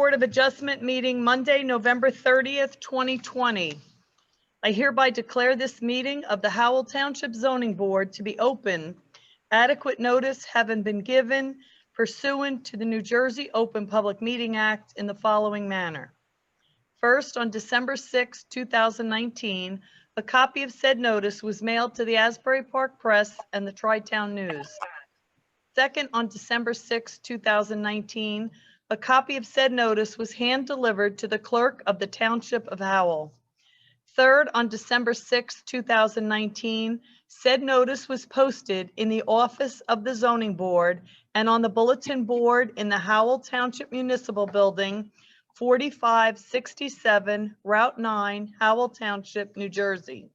Board of Adjustment meeting Monday, November 30th, 2020. I hereby declare this meeting of the Howell Township Zoning Board to be open, adequate notice having been given pursuant to the New Jersey Open Public Meeting Act in the following manner. First, on December 6, 2019, a copy of said notice was mailed to the Asbury Park Press and the Tri-Town News. Second, on December 6, 2019, a copy of said notice was hand-delivered to the clerk of the Township of Howell. Third, on December 6, 2019, said notice was posted in the office of the Zoning Board and on the bulletin board in the Howell Township Municipal Building, 4567 Route 9, Howell Township, New Jersey.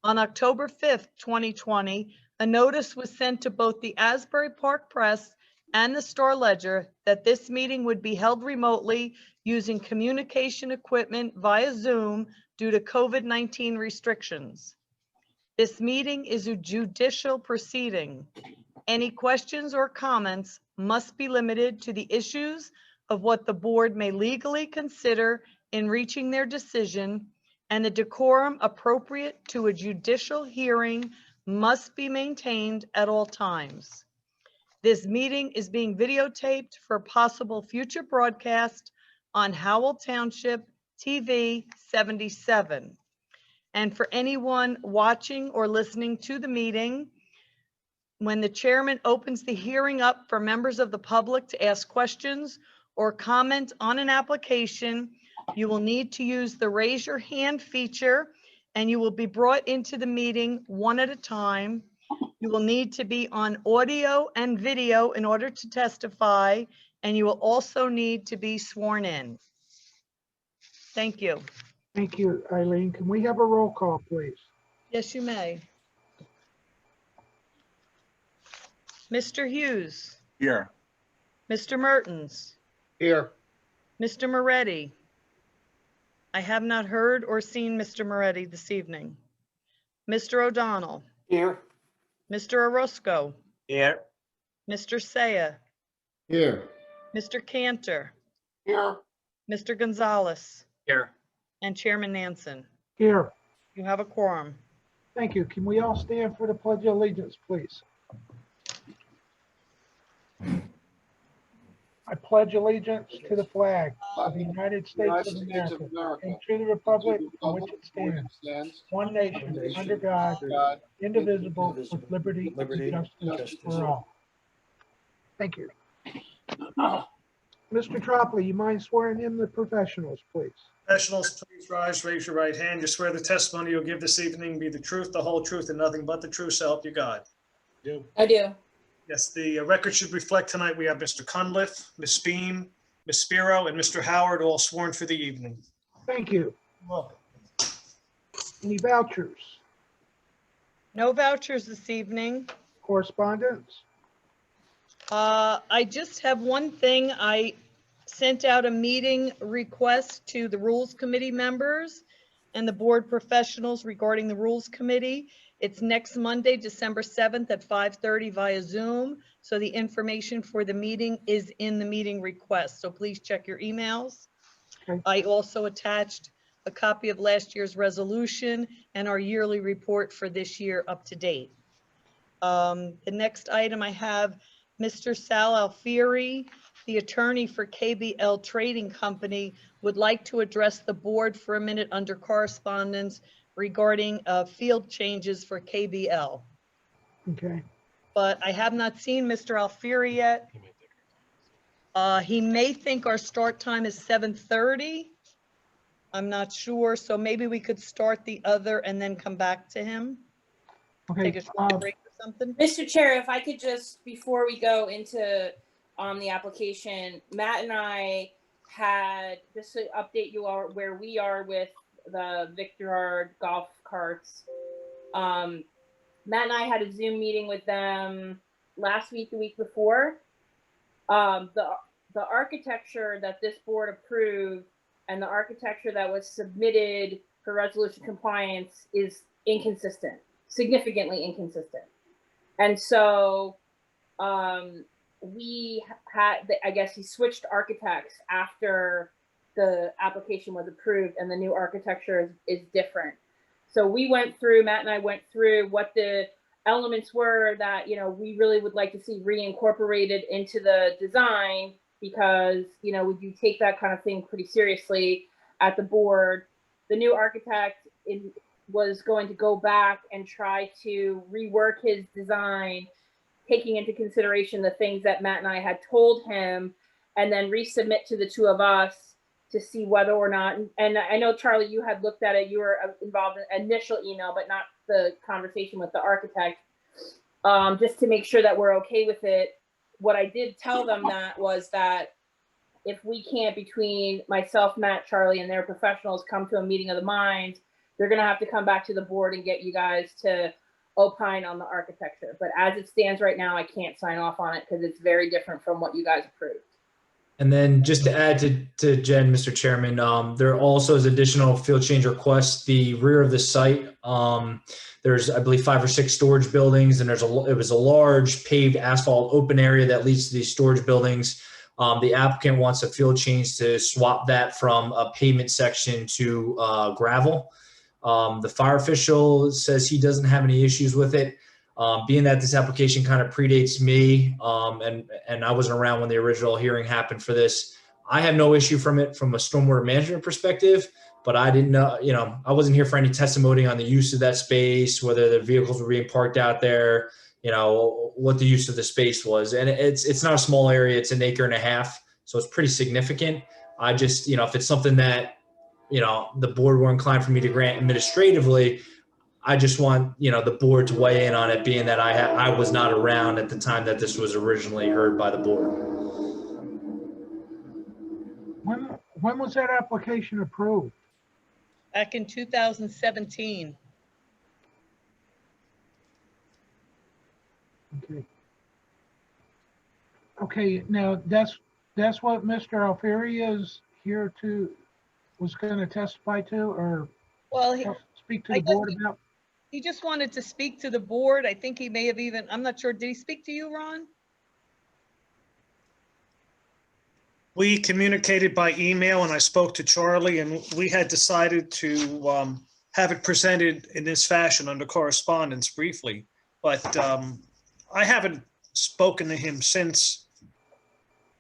On October 5th, 2020, a notice was sent to both the Asbury Park Press and the Star Ledger that this meeting would be held remotely using communication equipment via Zoom due to COVID-19 restrictions. This meeting is a judicial proceeding. Any questions or comments must be limited to the issues of what the board may legally consider in reaching their decision, and the decorum appropriate to a judicial hearing must be maintained at all times. This meeting is being videotaped for possible future broadcast on Howell Township TV 77. And for anyone watching or listening to the meeting, when the chairman opens the hearing up for members of the public to ask questions or comment on an application, you will need to use the raise your hand feature, and you will be brought into the meeting one at a time. You will need to be on audio and video in order to testify, and you will also need to be sworn in. Thank you. Thank you, Eileen. Can we have a roll call, please? Yes, you may. Mr. Hughes. Here. Mr. Mertens. Here. Mr. Moretti. I have not heard or seen Mr. Moretti this evening. Mr. O'Donnell. Here. Mr. Orozco. Here. Mr. Saya. Here. Mr. Cantor. Here. Mr. Gonzalez. Here. And Chairman Nansen. Here. You have a quorum. Thank you. Can we all stand for the Pledge of Allegiance, please? I pledge allegiance to the flag of the United States of America and to the republic for which it stands, one nation, under God, indivisible, with liberty and justice for all. Thank you. Mr. Tropoli, you mind swearing in the professionals, please? Professionals, please rise, raise your right hand. You swear the testimony you'll give this evening be the truth, the whole truth, and nothing but the truth, so help you God. I do. Yes, the record should reflect tonight we have Mr. Cunliffe, Ms. Beam, Ms. Spiro, and Mr. Howard all sworn for the evening. Thank you. Welcome. Any vouchers? No vouchers this evening. Correspondence? I just have one thing. I sent out a meeting request to the Rules Committee members and the board professionals regarding the Rules Committee. It's next Monday, December 7th at 5:30 via Zoom. So the information for the meeting is in the meeting request. So please check your emails. Okay. I also attached a copy of last year's resolution and our yearly report for this year up to date. The next item I have, Mr. Sal Alfieri, the attorney for KBL Trading Company, would like to address the board for a minute under correspondence regarding field changes for KBL. Okay. But I have not seen Mr. Alfieri yet. He may think our start time is 7:30. I'm not sure. So maybe we could start the other and then come back to him. Okay. Take a short break or something. Mr. Chair, if I could just, before we go into the application, Matt and I had, just to update you all where we are with the Victor golf carts. Matt and I had a Zoom meeting with them last week, the week before. The architecture that this board approved and the architecture that was submitted for resolution compliance is inconsistent, significantly inconsistent. And so we had, I guess he switched architects after the application was approved, and the new architecture is different. So Matt and I went through what the elements were that, we really would like to see reincorporated into the design, because, we do take that kind of thing pretty seriously at the board. The new architect was going to go back and try to rework his design, taking into consideration the things that Matt and I had told him, and then resubmit to the two of us to see whether or not, and I know, Charlie, you had looked at it, you were involved in the initial email, but not the conversation with the architect, just to make sure that we're okay with it. What I did tell them was that if we can't, between myself, Matt, Charlie, and their professionals, come to a meeting of the minds, they're going to have to come back to the board and get you guys to opine on the architecture. But as it stands right now, I can't sign off on it because it's very different from what you guys approved. And then just to add to Jen, Mr. Chairman, there also is additional field change requests. The rear of the site, there's, I believe, 5 or 6 storage buildings, and it was a large paved asphalt open area that leads to these storage buildings. The applicant wants a field change to swap that from a pavement section to gravel. The fire official says he doesn't have any issues with it. Being that this application kind of predates me, and I wasn't around when the original hearing happened for this, I have no issue from it from a stormwater management perspective, but I didn't know, I wasn't here for any testimony on the use of that space, whether the vehicles were being parked out there, what the use of the space was. And it's not a small area, it's 1.5 acres, so it's pretty significant. I just, if it's something that, the board were inclined for me to grant administratively, I just want, the board to weigh in on it, being that I was not around at the time that this was originally heard by the board. When was that application approved? Back in 2017. Okay. Okay, now that's what Mr. Alfieri is here was going to testify to, or Well, speak to I the guess board about? he just wanted to speak to the board. I think he may have even, I'm not sure, did he speak to you, Ron? We communicated by email, and I spoke to Charlie, and we had decided to have it presented in this fashion under correspondence briefly. But I haven't spoken to him since,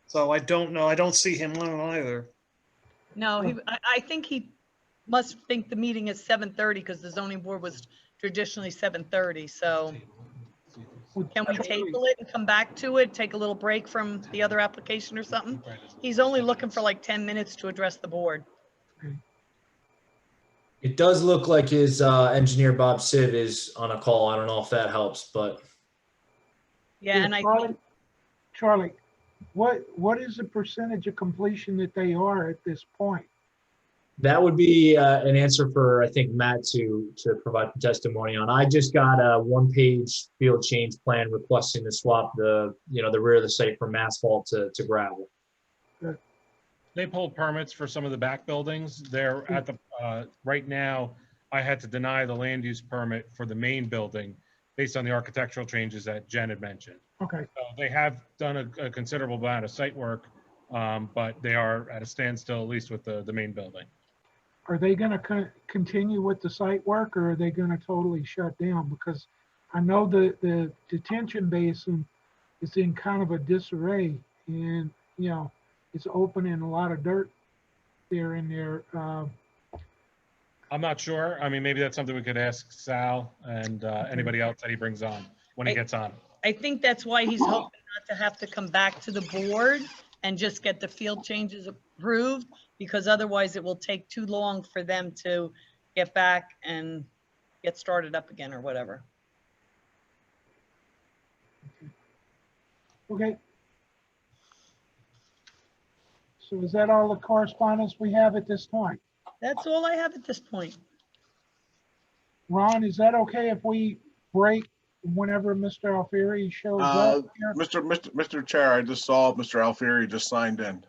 so I don't know. I don't see him on either. No, I think he must think the meeting is 7:30 because the zoning board was traditionally 7:30. So can we table it and come back to it, take a little break from the other application or something? He's only looking for like 10 minutes to address the board. It does look like his engineer, Bob Siv, is on a call. I don't know if that helps, but. Yeah, and I think Charlie, what is the percentage of completion that they are at this point? That would be an answer for, I think, Matt to provide testimony on. I just got a 1-page field change plan requesting to swap the rear of the site from asphalt to gravel. They pulled permits for some of the back buildings. They're at the, right now, I had to deny the land use permit for the main building based on the architectural changes that Jen had mentioned. Okay. So they have done a considerable amount of site work, but they are at a standstill, at least with the main building. Are they going to continue with the site work, or are they going to totally shut down? Because I know the detention basin is in kind of a disarray, and it's open and a lot of dirt there in there. I'm not sure. I mean, maybe that's something we could ask Sal and anybody else that he brings on when he gets on. I think that's why he's hoping not to have to come back to the board and just get the field changes approved, because otherwise it will take too long for them to get back and get started up again or whatever. Okay. So is that all the correspondence we have at this time? That's all I have at this point. Ron, is that okay if we break whenever Mr. Alfieri shows up here? Mr. Chair, I just saw Mr. Alfieri just signed in.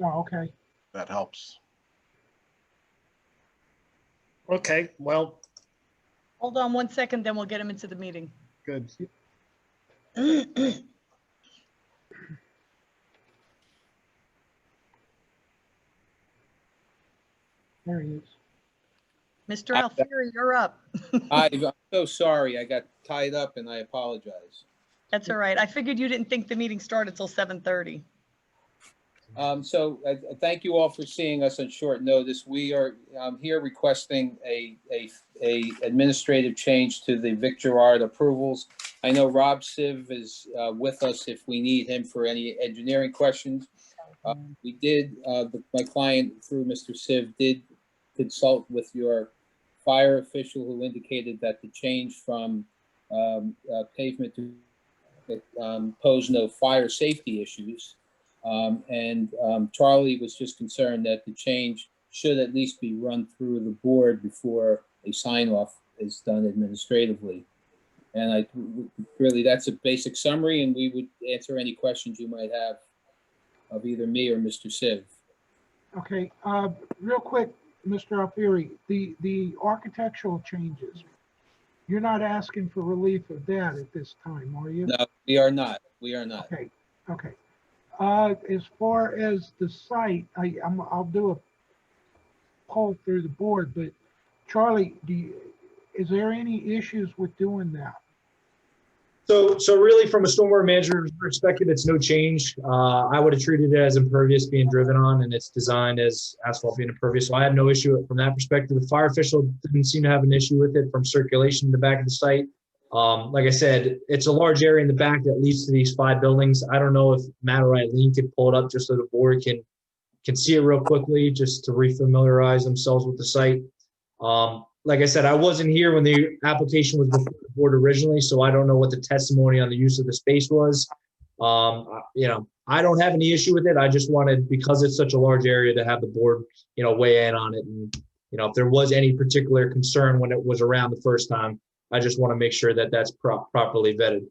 Oh, okay. That helps. Okay, well, Hold on one second, then we'll get him into the meeting. good. There he is. Mr. Alfieri, you're up. I'm so sorry. I got tied up and I apologize. That's all right. I figured you didn't think the meeting started till 7:30. Thank you all for seeing us on short notice. We are here requesting a administrative change to the Vic Gerard approvals. I know Rob Siv is with us if we need him for any engineering questions. We did, my client through Mr. Siv did consult with your fire official who indicated that the change from pavement to pose no fire safety issues. Charlie was just concerned that the change should at least be run through the board before a sign off is done administratively. And really, that's a basic summary, and we would answer any questions you might have of either me or Mr. Siv. Okay, real quick, Mr. Alfieri, the architectural changes, you're not asking for relief of that at this time, are you? No, we are not. We are not. Okay, okay. As far as the site, I'll do a poll through the board, but Charlie, is there any issues with doing that? So really, from a stormwater manager's perspective, it's no change. I would have treated it as impervious being driven on, and it's designed as asphalt being impervious. So I have no issue from that perspective. The fire official didn't seem to have an issue with it from circulation in the back of the site. Like I said, it's a large area in the back that leads to these 5 buildings. I don't know if Matt or Eileen could pull it up just so the board can see it real quickly, just to refamiliarize themselves with the site. Like I said, I wasn't here when the application was before the board originally, so I don't know what the testimony on the use of the space was. I don't have any issue with it. I just wanted, because it's such a large area, to have the board, weigh in on it. And, if there was any particular concern when it was around the first time, I just want to make sure that that's properly vetted.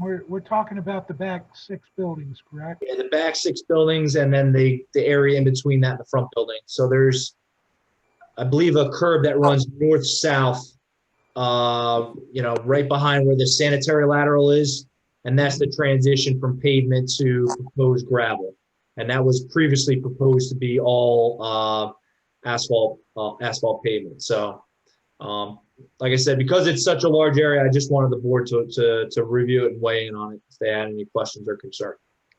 We're talking about the back 6 buildings, correct? Yeah, the back 6 buildings, and then the area in between that and the front building. So there's, I believe, a curb that runs north-south, right behind where the sanitary lateral is. And that's the transition from pavement to proposed gravel. And that was previously proposed to be all asphalt pavement. So, like I said, because it's such a large area, I just wanted the board to review it and weigh in on it if they had any questions or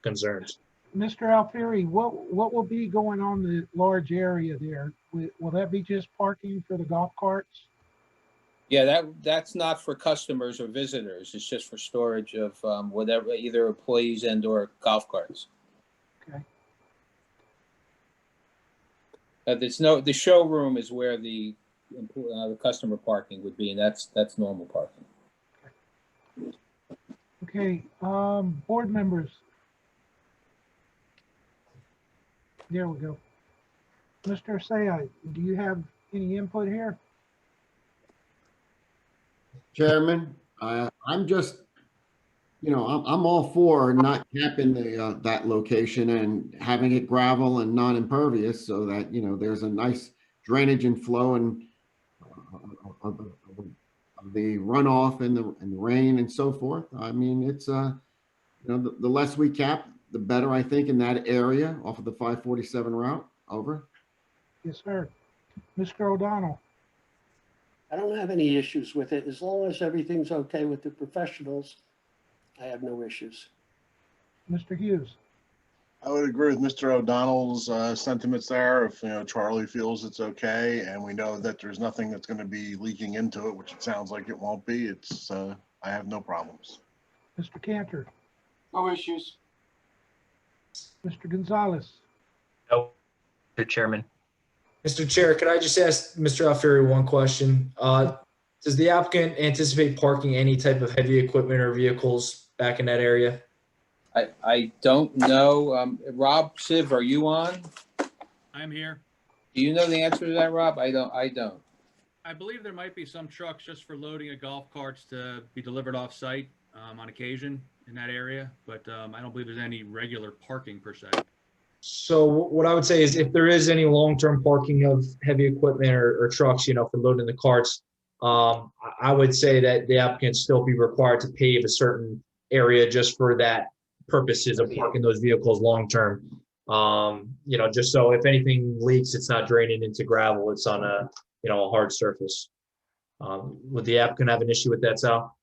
concerns. Mr. Alfieri, what will be going on the large area there? Will that be just parking for the golf carts? Yeah, that's not for customers or visitors. It's just for storage of whatever, either employees and or golf carts. Okay. The showroom is where the customer parking would be, and that's normal parking. Okay, board members. There we go. Mr. Sayai, do you have any input here? Chairman, I'm just, I'm all for not capping that location and having it gravel and non-impervious so that, there's a nice drainage and flow and of the runoff and the rain and so forth. I mean, it's, the less we cap, the better, I think, in that area off of the 547 route. Over. Yes, sir. Mr. O'Donnell. I don't have any issues with it. As long as everything's okay with the professionals, I have no issues. Mr. Hughes. I would agree with Mr. O'Donnell's sentiments there. If, Charlie feels it's okay, and we know that there's nothing that's going to be leaking into it, which it sounds like it won't be, I have no problems. Mr. Cantor. No issues. Mr. Gonzalez. No, Mr. Chairman. Mr. Chair, could I just ask Mr. Alfieri one question? Does the applicant anticipate parking any type of heavy equipment or vehicles back in that area? I don't know. Rob Siv, are you on? I'm here. Do you know the answer to that, Rob? I don't. I believe there might be some trucks just for loading of golf carts to be delivered off site on occasion in that area, but I don't believe there's any regular parking per se. So what I would say is if there is any long-term parking of heavy equipment or trucks, for loading the carts, I would say that the applicant still be required to pave a certain area just for that purposes of parking those vehicles long-term. Just so if anything leaks, it's not draining into gravel, it's on a hard surface. Would the applicant have an issue with that, Sal?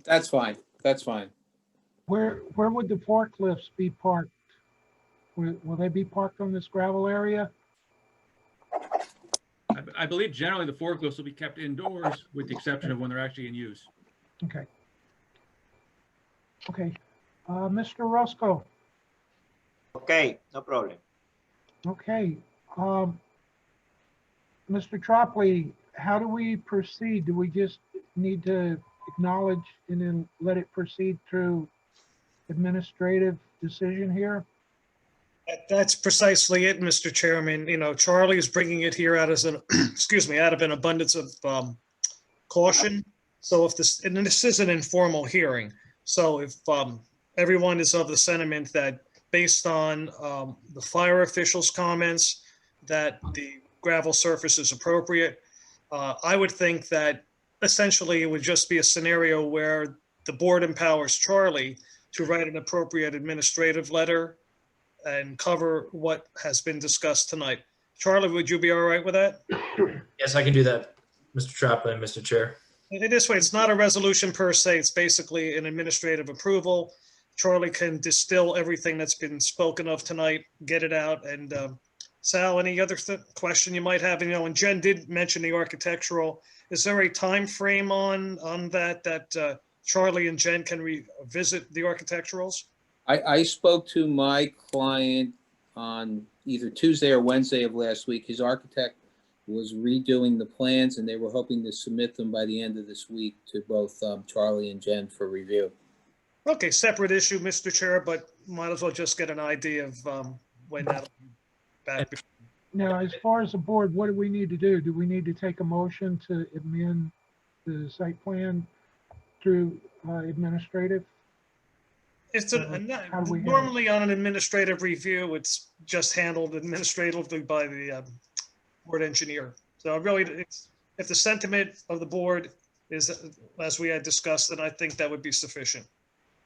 That's fine. That's fine. Where would the forklifts be parked? Will they be parked on this gravel area? I believe generally the forklifts will be kept indoors with the exception of when they're actually in use. Okay. Okay. Mr. Roscoe. Okay, no problem. Okay. Mr. Tropley, how do we proceed? Do we just need to acknowledge and then let it proceed through administrative decision here? That's precisely it, Mr. Chairman. Charlie is bringing it here out as an, out of an abundance of caution. So and this is an informal hearing. So if everyone is of the sentiment that based on the fire officials' comments, that the gravel surface is appropriate, I would think that essentially it would just be a scenario where the board empowers Charlie to write an appropriate administrative letter and cover what has been discussed tonight. Charlie, would you be all right with that? Yes, I can do that, Mr. Traplin, Mr. Chair. In this way, it's not a resolution per se, it's basically an administrative approval. Charlie can distill everything that's been spoken of tonight, get it out. And Sal, any other question you might have? And Jen did mention the architectural. Is there a time frame on that Charlie and Jen can revisit the architecturals? I spoke to my client on either Tuesday or Wednesday of last week. His architect was redoing the plans and they were hoping to submit them by the end of this week to both Charlie and Jen for review. Okay, separate issue, Mr. Chair, but might as well just get an idea of when that'll be back. Now, as far as the board, what do we need to do? Do we need to take a motion to amend the site plan through administrative? It's normally on an administrative review, it's just handled administratively by the board engineer. So really, if the sentiment of the board is, as we had discussed, then I think that would be sufficient.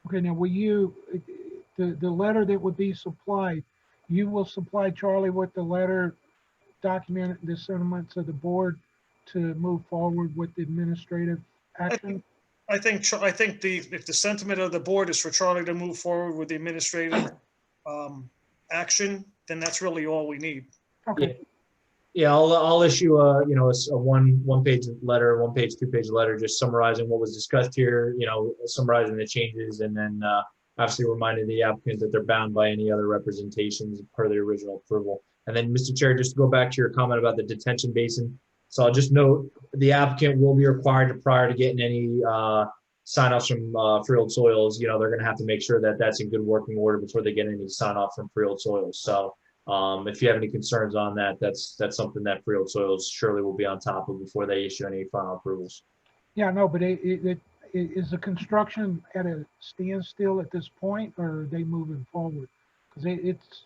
Okay, now will you, the letter that would be supplied, you will supply Charlie with the letter documenting the sentiments of the board to move forward with the administrative action? I think if the sentiment of the board is for Charlie to move forward with the administrative action, then that's really all we need. Okay. Yeah, I'll issue a one-page letter, one-page, two-page letter, just summarizing what was discussed here, summarizing the changes, and then obviously reminding the applicant that they're bound by any other representations per the original approval. And then, Mr. Chair, just to go back to your comment about the detention basin. So I'll just note the applicant will be required to, prior to getting any sign-offs from Freehold Soils, they're going to have to make sure that that's in good working order before they get any sign-off from Freehold Soils. So if you have any concerns on that, that's something that Freehold Soils surely will be on top of before they issue any final approvals. Yeah, no, but is the construction at a standstill at this point, or are they moving forward? Because it's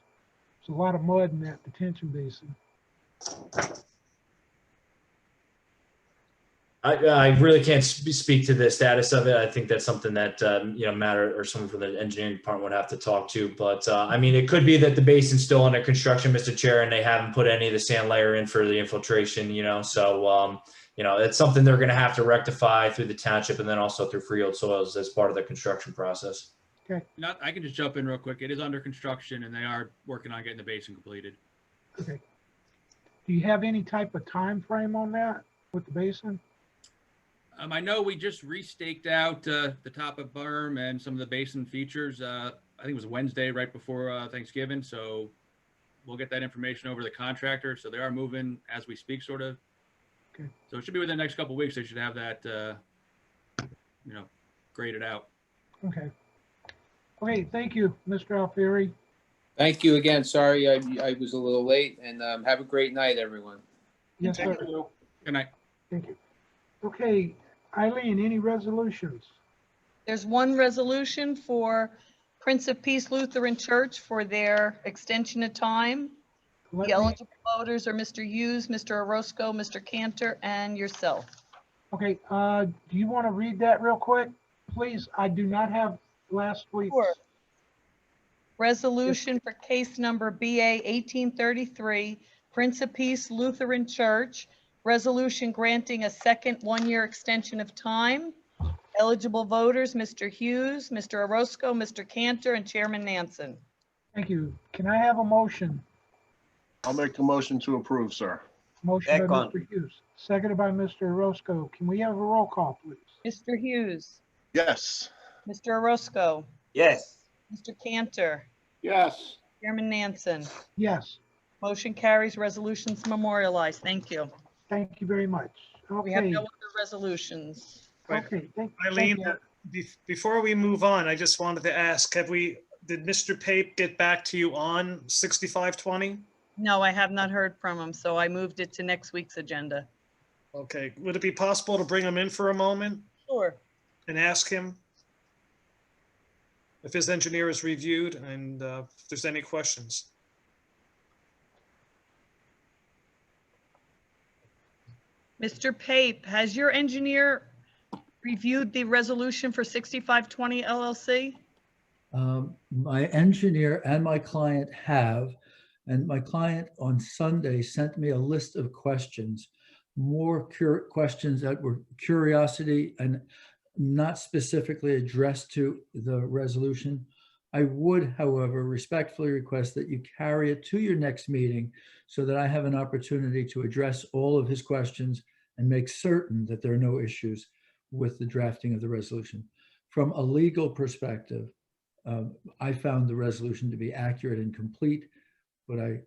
a lot of mud in that detention basin. I really can't speak to the status of it. I think that's something that, Matt or someone from the engineering department would have to talk to. But I mean, it could be that the basin's still under construction, Mr. Chair, and they haven't put any of the sand layer in for the infiltration, so, it's something they're going to have to rectify through the township and then also through Freehold Soils as part of the construction process. Okay. I can just jump in real quick. It is under construction and they are working on getting the basin completed. Okay. Do you have any type of time frame on that with the basin? I know we just restaked out the top of berm and some of the basin features. I think it was Wednesday right before Thanksgiving. So we'll get that information over to the contractor. So they are moving as we speak, sort of. Okay. So it should be within the next couple of weeks. They should have that, graded out. Okay. Okay, thank you, Mr. Alfieri. Thank you again. Sorry I was a little late, and have a great night, everyone. Yes, sir. Good night. Thank you. Okay, Eileen, any resolutions? There's one resolution for Prince of Peace Lutheran Church for their extension of time. Let The me- eligible voters are Mr. Hughes, Mr. Orozco, Mr. Cantor, and yourself. Okay, do you want to read that real quick, please? I do not have last week's. Sure. Resolution for case number BA 1833, Prince of Peace Lutheran Church. Resolution granting a second one-year extension of time. Eligible voters, Mr. Hughes, Mr. Orozco, Mr. Cantor, and Chairman Nansen. Thank you. Can I have a motion? I'll make a motion to approve, sir. Motion by Second. Mr. Hughes, seconded by Mr. Orozco. Can we have a roll call, please? Mr. Hughes, Yes. Mr. Orozco, Yes. Mr. Cantor, Yes. Chairman Nansen. Yes, Motion carries, resolutions memorialized. Thank you. thank you very much. We have Okay, no other resolutions. okay. Thank Eileen, you. before we move on, I just wanted to ask, did Mr. Pape get back to you on 6520? No, I have not heard from him, so I moved it to next week's agenda. Okay, would it be possible to bring him in for a moment Sure. and ask him if his engineer has reviewed and if there's any questions? Mr. Pape, has your engineer reviewed the resolution for 6520 LLC? My engineer and my client have, and my client on Sunday sent me a list of questions, more questions that were curiosity and not specifically addressed to the resolution. I would, however, respectfully request that you carry it to your next meeting so that I have an opportunity to address all of his questions and make certain that there are no issues with the drafting of the resolution. From a legal perspective, I found the resolution to be accurate and complete, but I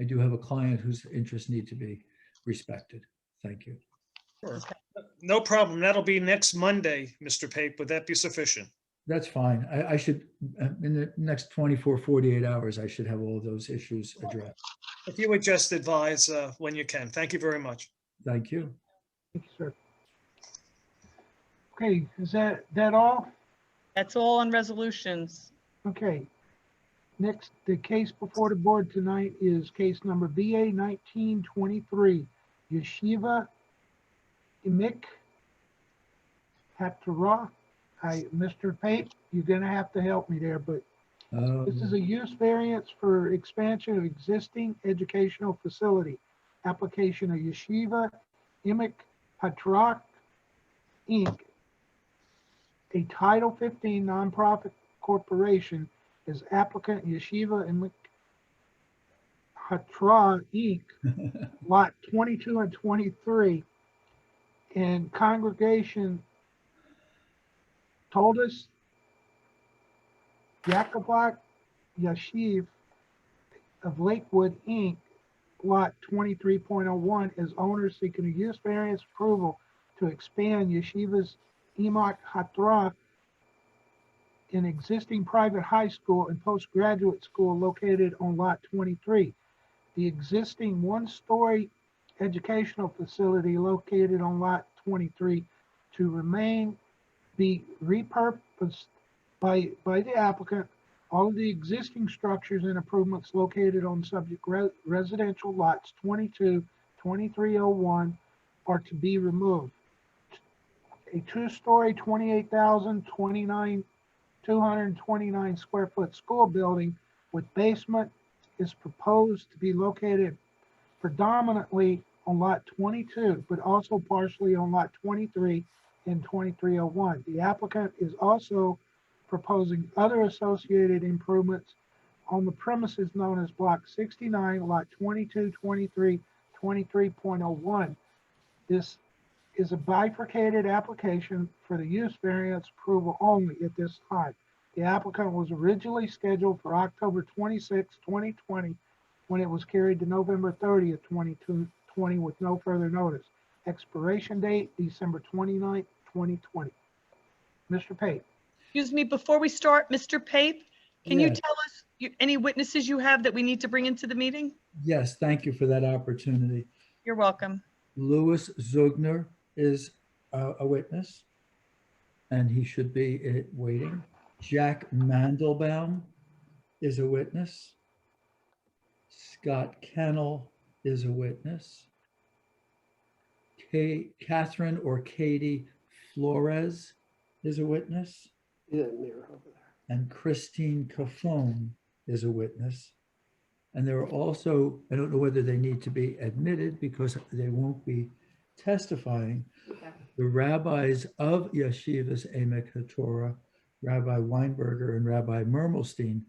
do have a client whose interests need to be respected. Thank you. Sure. No problem. That'll be next Monday, Mr. Pape. Would that be sufficient? That's fine. I should, in the next 24, 48 hours, I should have all those issues addressed. If you would just advise when you can. Thank you very much. Thank you. Thank you, sir. Okay, is that all? That's all on resolutions. Okay. Next, the case before the board tonight is case number BA 1923, Yeshiva Imik Hatorah. Mr. Pape, you're gonna have to help me there, but this is a use variance for expansion of existing educational facility. Application of Yeshiva Imik Hatorah, Inc., a Title 15 nonprofit corporation, is applicant Yeshiva Imik Hatorah, Inc., lot 22 and 23, and congregation told us Yakubak Yashiv of Lakewood, Inc., lot 23.01, is owner seeking a use variance approval to expand Yeshiva's Imik Hatorah, an existing private high school and postgraduate school located on lot 23. The existing one-story educational facility located on lot 23 to remain be repurposed by the applicant. All of the existing structures and improvements located on subject residential lots 22, 2301 are to be removed. A two-story, 28,229 square foot school building with basement is proposed to be located predominantly on lot 22, but also partially on lot 23 and 2301. The applicant is also proposing other associated improvements on the premises known as block 69, lot 22, 23, 23.01. This is a bifurcated application for the use variance approval only at this time. The applicant was originally scheduled for October 26, 2020, when it was carried to November 30th, 2020 with no further notice. Expiration date, December 29th, 2020. Mr. Pape. Excuse me, before we start, Mr. Pape, can you Yes. tell us any witnesses you have that we need to bring into the meeting? Yes, thank you for that opportunity. You're welcome. Louis Zugner is a witness, and he should be waiting. Jack Mandelbaum is a witness. Scott Kennel is a witness. Catherine or Katie Flores is a witness. Yeah, mirror over there. And Christine Cafone is a witness. And there are also, I don't know whether they need to be admitted because they won't be testifying. The rabbis of Yeshivas Emek HaTorah, Rabbi Weinberger and Rabbi Mermelstein,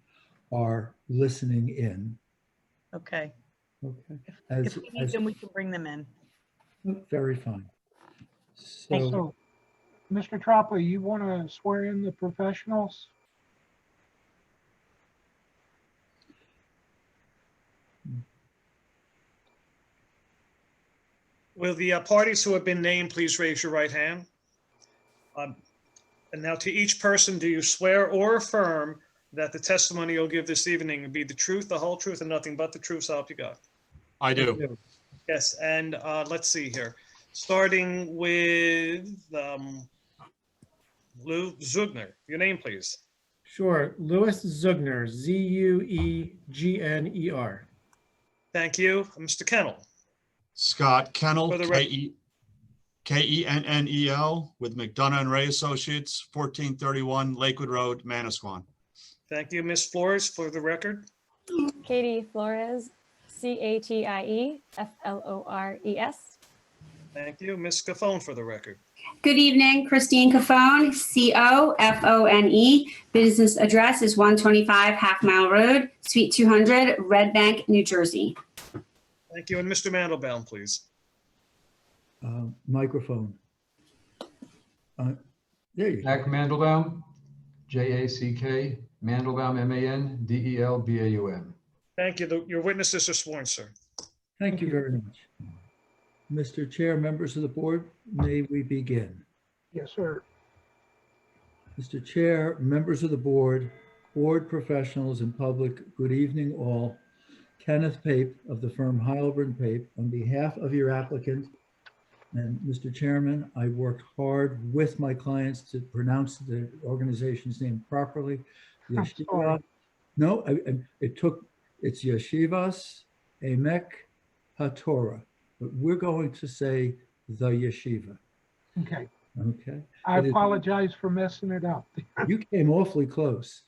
are listening in. Okay. Okay. If we need them, we can bring them in. Very fine. So, So, Mr. Tropoli, you want to swear in the professionals? Will the parties who have been named please raise your right hand? And now to each person, do you swear or affirm that the testimony you'll give this evening will be the truth, the whole truth, and nothing but the truth, so help you God? I do. Yes, and let's see here. Starting with Lou Zugner. Your name, please. Sure. Louis Zugner, Zugner. Thank you. Mr. Kennel. Scott Kennel, For the record. Kennel, with McDonough and Ray Associates, 1431 Lakewood Road, Manasquan. Thank you. Ms. Flores, for the record. Katie Flores, Catieflores. Thank you. Ms. Cafone, for the record. Good evening, Christine Cafone, Cofone. Business address is 125 Half Mile Road, Suite 200, Red Bank, New Jersey. Thank you. And Mr. Mandelbaum, please. microphone. There you go. Jack Mandelbaum, Jack Mandelbaum, Mandelbaum. Thank you. Your witnesses are sworn, sir. Thank you very much. Mr. Chair, members of the board, may we begin? Yes, sir. Mr. Chair, members of the board, board professionals and public, good evening all. Kenneth Pape of the firm Heilbrunn Pape, on behalf of your applicant and Mr. Chairman, I worked hard with my clients to pronounce the organization's name properly. Yeshiva. No, it's Yeshivas Emek HaTorah, but we're going to say the yeshiva. Okay. Okay. I apologize for messing it up. You came awfully close.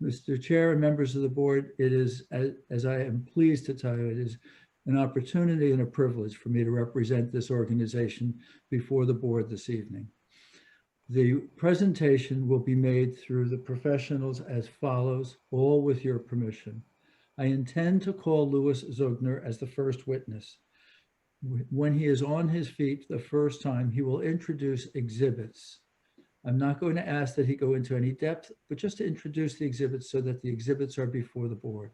Mr. Chair and members of the board, it is, as I am pleased to tell you, it is an opportunity and a privilege for me to represent this organization before the board this evening. The presentation will be made through the professionals as follows, all with your permission. I intend to call Louis Zugner as the first witness. When he is on his feet the first time, he will introduce exhibits. I'm not going to ask that he go into any depth, but just to introduce the exhibits so that the exhibits are before the board.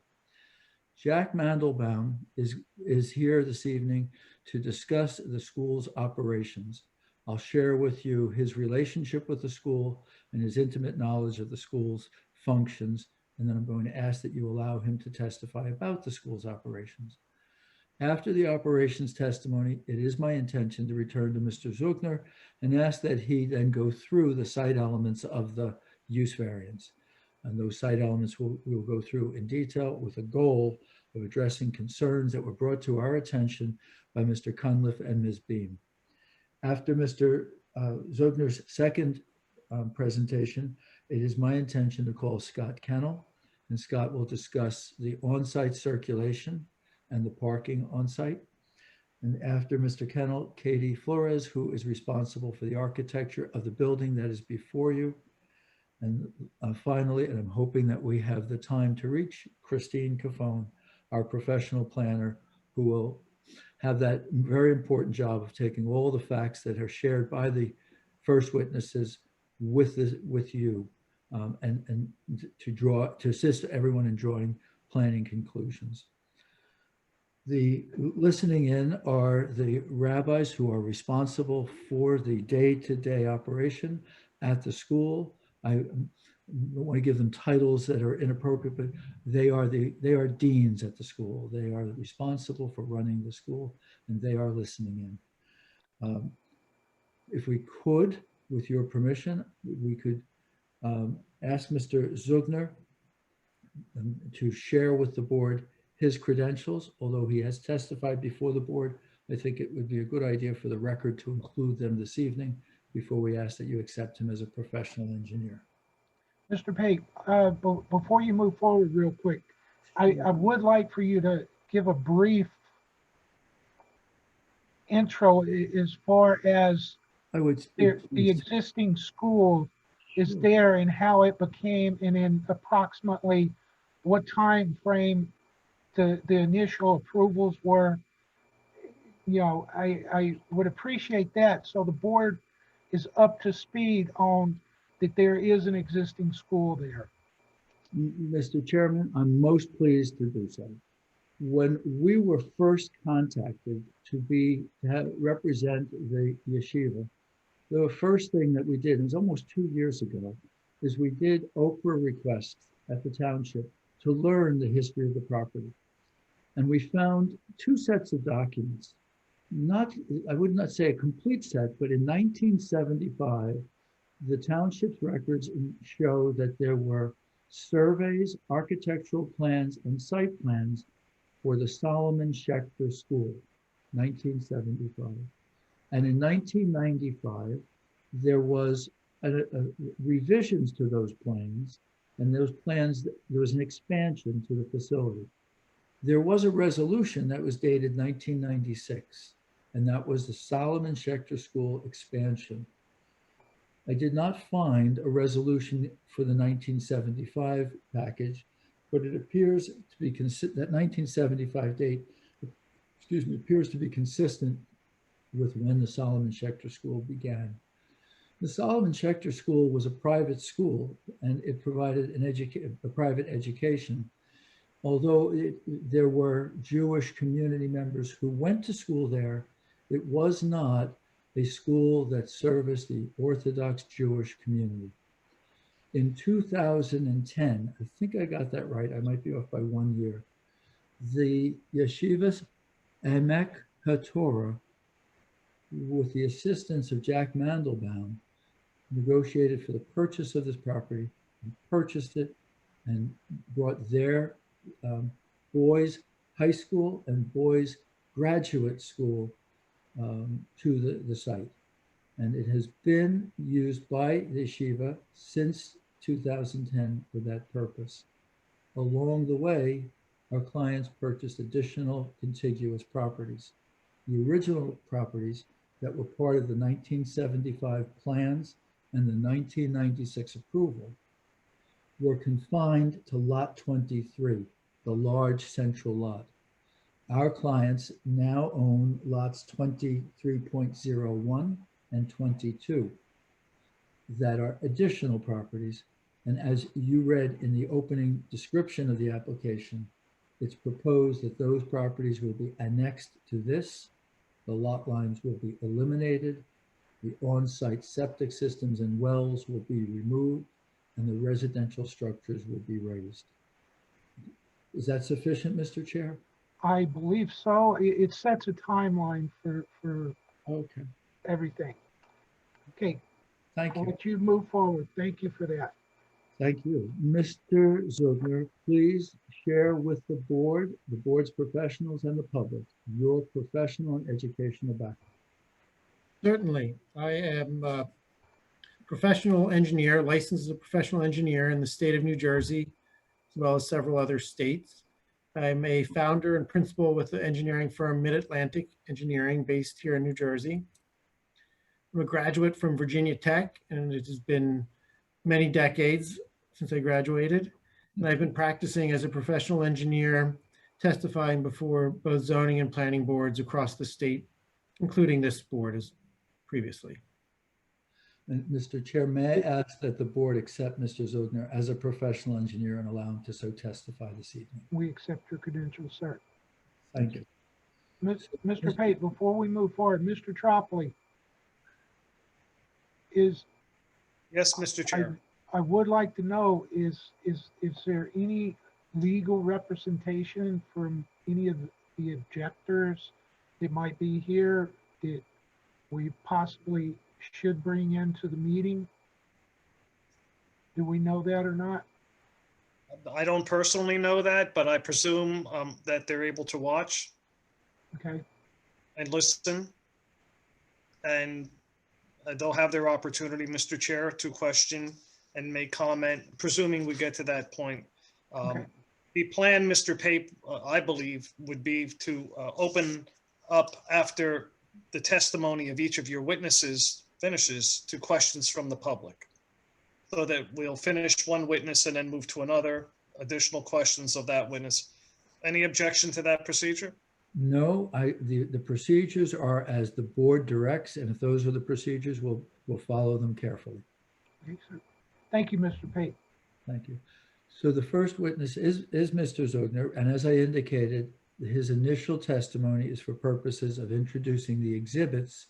Jack Mandelbaum is here this evening to discuss the school's operations. I'll share with you his relationship with the school and his intimate knowledge of the school's functions, and then I'm going to ask that you allow him to testify about the school's operations. After the operations testimony, it is my intention to return to Mr. Zugner and ask that he then go through the site elements of the use variance. And those site elements we'll go through in detail with a goal of addressing concerns that were brought to our attention by Mr. Cunliffe and Ms. Beam. After Mr. Zugner's second presentation, it is my intention to call Scott Kennel, and Scott will discuss the on-site circulation and the parking on site. And after Mr. Kennel, Katie Flores, who is responsible for the architecture of the building that is before you. And finally, and I'm hoping that we have the time to reach, Christine Cafone, our professional planner, who will have that very important job of taking all the facts that are shared by the first witnesses with you and to assist everyone in drawing planning conclusions. The listening in are the rabbis who are responsible for the day-to-day operation at the school. I don't want to give them titles that are inappropriate, but they are deans at the school. They are responsible for running the school, and they are listening in. If we could, with your permission, we could ask Mr. Zugner to share with the board his credentials. Although he has testified before the board, I think it would be a good idea for the record to include them this evening before we ask that you accept him as a professional engineer. Mr. Pate, before you move forward real quick, I would like for you to give a brief intro as far as I would the existing school is there and how it became, and in approximately what time frame the initial approvals were. You know, I would appreciate that, so the board is up to speed on that there is an existing school there. Mr. Chairman, I'm most pleased to do so. When we were first contacted to represent the yeshiva, the first thing that we did, it was almost 2 years ago, is we did Oprah requests at the township to learn the history of the property. And we found 2 sets of documents. I would not say a complete set, but in 1975, the township's records show that there were surveys, architectural plans, and site plans for the Solomon Shector School, 1975. And in 1995, there was revisions to those plans, and those plans, there was an expansion to the facility. There was a resolution that was dated 1996, and that was the Solomon Shector School expansion. I did not find a resolution for the 1975 package, but it appears to be that 1975 date, appears to be consistent with when the Solomon Shector School began. The Solomon Shector School was a private school, and it provided a private education. Although there were Jewish community members who went to school there, it was not a school that serviced the Orthodox Jewish community. In 2010, I think I got that right, I might be off by 1 year, the Yeshivas Emek HaTorah, with the assistance of Jack Mandelbaum, negotiated for the purchase of this property, and purchased it, and brought their boys' high school and boys' graduate school to the site. And it has been used by the yeshiva since 2010 for that purpose. Along the way, our clients purchased additional contiguous properties. The original properties that were part of the 1975 plans and the 1996 approval were confined to lot 23, the large central lot. Our clients now own lots 23.01 and 22 that are additional properties. And as you read in the opening description of the application, it's proposed that those properties will be annexed to this. The lot lines will be eliminated. The on-site septic systems and wells will be removed, and the residential structures will be raised. Is that sufficient, Mr. Chair? I believe so. It sets a timeline for Okay. everything. Okay. Thank you. I'll let you move forward. Thank you for that. Thank you. Mr. Zugner, please share with the board's professionals and the public, your professional and educational background. Certainly. I am a professional engineer, licensed as a professional engineer in the state of New Jersey, as well as several other states. I'm a founder and principal with the engineering firm Mid-Atlantic Engineering based here in New Jersey. I'm a graduate from Virginia Tech, and it has been many decades since I graduated. And I've been practicing as a professional engineer, testifying before both zoning and planning boards across the state, including this board as previously. And Mr. Chair, may I ask that the board accept Mr. Zugner as a professional engineer and allow him to so testify this evening? We accept your credentials, sir. Thank you. Mr. Pate, before we move forward, Mr. Tropoli, is. Yes, Mr. Chair. I would like to know, is there any legal representation from any of the objectors that might be here that we possibly should bring into the meeting? Do we know that or not? I don't personally know that, but I presume that they're able to watch Okay, and listen. And they'll have their opportunity, Mr. Chair, to question and make comment, presuming we get to that point. Okay. The plan, Mr. Pape, I believe, would be to open up after the testimony of each of your witnesses finishes to questions from the public. So that we'll finish one witness and then move to another, additional questions of that witness. Any objection to that procedure? No, the procedures are as the board directs, and if those are the procedures, we'll follow them carefully. excellent. Thank you, Mr. Pate. Thank you. So the first witness is Mr. Zugner, and as I indicated, his initial testimony is for purposes of introducing the exhibits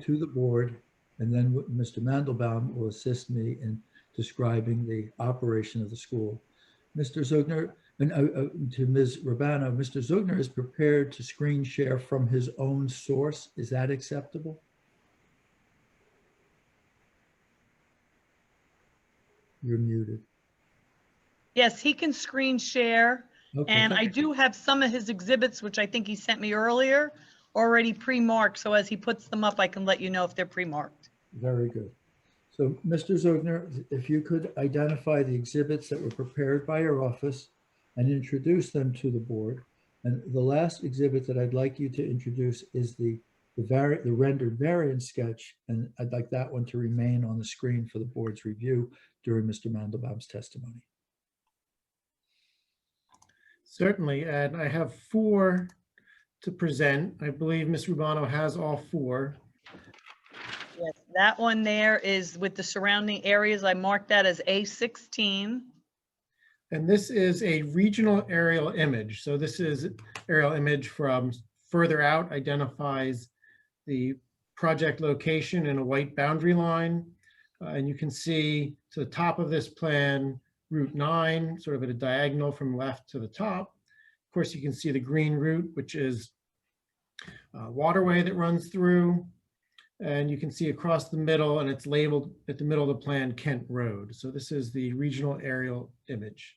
to the board, and then Mr. Mandelbaum will assist me in describing the operation of the school. Mr. Zugner, and to Ms. Urbano, Mr. Zugner is prepared to screen share from his own source. Is that acceptable? You're muted. Yes, he can screen share. Okay. And I do have some of his exhibits, which I think he sent me earlier, already pre-marked. So as he puts them up, I can let you know if they're pre-marked. Very good. So, Mr. Zugner, if you could identify the exhibits that were prepared by your office and introduce them to the board. And the last exhibit that I'd like you to introduce is the rendered variant sketch, and I'd like that one to remain on the screen for the board's review during Mr. Mandelbaum's testimony. Certainly, and I have 4 to present. I believe Ms. Rubano has all 4. Yes, that one there is with the surrounding areas. I marked that as A16. And this is a regional aerial image. So this is aerial image from further out, identifies the project location in a white boundary line. And you can see to the top of this plan, Route 9, sort of at a diagonal from left to the top. Of course, you can see the green route, which is a waterway that runs through. And you can see across the middle, and it's labeled at the middle of the plan, Kent Road. So this is the regional aerial image.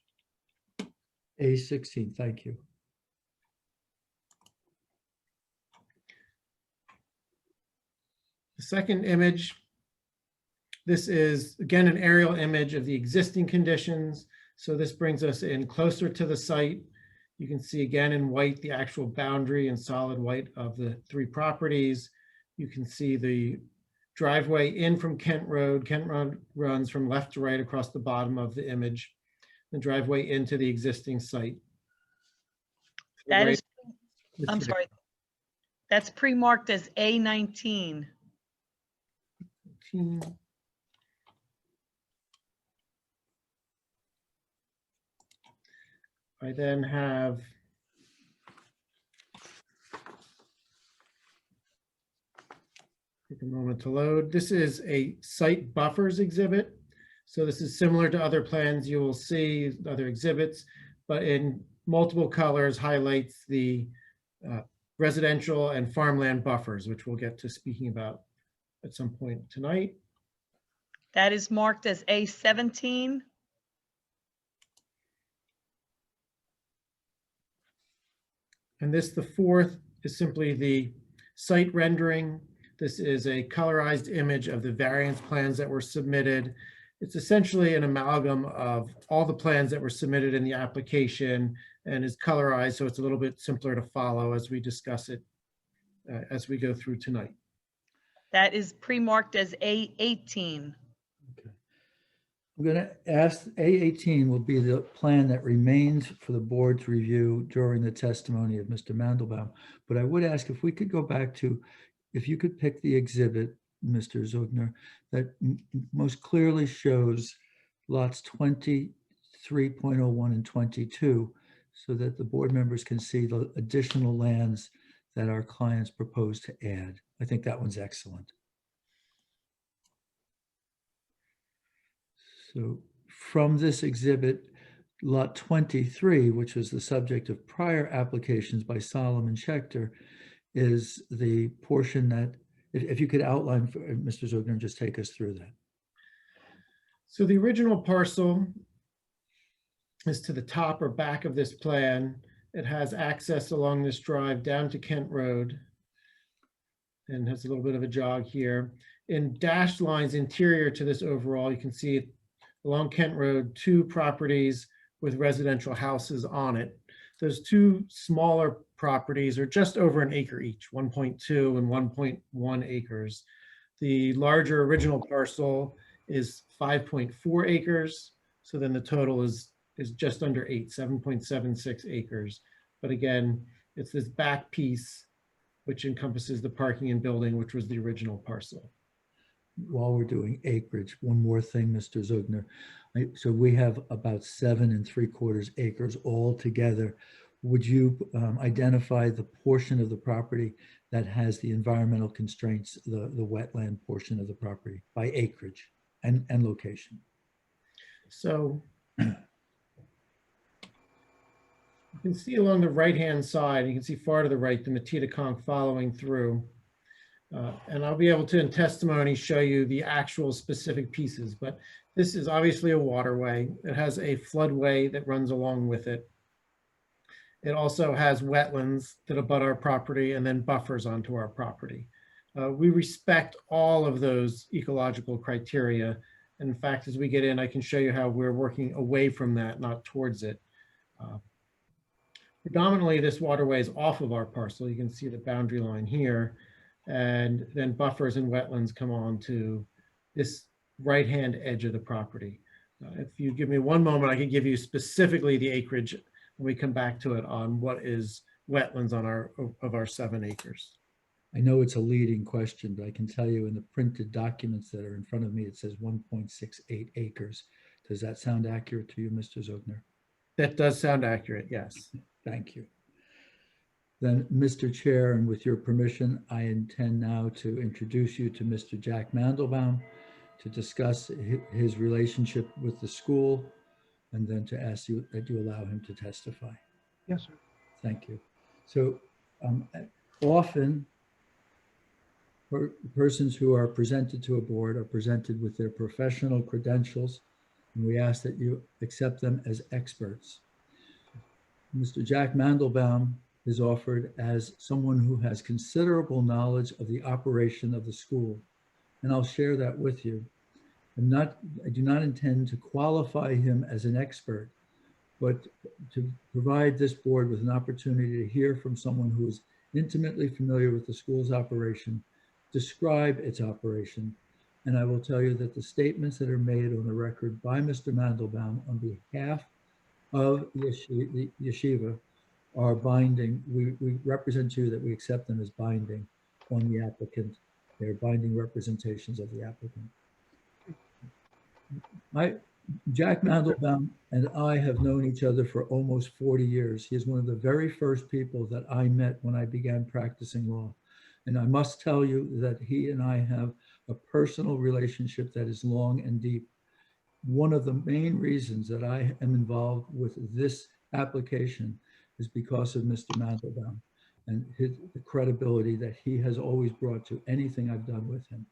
A16, thank you. The second image, this is again an aerial image of the existing conditions. So this brings us in closer to the site. You can see again in white the actual boundary in solid white of the 3 properties. You can see the driveway in from Kent Road. Kent Road runs from left to right across the bottom of the image. The driveway into the existing site. That is, I'm sorry, that's pre-marked as A19. I then have take a moment to load. This is a site buffers exhibit. So this is similar to other plans you will see, other exhibits, but in multiple colors highlights the residential and farmland buffers, which we'll get to speaking about at some point tonight. That is marked as A17. And this, the fourth, is simply the site rendering. This is a colorized image of the variance plans that were submitted. It's essentially an amalgam of all the plans that were submitted in the application and is colorized, so it's a little bit simpler to follow as we discuss it as we go through tonight. That is pre-marked as A18. I'm going to ask, A18 will be the plan that remains for the board's review during the testimony of Mr. Mandelbaum. But I would ask if we could go back to, if you could pick the exhibit, Mr. Zugner, that most clearly shows lots 23.01 and 22, so that the board members can see the additional lands that our clients propose to add. I think that one's excellent. So from this exhibit, lot 23, which was the subject of prior applications by Solomon Shector, is the portion that, if you could outline for Mr. Zugner and just take us through that. So the original parcel is to the top or back of this plan. It has access along this drive down to Kent Road and has a little bit of a jog here. In dashed lines interior to this overall, you can see along Kent Road, 2 properties with residential houses on it. Those 2 smaller properties are just over an acre each, 1.2 and 1.1 acres. The larger original parcel is 5.4 acres. So then the total is just under 7.76 acres. But again, it's this back piece which encompasses the parking and building, which was the original parcel. While we're doing acreage, one more thing, Mr. Zugner. So we have about 7 3/4 acres all together. Would you identify the portion of the property that has the environmental constraints, the wetland portion of the property by acreage and location? So you can see along the right-hand side, you can see far to the right, the Matita following through. And I'll be able to, in testimony, show you the actual specific pieces, but this is obviously a waterway. It has a floodway that runs along with it. It also has wetlands that abut our property and then buffers onto our property. We respect all of those ecological criteria. And in fact, as we get in, I can show you how we're working away from that, not towards it. Predominantly, this waterway is off of our parcel. You can see the boundary line here. And then buffers and wetlands come on to this right-hand edge of the property. If you give me one moment, I can give you specifically the acreage when we come back to it on what is wetlands on our 7 acres. I know it's a leading question, but I can tell you in the printed documents that are in front of me, it says 1.68 acres. Does that sound accurate to you, Mr. Zugner? That does sound accurate, yes. Thank you. Then, Mr. Chair, and with your permission, I intend now to introduce you to Mr. Jack Mandelbaum to discuss his relationship with the school, and then to ask you that you allow him to testify. Yes, sir. Thank you. So often, persons who are presented to a board are presented with their professional credentials, and we ask that you accept them as experts. Mr. Jack Mandelbaum is offered as someone who has considerable knowledge of the operation of the school, and I'll share that with you. I do not intend to qualify him as an expert, but to provide this board with an opportunity to hear from someone who is intimately familiar with the school's operation, describe its operation, and I will tell you that the statements that are made on the record by Mr. Mandelbaum on behalf of the yeshiva are binding. We represent to you that we accept them as binding on the applicant. They're binding representations of the applicant. Jack Mandelbaum and I have known each other for almost 40 years. He is one of the very first people that I met when I began practicing law. And I must tell you that he and I have a personal relationship that is long and deep. One of the main reasons that I am involved with this application is because of Mr. Mandelbaum and the credibility that he has always brought to anything I've done with him.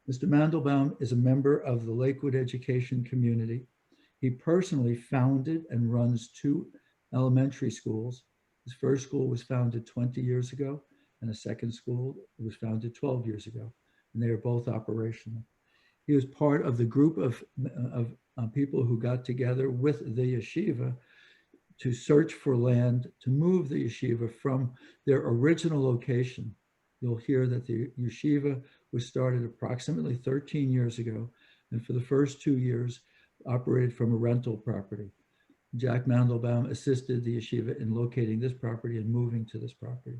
Mr. Mandelbaum is a member of the Lakewood education community. He personally founded and runs 2 elementary schools. His first school was founded 20 years ago, and a second school was founded 12 years ago, and they are both operational. He was part of the group of people who got together with the yeshiva to search for land to move the yeshiva from their original location. You'll hear that the yeshiva was started approximately 13 years ago, and for the first 2 years operated from a rental property. Jack Mandelbaum assisted the yeshiva in locating this property and moving to this property.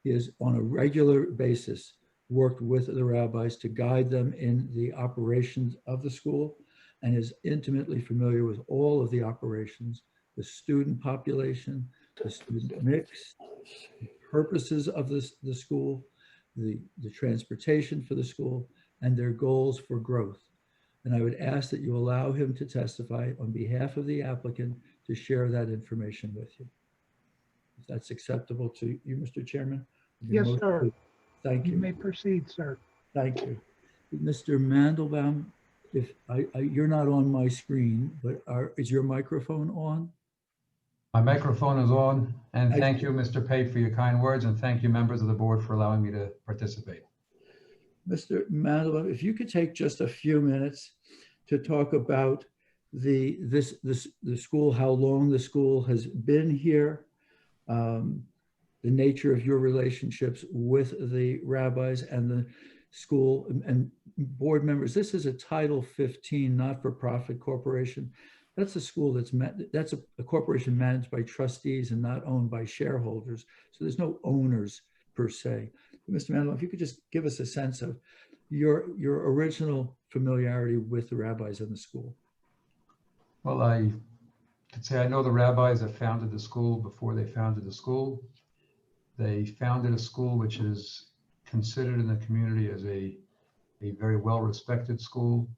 He has on a regular basis worked with the rabbis to guide them in the operations of the school and is intimately familiar with all of the operations, the student population, the student mix, the purposes of the school, the transportation for the school, and their goals for growth. And I would ask that you allow him to testify on behalf of the applicant to share that information with you. If that's acceptable to you, Mr. Chairman? Yes, sir. Thank you. You may proceed, sir. Thank you. Mr. Mandelbaum, if you're not on my screen, but is your microphone on? My microphone is on, and I- thank you, Mr. Pate, for your kind words, and thank you, members of the board, for allowing me to participate. Mr. Mandelbaum, if you could take just a few minutes to talk about the school, how long the school has been here, the nature of your relationships with the rabbis and the school and board members. This is a Title 15 not-for-profit corporation. That's a school that's a corporation managed by trustees and not owned by shareholders. So there's no owners per se. Mr. Mandelbaum, if you could just give us a sense of your original familiarity with the rabbis in the school. Well, I could say I know the rabbis that founded the school before they founded the school. They founded a school which is considered in the community as a very well-respected school.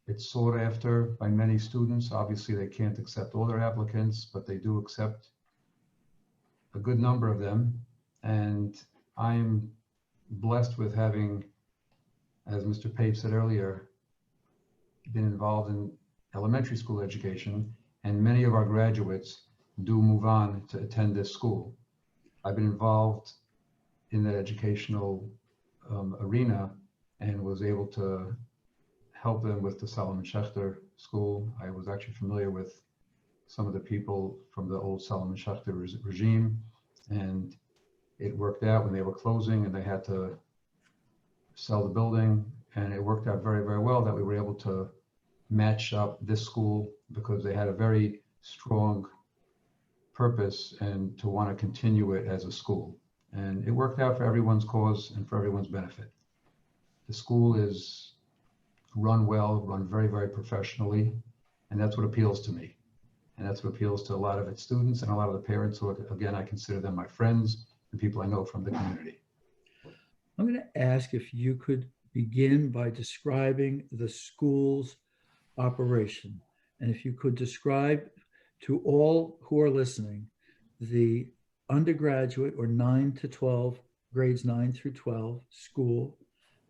It's sought after by many students. Obviously, they can't accept all their applicants, but they do accept a good number of them. And I'm blessed with having, as Mr. Pate said earlier, been involved in elementary school education, and many of our graduates do move on to attend this school. I've been involved in that educational arena and was able to help them with the Solomon Shector school. I was actually familiar with some of the people from the old Solomon Shector regime, and it worked out when they were closing and they had to sell the building, and it worked out very, very well that we were able to match up this school because they had a very strong purpose and to want to continue it as a school. And it worked out for everyone's cause and for everyone's benefit. The school is run well, run very, very professionally, and that's what appeals to me. And that's what appeals to a lot of its students and a lot of the parents who, again, I consider them my friends and people I know from the community. I'm going to ask if you could begin by describing the school's operation. And if you could describe to all who are listening the undergraduate or 9 to 12, grades 9 through 12 school,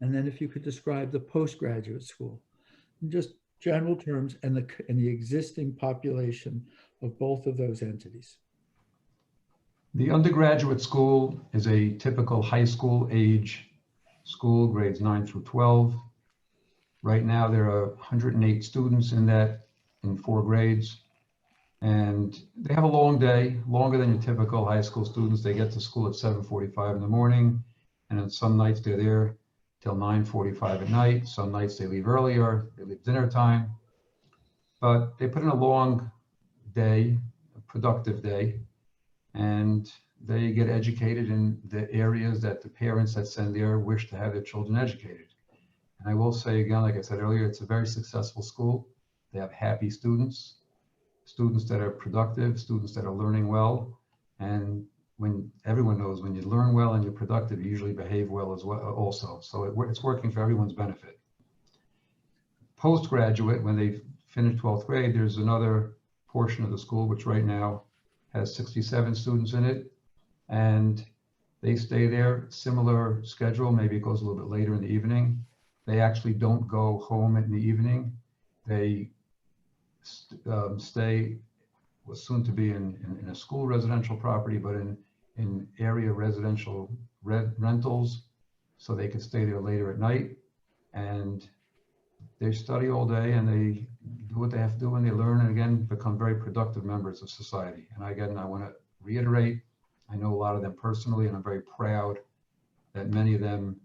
and then if you could describe the postgraduate school, in just general terms, and the existing population of both of those entities. The undergraduate school is a typical high school age school, grades 9 through 12. Right now, there are 108 students in that, in 4 grades. And they have a long day, longer than your typical high school students. They get to school at 7:45 in the morning, and on some nights they're there till 9:45 at night. Some nights they leave earlier, they leave dinner time. But they put in a long day, a productive day, and they get educated in the areas that the parents that send there wish to have their children educated. And I will say again, like I said earlier, it's a very successful school. They have happy students, students that are productive, students that are learning well. And when everyone knows when you learn well and you're productive, you usually behave well as well also. So it's working for everyone's benefit. Postgraduate, when they finish 12th grade, there's another portion of the school, which right now has 67 students in it. And they stay there, similar schedule, maybe it goes a little bit later in the evening. They actually don't go home in the evening. They stay, was soon to be in a school residential property, but in area residential rentals, so they could stay there later at night. And they study all day and they do what they have to do and they learn, and again, become very productive members of society. And again, I want to reiterate, I know a lot of them personally, and I'm very proud that many of them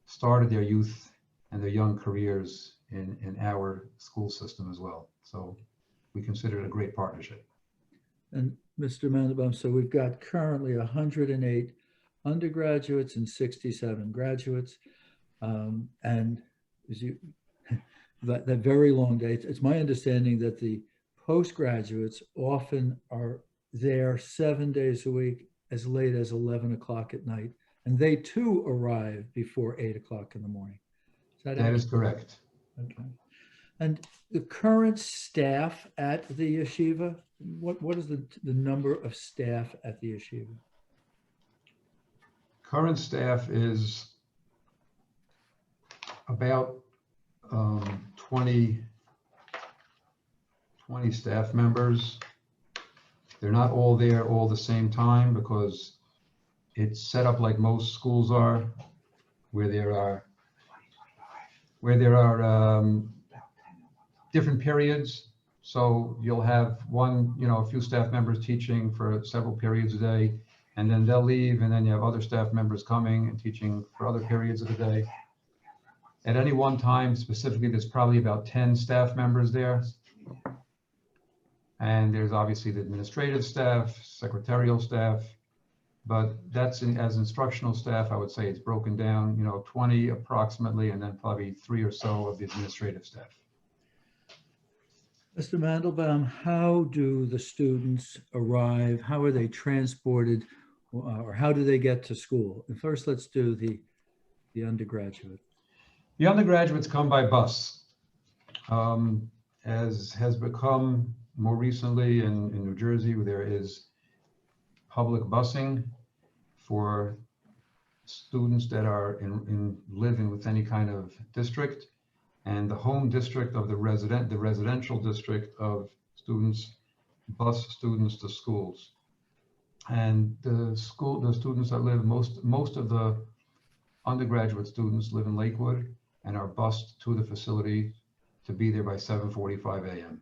started their youth and their young careers in our school system as well. So we consider it a great partnership. And Mr. Mandelbaum, so we've got currently 108 undergraduates and 67 graduates. And as you, that very long day, it's my understanding that the postgraduates often are there 7 days a week, as late as 11 o'clock at night. And they too arrive before 8 o'clock in the morning. That is correct. Okay. And the current staff at the yeshiva, what is the number of staff at the yeshiva? Current staff is about 20 staff members. They're not all there all the same time because it's set up like most schools are, where there are different periods. So you'll have a few staff members teaching for several periods a day, and then they'll leave, and then you have other staff members coming and teaching for other periods of the day. At any one time, specifically, there's probably about 10 staff members there. And there's obviously the administrative staff, secretarial staff, but that's as instructional staff, I would say it's broken down, 20 approximately, and then probably 3 or so of the administrative staff. Mr. Mandelbaum, how do the students arrive? How are they transported, or how do they get to school? And first, let's do the undergraduate. The undergraduates come by bus. As has become more recently in New Jersey, where there is public busing for students that are living with any kind of district, and the home district of the residential district of students bus students to schools. And the students that live, most of the undergraduate students live in Lakewood and are bused to the facility to be there by 7:45 a.m.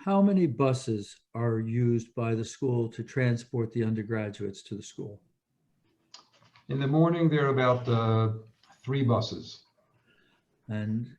How many buses are used by the school to transport the undergraduates to the school? In the morning, there are about 3 buses. And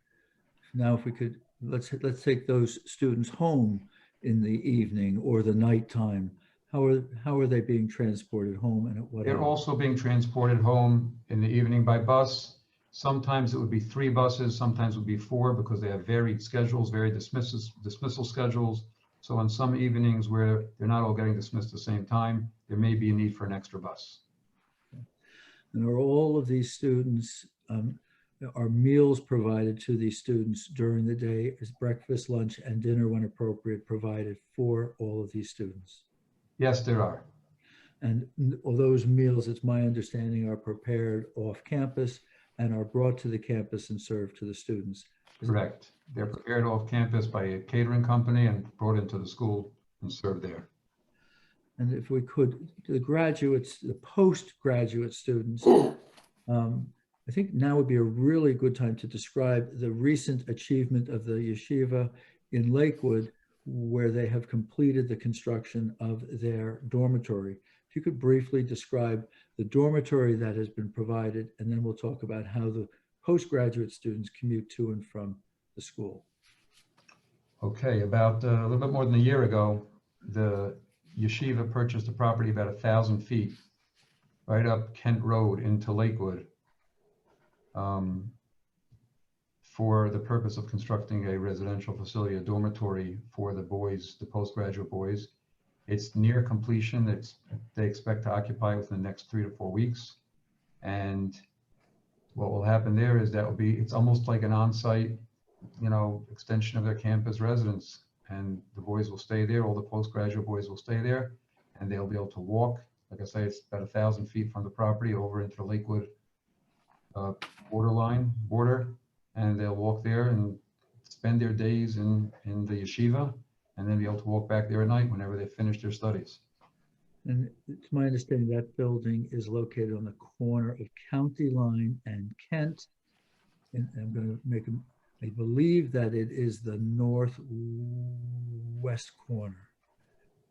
now if we could, let's take those students home in the evening or the nighttime. How are they being transported home, and at what They're hour? also being transported home in the evening by bus. Sometimes it would be 3 buses, sometimes it would be 4, because they have varied schedules, varied dismissal schedules. So on some evenings where they're not all getting dismissed at the same time, there may be a need for an extra bus. And are all of these students, are meals provided to these students during the day? Is breakfast, lunch, and dinner, when appropriate, provided for all of these students? Yes, there are. And all those meals, it's my understanding, are prepared off campus and are brought to the campus and served to the students. Correct. They're prepared off campus by a catering company and brought into the school and served there. And if we could, the graduates, the postgraduate students, I think now would be a really good time to describe the recent achievement of the yeshiva in Lakewood, where they have completed the construction of their dormitory. If you could briefly describe the dormitory that has been provided, and then we'll talk about how the postgraduate students commute to and from the school. Okay, about a little bit more than a year ago, the yeshiva purchased a property about 1,000 feet right up Kent Road into Lakewood, for the purpose of constructing a residential facility, a dormitory for the boys, the postgraduate boys. It's near completion. They expect to occupy within the next 3 to 4 weeks. And what will happen there is it's almost like an on-site, extension of their campus residence. And the boys will stay there. All the postgraduate boys will stay there, and they'll be able to walk. Like I say, it's about 1,000 feet from the property over into the Lakewood border, and they'll walk there and spend their days in the yeshiva, and then be able to walk back there at night whenever they finish their studies. And it's my understanding that building is located on the corner of County Line and Kent. And I'm going to make I believe that it is the northwest corner.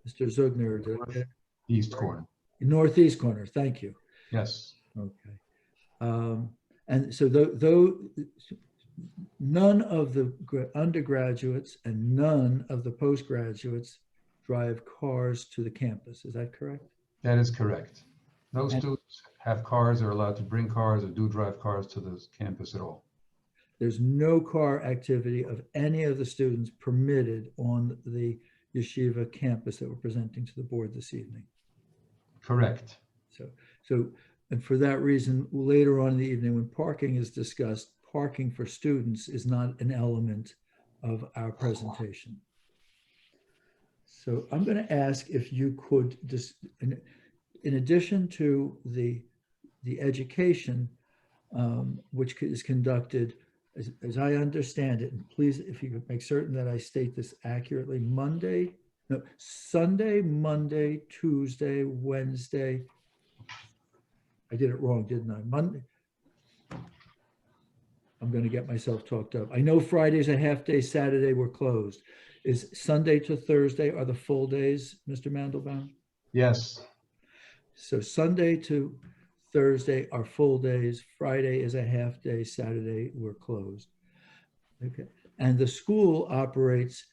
Mr. Zugner. East corner. Northeast corner, thank you. Yes. Okay. And so though none of the undergraduates and none of the postgraduates drive cars to the campus, is that correct? That is correct. No students have cars, are allowed to bring cars, or do drive cars to the campus at all. There's no car activity of any of the students permitted on the yeshiva campus that we're presenting to the board this evening. Correct. And for that reason, later on in the evening, when parking is discussed, parking for students is not an element of our presentation. So I'm going to ask if you could just, in addition to the education, which is conducted as I understand it, and please, if you could make certain that I state this accurately, Sunday, Monday, Tuesday, Wednesday. I did it wrong, didn't I? Monday. I'm going to get myself talked up. I know Friday's a half day, Saturday we're closed. Is Sunday to Thursday are the full days, Mr. Mandelbaum? Yes, So Sunday to Thursday are full days. Friday is a half day. Saturday we're closed. Okay. And the school operates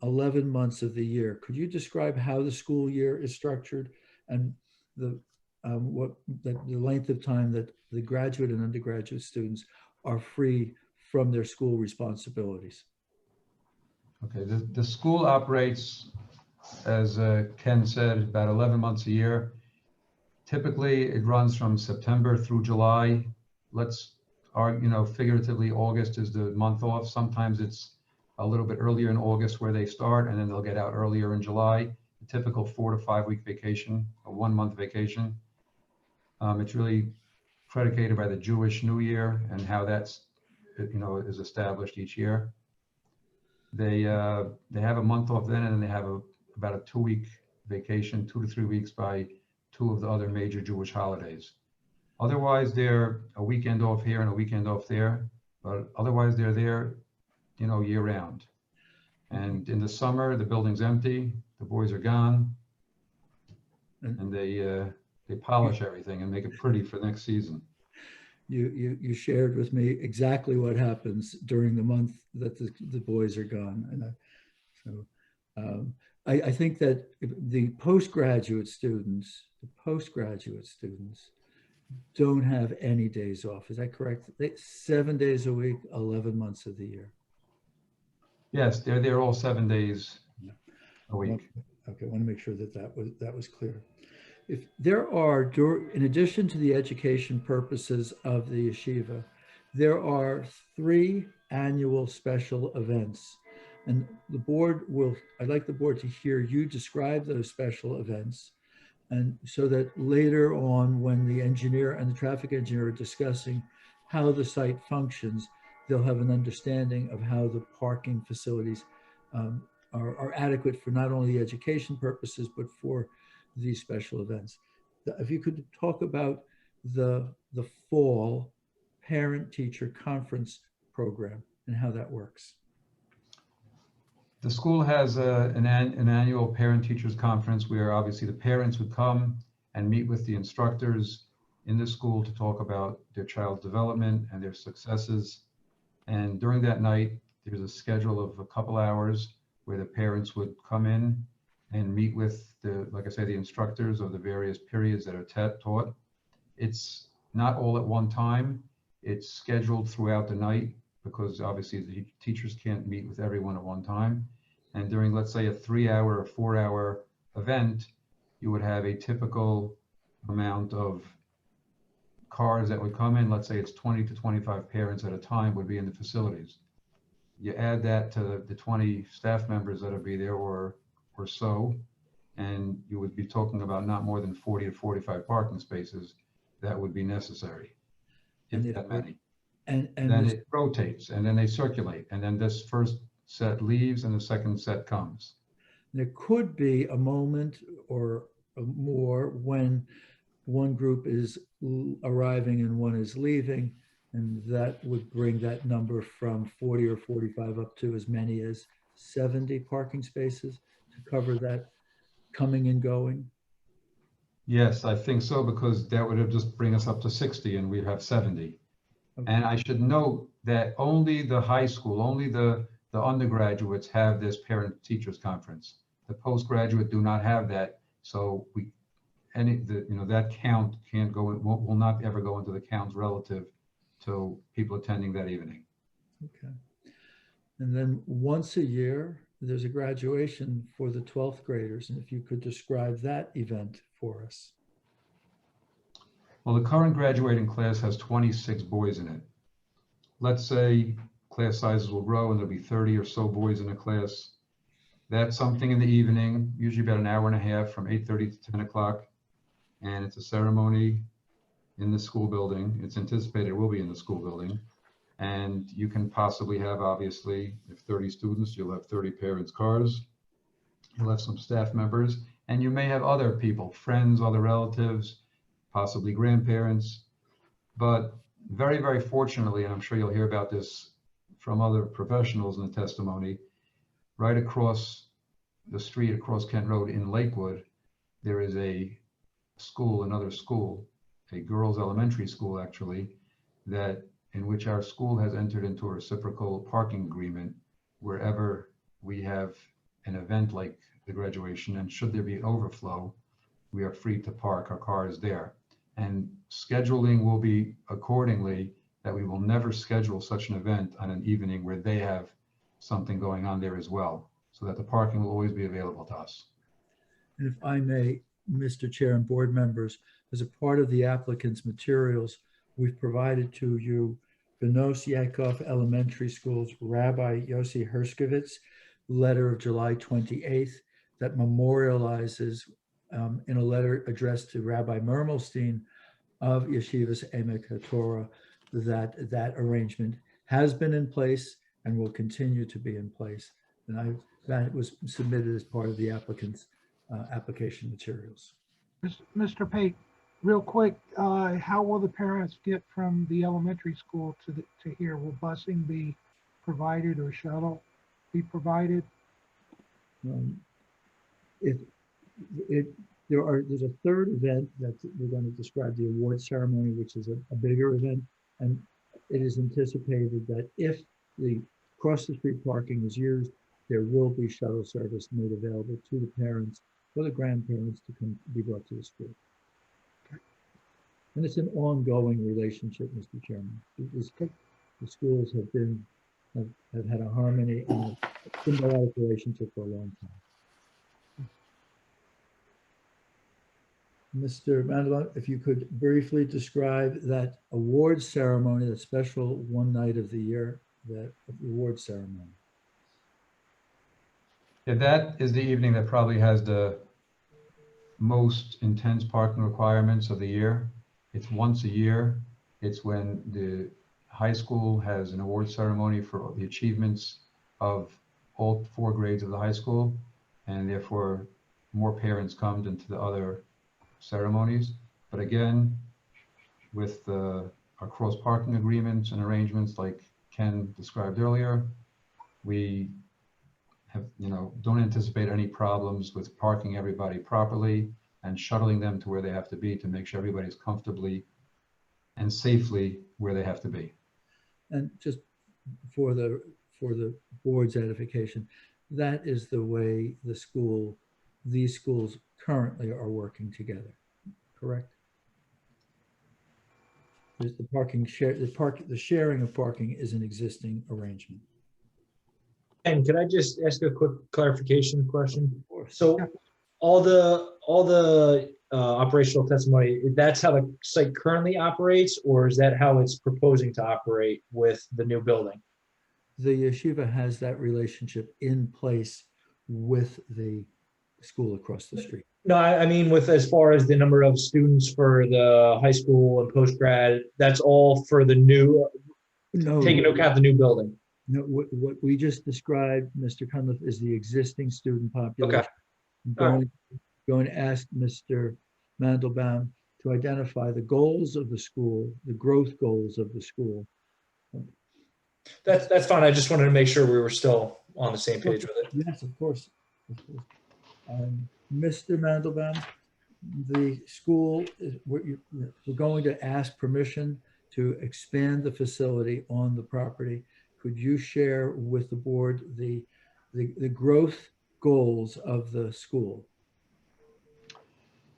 11 months of the year. Could you describe how the school year is structured and the length of time that the graduate and undergraduate students are free from their school responsibilities? okay, the school operates, as Ken said, about 11 months a year. Typically, it runs from September through July. Figuratively, August is the month off. Sometimes it's a little bit earlier in August where they start, and then they'll get out earlier in July. A typical 4 to 5 week vacation, a 1 month vacation. It's really predicated by the Jewish New Year and how that's, is established each year. They have a month off then, and then they have about a 2 week vacation, 2 to 3 weeks by 2 of the other major Jewish holidays. Otherwise, they're a weekend off here and a weekend off there, but otherwise they're there, year round. And in the summer, the building's empty, the boys are gone, and they polish everything and make it pretty for next season. You shared with me exactly what happens during the month that the boys are gone. And I think that the postgraduate students don't have any days off. Is that correct? 7 days a week, 11 months of the year. Yes, they're there all 7 days a week. Okay, I want to make sure that was clear. If there are, in addition to the education purposes of the yeshiva, there are 3 annual special events. And I'd like the board to hear you describe those special events. And so that later on, when the engineer and the traffic engineer are discussing how the site functions, they'll have an understanding of how the parking facilities are adequate for not only the education purposes, but for these special events. If you could talk about the fall parent-teacher conference program and how that works. The school has an annual parent-teachers conference where obviously the parents would come and meet with the instructors in the school to talk about their child's development and their successes. And during that night, there's a schedule of a couple hours where the parents would come in and meet with the instructors of the various periods that are taught. It's not all at one time. It's scheduled throughout the night because obviously the teachers can't meet with everyone at one time. And during, let's say, a 3-hour or 4-hour event, you would have a typical amount of cars that would come in. Let's say it's 20 to 25 parents at a time would be in the facilities. You add that to the 20 staff members that'll be there or so, and you would be talking about not more than 40 to 45 parking spaces that would be necessary, if that many. And then it rotates, and then they circulate, and then this first set leaves and the second set comes. There could be a moment or more when one group is arriving and one is leaving, and that would bring that number from 40 or 45 up to as many as 70 parking spaces to cover that coming and going. Yes, I think so, because that would have just bring us up to 60 and we'd have 70. Okay. And I should note that only the high school, only the undergraduates have this parent-teachers conference. The postgraduate do not have that, so that count can't go, will not ever go into the counts relative to people attending that evening. Okay. And then once a year, there's a graduation for the 12th graders, and if you could describe that event for us. Well, the current graduating class has 26 boys in it. Let's say class sizes will grow and there'll be 30 or so boys in a class. That's something in the evening, usually about an hour and a half from 8:30 to 10 o'clock. And it's a ceremony in the school building. It's anticipated it will be in the school building. And you can possibly have, obviously, if 30 students, you'll have 30 parents' cars. You'll have some staff members, and you may have other people, friends, other relatives, possibly grandparents. But very, very fortunately, and I'm sure you'll hear about this from other professionals in the testimony, right across the street, across Kent Road in Lakewood, there is a school, another school, a girls' elementary school, actually, that in which our school has entered into a reciprocal parking agreement wherever we have an event like the graduation, and should there be an overflow, we are free to park our cars there. And scheduling will be accordingly, that we will never schedule such an event on an evening where they have something going on there as well, so that the parking will always be available to us. And if I may, Mr. Chair and board members, as a part of the applicant's materials, we've provided to you Benos Yakov Elementary School's Rabbi Yossi Herskovitz letter of July 28th that memorializes in a letter addressed to Rabbi Mermelstein of Yeshivas Emek HaTorah that arrangement has been in place and will continue to be in place. And that was submitted as part of the applicant's application materials. Mr. Pate, real quick, how will the parents get from the elementary school to here? Will busing be provided or shuttle be provided? There's a third event that we're going to describe, the award ceremony, which is a bigger event, and it is anticipated that if the cross the street parking is used, there will be shuttle service made available to the parents or the grandparents to come be brought to the school. And it's an ongoing relationship, Mr. Chairman. The schools have had a harmony and a symbiotic relationship for a long time. Mr. Mandelbaum, if you could briefly describe that award ceremony, the special one night of the year, the award ceremony. Yeah, that is the evening that probably has the most intense parking requirements of the year. It's once a year. It's when the high school has an award ceremony for the achievements of all 4 grades of the high school, and therefore more parents come than to the other ceremonies. But again, with our cross parking agreements and arrangements like Ken described earlier, we have, don't anticipate any problems with parking everybody properly and shuttling them to where they have to be to make sure everybody's comfortably and safely where they have to be. And just for the board's edification, that is the way these schools currently are working together, correct? The parking share, the sharing of parking is an existing arrangement. And could I just ask a quick clarification question? So all the operational testimony, that's how the site currently operates, or is that how it's proposing to operate with the new building? The yeshiva has that relationship in place with the school across the street. No, I mean with as far as the number of students for the high school and post-grad, that's all for the new, taking into account the new building. No, what we just described, Mr. Cunliffe, is the existing student population. Okay. Going to ask Mr. Mandelbaum to identify the goals of the school, the growth goals of the school. That's fine. I just wanted to make sure we were still on the same page with it. Yes, of course. Mr. Mandelbaum, the school, we're going to ask permission to expand the facility on the property. Could you share with the board the growth goals of the school?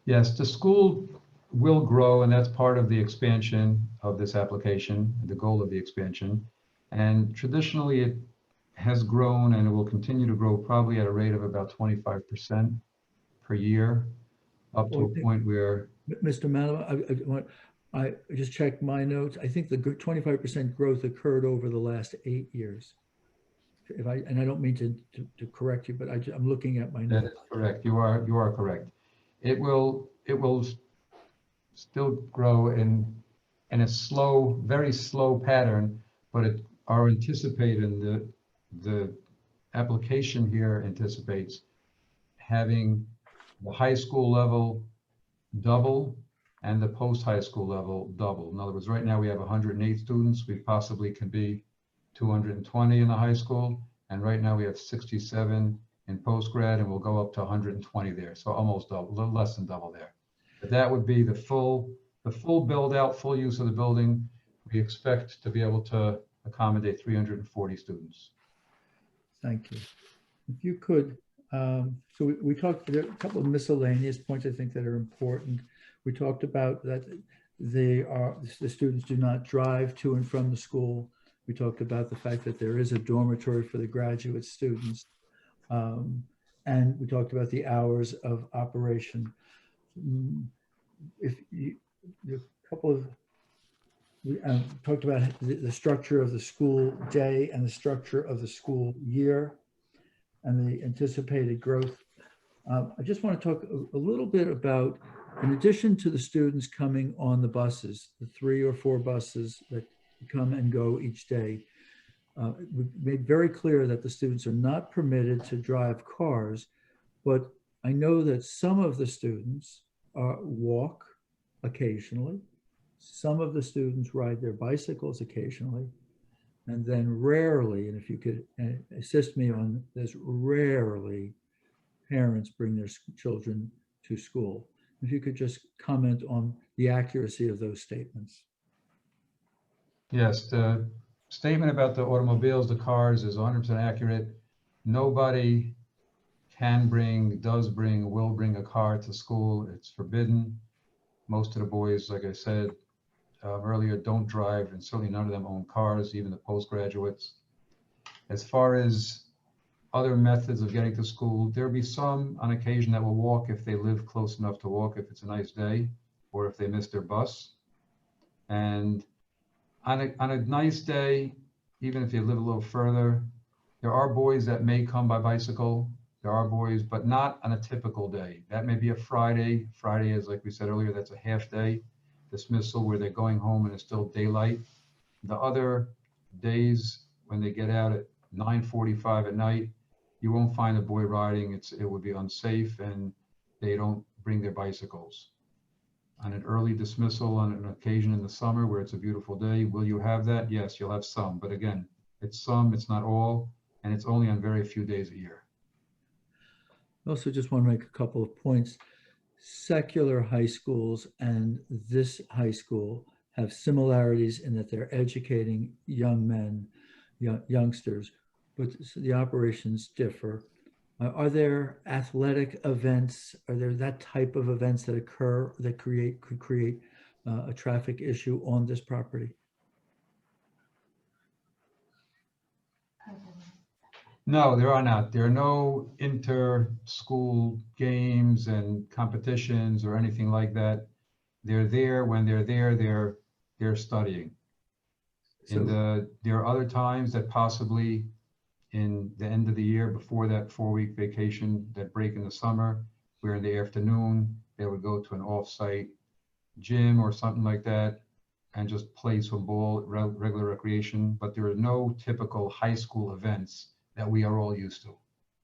Yes, the school will grow, and that's part of the expansion of this application, the goal of the expansion. And traditionally, it has grown and it will continue to grow probably at a rate of about 25% per year, up to a point where... Mr. Mandelbaum, I just checked my notes. I think the 25% growth occurred over the last 8 years. And I don't mean to correct you, but I'm looking at my notes. That is correct. You are correct. It will still grow in a slow, very slow pattern, but our anticipating the application here anticipates having the high school level double and the post-high school level double. In other words, right now we have 108 students. We possibly can be 220 in the high school. And right now we have 67 in post-grad, and we'll go up to 120 there. So almost double, a little less than double there. But that would be the full build out, full use of the building. We expect to be able to accommodate 340 students. Thank you. If you could, so we talked, there are a couple of miscellaneous points I think that are important. We talked about that the students do not drive to and from the school. We talked about the fact that there is a dormitory for the graduate students. And we talked about the hours of operation. If you, a couple of, we talked about the structure of the school day and the structure of the school year and the anticipated growth. I just want to talk a little bit about, in addition to the students coming on the buses, the 3 or 4 buses that come and go each day, we made very clear that the students are not permitted to drive cars, but I know that some of the students walk occasionally. Some of the students ride their bicycles occasionally, and then rarely, and if you could assist me on this, rarely parents bring their children to school. If you could just comment on the accuracy of those statements. Yes, the statement about the automobiles, the cars is 100% accurate. Nobody can bring, does bring, will bring a car to school. It's forbidden. Most of the boys, like I said earlier, don't drive, and certainly none of them own cars, even the postgraduates. As far as other methods of getting to school, there'll be some on occasion that will walk if they live close enough to walk, if it's a nice day, or if they miss their bus. And on a nice day, even if you live a little further, there are boys that may come by bicycle. There are boys, but not on a typical day. That may be a Friday. Friday is, like we said earlier, that's a half day dismissal where they're going home and it's still daylight. The other days when they get out at 9:45 at night, you won't find a boy riding. It would be unsafe, and they don't bring their bicycles. On an early dismissal on an occasion in the summer where it's a beautiful day, will you have that? Yes, you'll have some, but again, it's some, it's not all, and it's only on very few days a year. I also just want to make a couple of points. Secular high schools and this high school have similarities in that they're educating young men, youngsters, but the operations differ. Are there athletic events? Are there that type of events that occur that could create a traffic issue on this property? No, there are not. There are no inter-school games and competitions or anything like that. They're there. When they're there, they're studying. There are other times that possibly in the end of the year before that 4-week vacation, that break in the summer, where in the afternoon they would go to an off-site gym or something like that and just play some ball, regular recreation. But there are no typical high school events that we are all used to.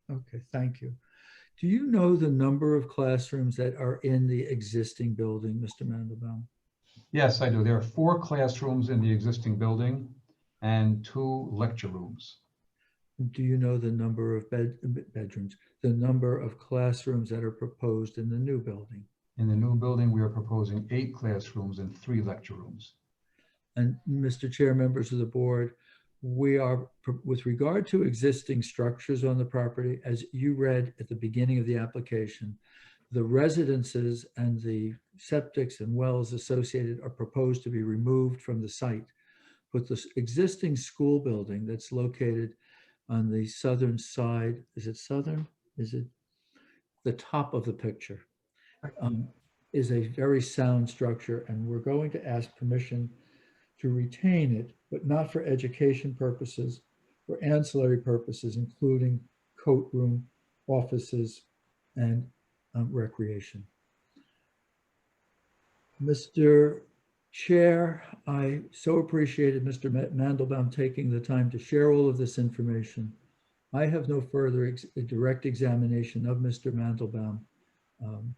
Okay, thank you. Do you know the number of classrooms that are in the existing building, Mr. Mandelbaum? Yes, I do. There are 4 classrooms in the existing building and 2 lecture rooms. Do you know the number of bedrooms, the number of classrooms that are proposed in the new building? In the new building, we are proposing 8 classrooms and 3 lecture rooms. And Mr. Chair, members of the board, we are, with regard to existing structures on the property, as you read at the beginning of the application, the residences and the septics and wells associated are proposed to be removed from the site. But the existing school building that's located on the southern side, is it southern? Is it the top of the picture? Is a very sound structure, and we're going to ask permission to retain it, but not for education purposes, for ancillary purposes, including coat room, offices, and recreation. Mr. Chair, I so appreciated Mr. Mandelbaum taking the time to share all of this information. I have no further direct examination of Mr. Mandelbaum.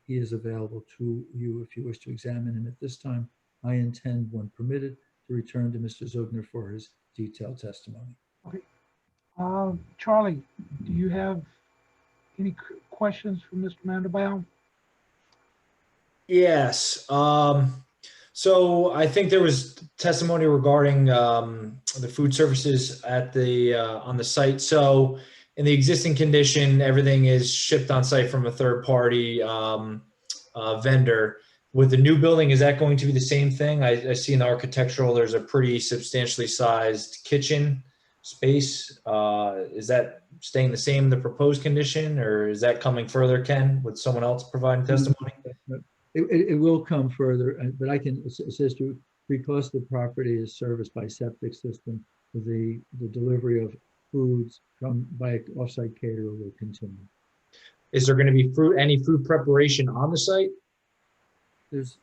He is available to you if you wish to examine him at this time. I intend, when permitted, to return to Mr. Zugner for his detailed testimony. Okay. Charlie, do you have any questions for Mr. Mandelbaum? Yes. So I think there was testimony regarding the food services at the on the site. So in the existing condition, everything is shipped on site from a third party vendor. With the new building, is that going to be the same thing? I see in the architectural, there's a pretty substantially sized kitchen space. Is that staying the same in the proposed condition, or is that coming further, Ken, with someone else providing testimony? It will come further, but I can assist you because the property is serviced by septic system. The delivery of foods by an offsite caterer will continue. Is there going to be any food preparation on the site? There's.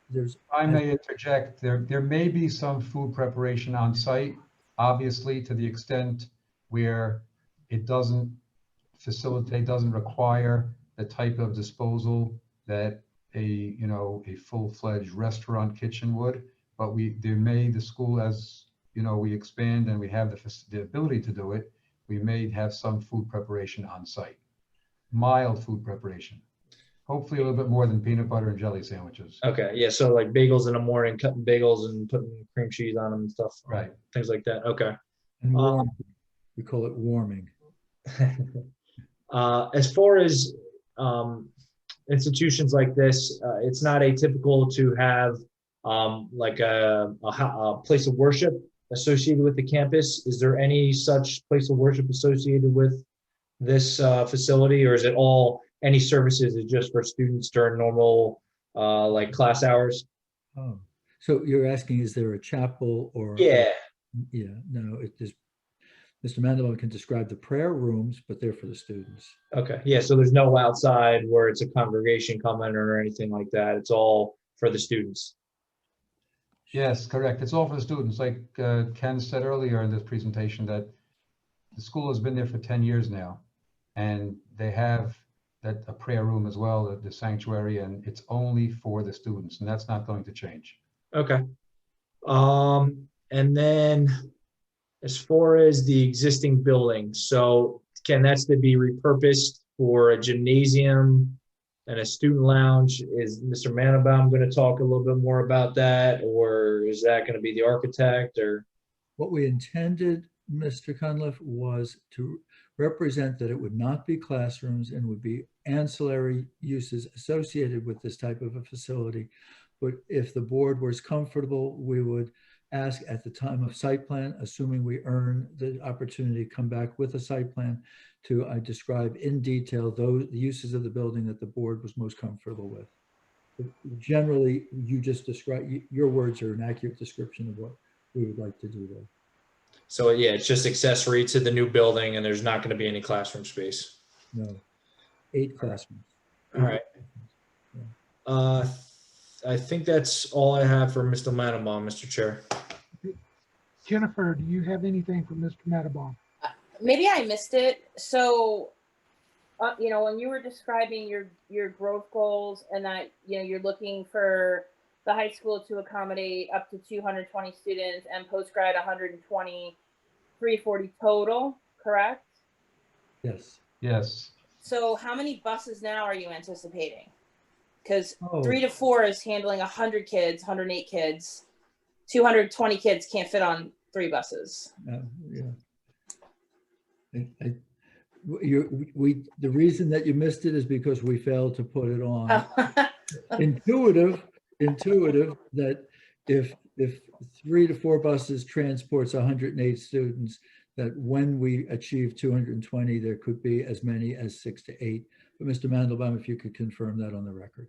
I may interject, there may be some food preparation on site, obviously, to the extent where it doesn't require the type of disposal that a full-fledged restaurant kitchen would. But the school, as we expand and we have the ability to do it, we may have some food preparation on site, mild food preparation. Hopefully a little bit more than peanut butter and jelly sandwiches. Okay, yeah, so like bagels in the morning, cutting bagels and putting cream cheese on them and stuff. Right. Things like that, okay. And warm, we call it warming. As far as institutions like this, it's not atypical to have like a place of worship associated with the campus. Is there any such place of worship associated with this facility, or is it all any services is just for students during normal like class hours? Oh, so you're asking, is there a chapel or? Yeah. Yeah, no, it is. Mr. Mandelbaum can describe the prayer rooms, but they're for the students. Okay, yeah, so there's no outside where it's a congregation coming or anything like that. It's all for the students. Yes, correct. It's all for the students. Like Ken said earlier in this presentation, that the school has been there for 10 years now, and they have a prayer room as well, the sanctuary, and it's only for the students, and that's not going to change. Okay. And then as far as the existing building, so Ken, that's to be repurposed for a gymnasium and a student lounge. Is Mr. Mandelbaum going to talk a little bit more about that, or is that going to be the architect? Or what we intended, Mr. Cunliffe, was to represent that it would not be classrooms and would be ancillary uses associated with this type of a facility. But if the board was comfortable, we would ask at the time of site plan, assuming we earn the opportunity to come back with a site plan, to describe in detail those uses of the building that the board was most comfortable with. But generally, you just describe, your words are an accurate description of what we would like to do there. so yeah, it's just accessory to the new building, and there's not going to be any classroom space. No, 8 classrooms. All right. I think that's all I have for Mr. Mandelbaum, Mr. Chair. Jennifer, do you have anything for Mr. Mandelbaum? Maybe I missed it. So, when you were describing your growth goals and that, you're looking for the high school to accommodate up to 220 students and post-grad 120, 340 total, correct? Yes. Yes. So how many buses now are you anticipating? Because 3 to 4 is handling 100 kids, 108 kids. 220 kids can't fit on 3 buses. Yeah. The reason that you missed it is because we failed to put it on. Intuitive that if 3 to 4 buses transports 108 students, that when we achieve 220, there could be as many as 6 to 8. But Mr. Mandelbaum, if you could confirm that on the record.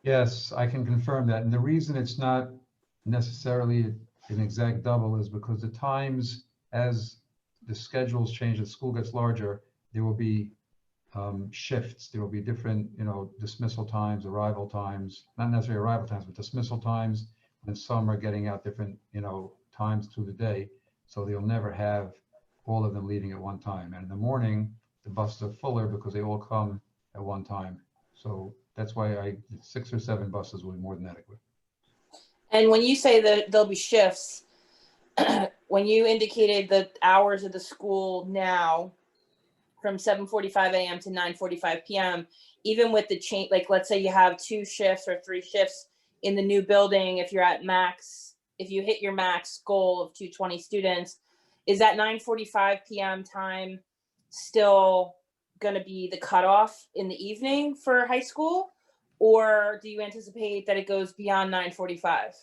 Yes, I can confirm that. And the reason it's not necessarily an exact double is because the times, as the schedules change, the school gets larger, there will be shifts. There will be different, dismissal times, arrival times, not necessarily arrival times, but dismissal times. and some are getting out different, times through the day. So they'll never have all of them leaving at one time. And in the morning, the buses are fuller because they all come at one time. So that's why 6 or 7 buses will be more than adequate. And when you say that there'll be shifts, when you indicated the hours of the school now from 7:45 a.m. to 9:45 p.m., even with the change, like let's say you have 2 shifts or 3 shifts in the new building, if you're at max, if you hit your max goal of 220 students, is that 9:45 p.m. time still going to be the cutoff in the evening for high school? Or do you anticipate that it goes beyond 9:45?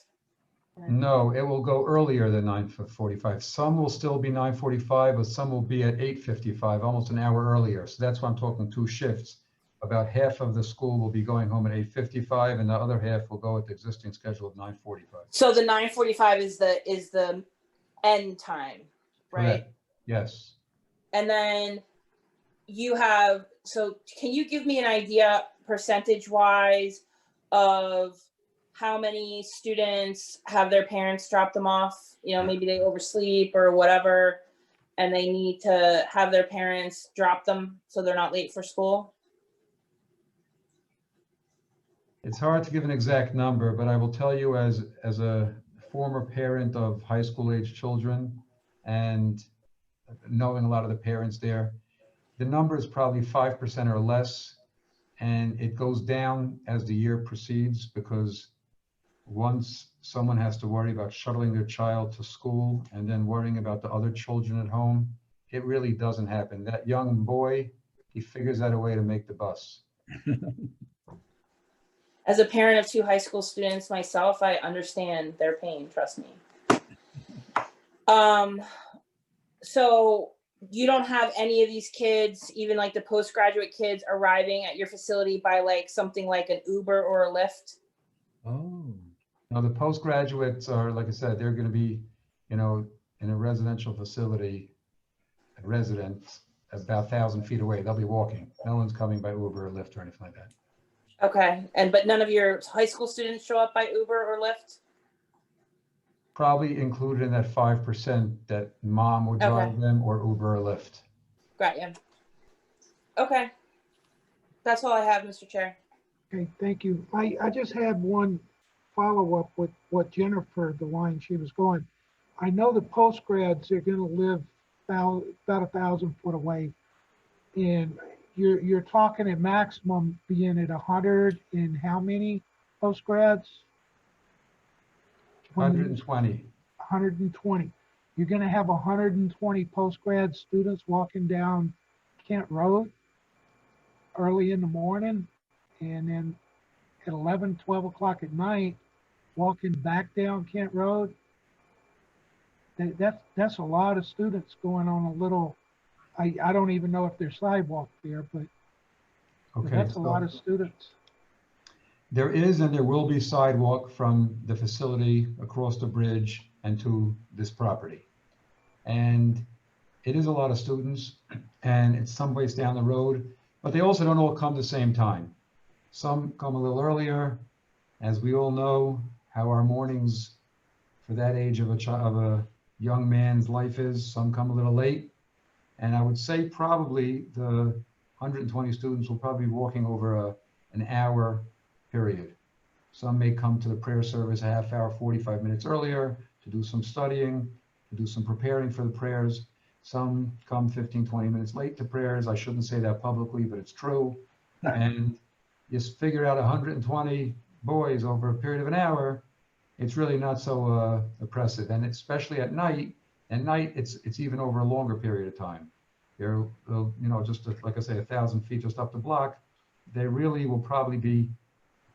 No, it will go earlier than 9:45. Some will still be 9:45, but some will be at 8:55, almost an hour earlier. So that's why I'm talking 2 shifts. About half of the school will be going home at 8:55, and the other half will go at the existing schedule of 9:45. So the 9:45 is the end time, right? Correct. Yes. And then so can you give me an idea percentage wise of how many students have their parents drop them off? Maybe they oversleep or whatever, and they need to have their parents drop them so they're not late for school? It's hard to give an exact number, but I will tell you as a former parent of high school age children and knowing a lot of the parents there, the number is probably 5% or less, and it goes down as the year proceeds because once someone has to worry about shuttling their child to school and then worrying about the other children at home, it really doesn't happen. That young boy, he figures out a way to make the bus. As a parent of 2 high school students myself, I understand their pain, trust me. So you don't have any of these kids, even like the postgraduate kids, arriving at your facility by like something like an Uber or a Lyft? Oh. Now the postgraduates are, like I said, they're going to be, in a residential facility, residents about 1,000 feet away. They'll be walking. No one's coming by Uber or Lyft or anything like that. Okay, but none of your high school students show up by Uber or Lyft? Probably included in that 5% that mom would drive them or Uber or Lyft. Got you. Okay. That's all I have, Mr. Chair. Okay, thank you. I just had one follow-up with what Jennifer, the line she was going. I know the postgrads are going to live about 1,000 foot away, and you're talking at maximum being at 100 and how many postgrads? 120. 120. You're going to have 120 postgrad students walking down Kent Road early in the morning, and then at 11, 12 o'clock at night, walking back down Kent Road. That's a lot of students going on a little, I don't even know if there's sidewalk there, but that's a lot of students. There is and there will be sidewalk from the facility across the bridge and to this property. And it is a lot of students, and it's some ways down the road, but they also don't all come the same time. Some come a little earlier. As we all know how our mornings for that age of a young man's life is, some come a little late. And I would say probably the 120 students will probably be walking over an hour period. Some may come to the prayer service a half hour, 45 minutes earlier to do some studying, to do some preparing for the prayers. Some come 15, 20 minutes late to prayers. I shouldn't say that publicly, but it's true. And you figure out 120 boys over a period of an hour, it's really not so oppressive. And especially at night, it's even over a longer period of time. They're, just like I say, 1,000 feet just up the block. They really will probably be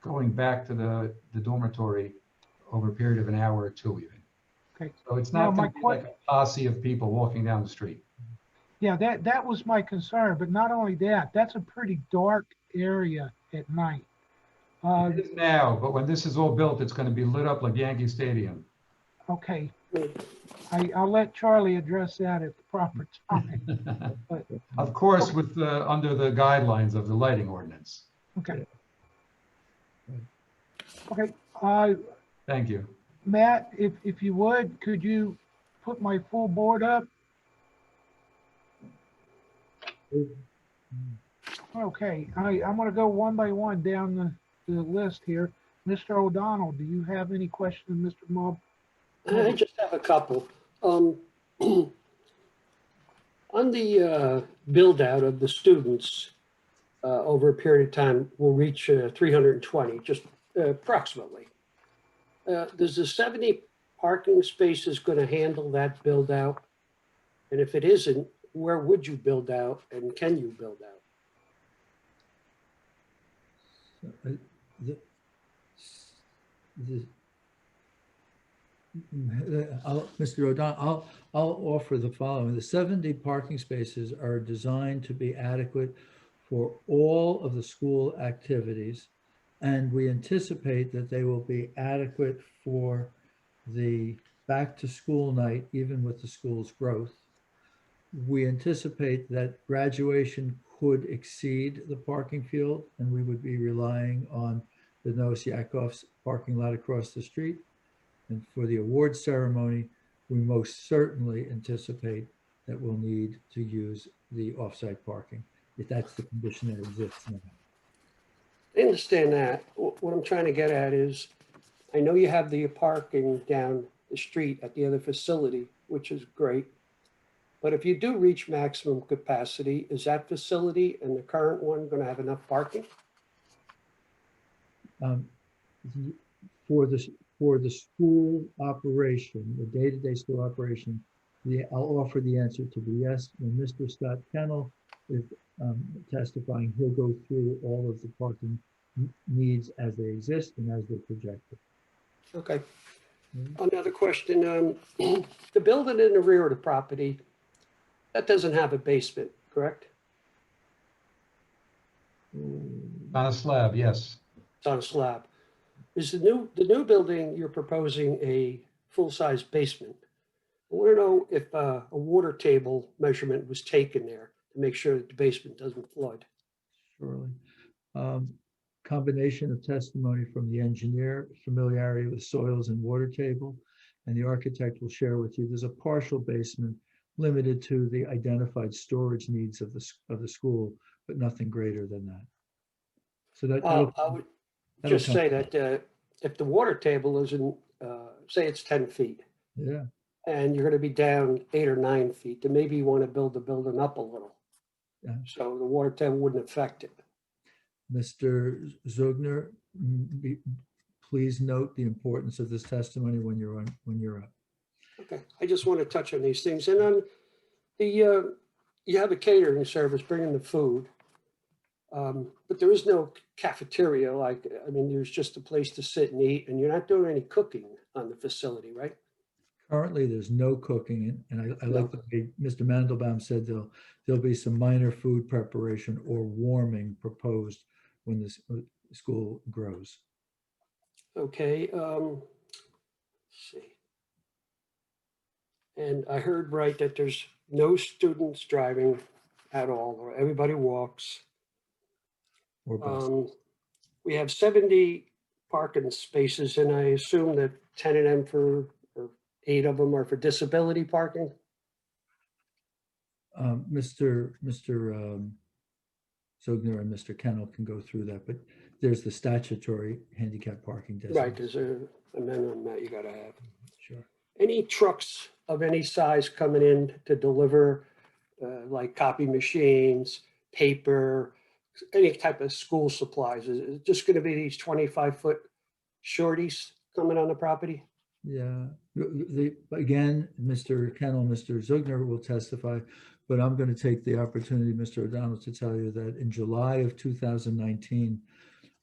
going back to the dormitory over a period of an hour or 2 even. Okay. So it's not going to be like a posse of people walking down the street. Yeah, that was my concern, but not only that, that's a pretty dark area at night. It is now, but when this is all built, it's going to be lit up like Yankee Stadium. Okay. I'll let Charlie address that at the proper time. But, of course, with under the guidelines of the lighting ordinance. Okay. Okay. Thank you. Matt, if you would, could you put my full board up? Okay, I'm gonna go one by one down the list here. Mr. O'Donnell, do you have any questions, Mr. Mob? I just have a couple. On the build out of the students over a period of time will reach 320, just approximately. Does the 70 parking spaces going to handle that build out? And if it isn't, where would you build out and can you build out? Mr. O'Donnell, I'll offer the following. The 70 parking spaces are designed to be adequate for all of the school activities, and we anticipate that they will be adequate for the back to school night, even with the school's growth. We anticipate that graduation could exceed the parking field, and we would be relying on the Noah Yakov's parking lot across the street. And for the award ceremony, we most certainly anticipate that we'll need to use the off-site parking, if that's the condition that exists now. I understand that. What I'm trying to get at is, I know you have the parking down the street at the other facility, which is great. But if you do reach maximum capacity, is that facility and the current one going to have enough parking? For the school operation, the day-to-day school operation, I'll offer the answer to be yes. When Mr. Scott Kennel is testifying, he'll go through all of the parking needs as they exist and as they're projected. Okay. Another question, the building in the rear of the property, that doesn't have a basement, correct? On a slab, yes. It's on a slab. Is the new building you're proposing a full-size basement? I want to know if a water table measurement was taken there to make sure that the basement doesn't flood. Surely. Combination of testimony from the engineer, familiarity with soils and water table, and the architect will share with you. There's a partial basement limited to the identified storage needs of the school, but nothing greater than that. So that I would just say that if the water table is in, say it's 10 feet, yeah, and you're going to be down 8 or 9 feet, then maybe you want to build the building up a little. Yeah. So the water table wouldn't affect it. Mr. Zugner, please note the importance of this testimony when you're up. Okay, I just want to touch on these things. And on the, you have a catering service bringing the food, but there is no cafeteria. Like, I mean, there's just a place to sit and eat, and you're not doing any cooking on the facility, right? Currently, there's no cooking, and I like the way Mr. Mandelbaum said there'll be some minor food preparation or warming proposed when this school grows. Okay, let's see. And I heard right that there's no students driving at all, or everybody walks. Or buses. We have 70 parking spaces, and I assume that 10 of them or 8 of them are for disability parking? Mr. Zugner and Mr. Kennel can go through that, but there's the statutory handicap parking designation. Right, there's an amendment that you gotta have. Sure. Any trucks of any size coming in to deliver, like copy machines, paper, any type of school supplies? Is it just gonna be these 25-foot shorties coming on the property? Yeah, again, Mr. Kennel, Mr. Zugner will testify, but I'm going to take the opportunity, Mr. O'Donnell, to tell you that in July of 2019,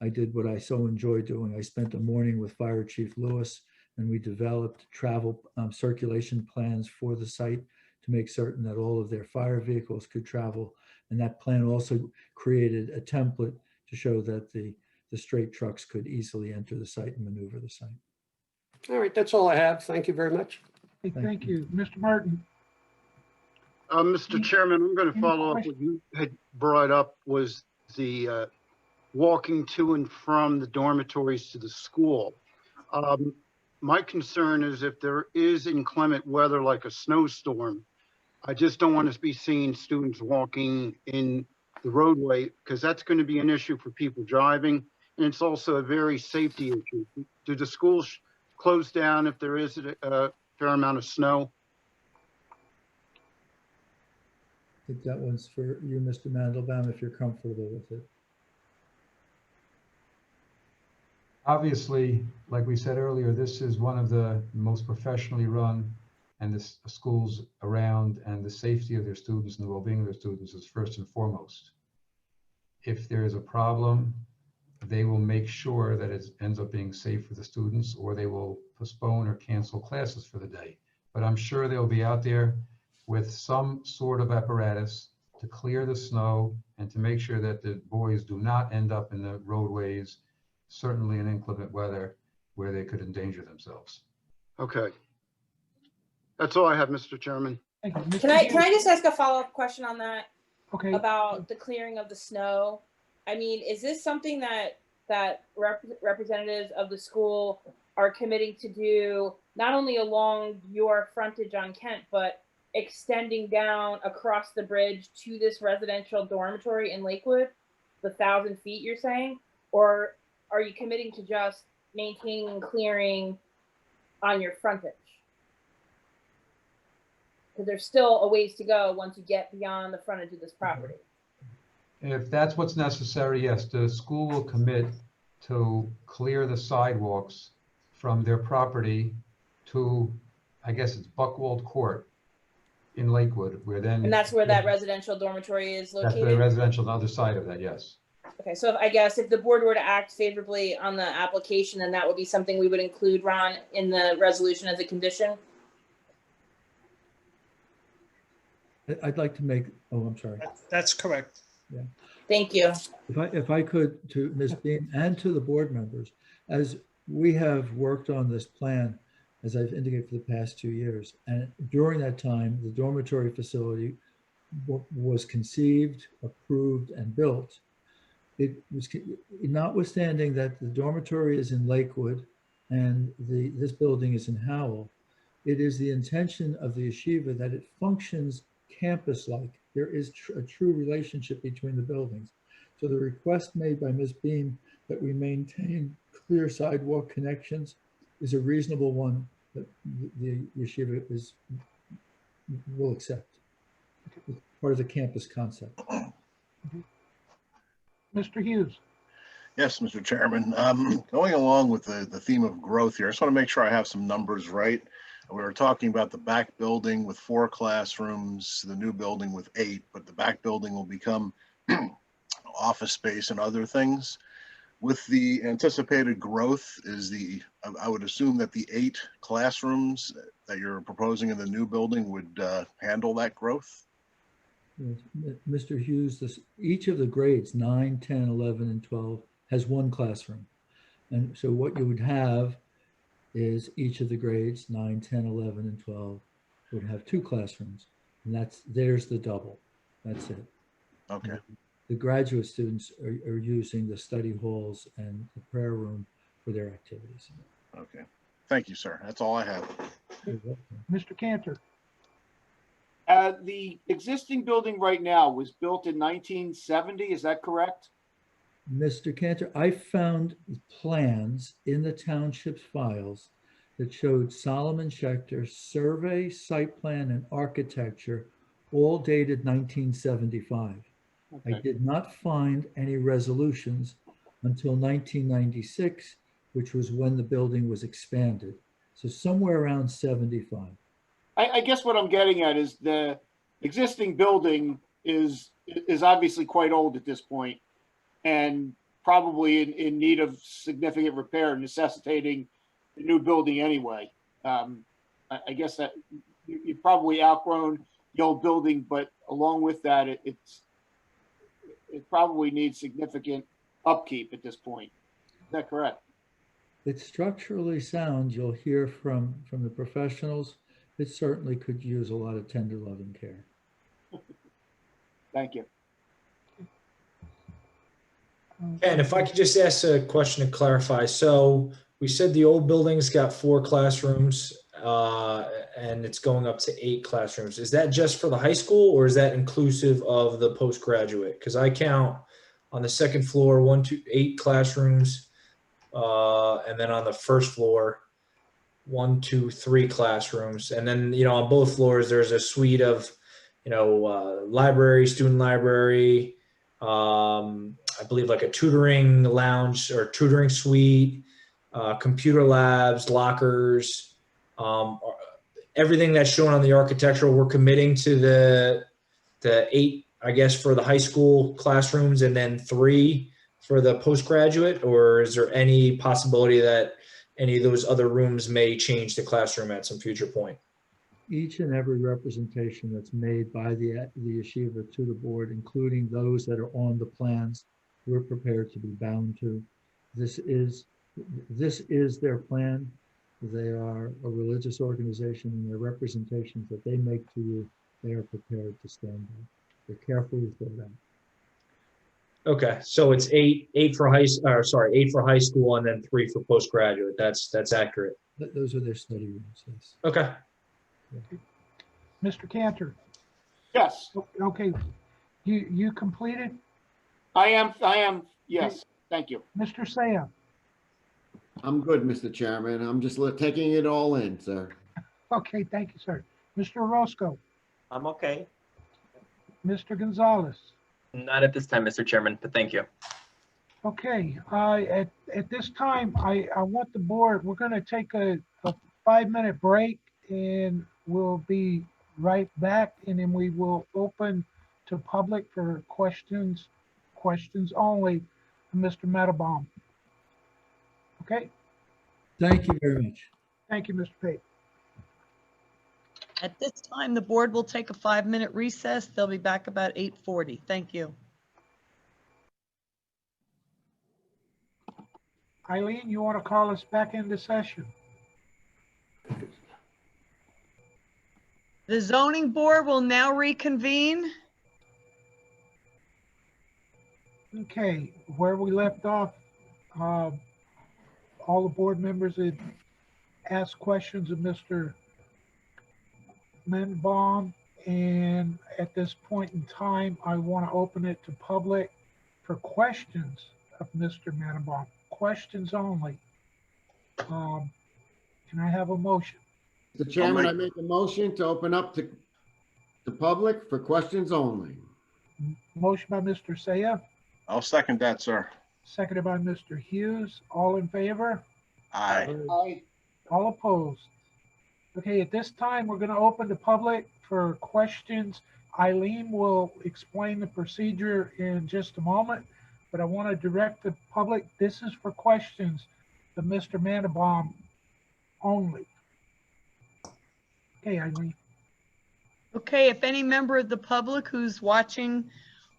I did what I so enjoy doing. I spent a morning with Fire Chief Lewis, and we developed travel circulation plans for the site to make certain that all of their fire vehicles could travel. And that plan also created a template to show that the straight trucks could easily enter the site and maneuver the site. All right, that's all I have. Thank you very much. Hey, thank you. Mr. Martin. Mr. Chairman, I'm going to follow up what you had brought up was the walking to and from the dormitories to the school. my concern is if there is inclement weather like a snowstorm, I just don't want to be seeing students walking in the roadway because that's going to be an issue for people driving. And it's also a very safety issue. Do the schools close down if there is a fair amount of snow? I think that one's for you, Mr. Mandelbaum, if you're comfortable with it. Obviously, like we said earlier, this is one of the most professionally run and the schools around, and the safety of their students and the well-being of their students is first and foremost. If there is a problem, they will make sure that it ends up being safe for the students, or they will postpone or cancel classes for the day. But I'm sure they'll be out there with some sort of apparatus to clear the snow and to make sure that the boys do not end up in the roadways, certainly in inclement weather, where they could endanger themselves. Okay. That's all I have, Mr. Chairman. Thank you. Mr. Can I Hughes? just ask a follow-up question on that Okay. about the clearing of the snow? I mean, is this something that representatives of the school are committing to do not only along your frontage on Kent, but extending down across the bridge to this residential dormitory in Lakewood, the 1,000 feet you're saying? Or are you committing to just maintaining and clearing on your frontage? Because there's still a ways to go once you get beyond the frontage of this property. If that's what's necessary, yes, the school will commit to clear the sidewalks from their property to, I guess it's Buckwald Court in Lakewood, where then. And that's where that residential dormitory is That's the located? residential on the other side of that, yes. Okay, so I guess if the board were to act favorably on the application, then that would be something we would include, Ron, in the resolution as a condition? I'd like to make, oh, I'm sorry. That's correct. Yeah. Thank you. If I could, to Ms. Beam and to the board members, as we have worked on this plan, as I've indicated for the past 2 years, and during that time, the dormitory facility was conceived, approved, and built. It was, notwithstanding that the dormitory is in Lakewood and this building is in Howell, it is the intention of the yeshiva that it functions campus-like. There is a true relationship between the buildings. So the request made by Ms. Beam that we maintain clear sidewalk connections is a reasonable one that the yeshiva will accept. It's part of the campus concept. Mr. Hughes. Yes, Mr. Chairman. Going along with the theme of growth here, I just want to make sure I have some numbers right. We were talking about the back building with 4 classrooms, the new building with 8, but the back building will become office space and other things. With the anticipated growth, I would assume that the 8 classrooms that you're proposing in the new building would handle that growth? Yes, Mr. Hughes, each of the grades, 9, 10, 11, and 12, has 1 classroom. And so what you would have is each of the grades, 9, 10, 11, and 12, would have 2 classrooms. And there's the double. That's it. Okay. The graduate students are using the study halls and the prayer room for their activities. Okay. Thank you, sir. That's all I have. Mr. Cantor. The existing building right now was built in 1970, is that correct? Mr. Cantor, I found plans in the township's files that showed Solomon Shector survey, site plan, and architecture, all dated 1975. Okay. I did not find any resolutions until 1996, which was when the building was expanded. So somewhere around 75. I guess what I'm getting at is the existing building is obviously quite old at this point and probably in need of significant repair, necessitating a new building anyway. I guess that you've probably outgrown the old building, but along with that, it probably needs significant upkeep at this point. Is that correct? It's structurally sound. You'll hear from the professionals. It certainly could use a lot of tender loving care. Thank you. And if I could just ask a question to clarify. So We said the old building's got 4 classrooms, and it's going up to 8 classrooms. Is that just for the high school, or is that inclusive of the postgraduate? Because I count on the second floor, 8 classrooms, and then on the first floor, 1, 2, 3 classrooms. And then, on both floors, there's a suite of, library, student library, I believe like a tutoring lounge or tutoring suite, computer labs, lockers, everything that's shown on the architectural. We're committing to the 8, I guess, for the high school classrooms, and then 3 for the postgraduate, or is there any possibility that any of those other rooms may change the classroom at some future point? Each and every representation that's made by the yeshiva to the board, including those that are on the plans, we're prepared to be bound to. This is their plan. They are a religious organization, and their representations that they make to you, they are prepared to stand by. They're carefully thought out. Okay, so it's 8 for high school, and then 3 for postgraduate. That's accurate. Those are their study rooms, yes. Okay. Mr. Cantor, Yes, okay, you completed? I am, yes, thank you. Mr. Saya, I'm good, Mr. Chairman. I'm just taking it all in, sir. okay, thank you, sir. Mr. Orozco, I'm okay. Mr. Gonzalez, Not at this time, Mr. Chairman, but thank you. okay, at this time, I want the board, we're gonna take a 5-minute break, and we'll be right back, and then we will open to public for questions only, Mr. Meadowbaum. Okay, Thank you very much. thank you, Mr. Pate. At this time, the board will take a 5-minute recess. They'll be back about 8:40. Thank you. Eileen, you want to call us back into session? The zoning board will now reconvene. Okay, where we left off, all the board members had asked questions of Mr. Menbaum, and at this point in time, I want to open it to public for questions of Mr. Menbaum. Questions only. Can I have a motion? Mr. Chairman, I make a motion to open up to the public for questions only. Motion by Mr. Saya, I'll second that, sir. seconded by Mr. Hughes. All in favor? Aye. Aye. All opposed? Okay, at this time, we're going to open the public for questions. Eileen will explain the procedure in just a moment, but I want to direct the public, this is for questions of Mr. Mandelbaum only. Okay, Eileen. Okay, if any member of the public who's watching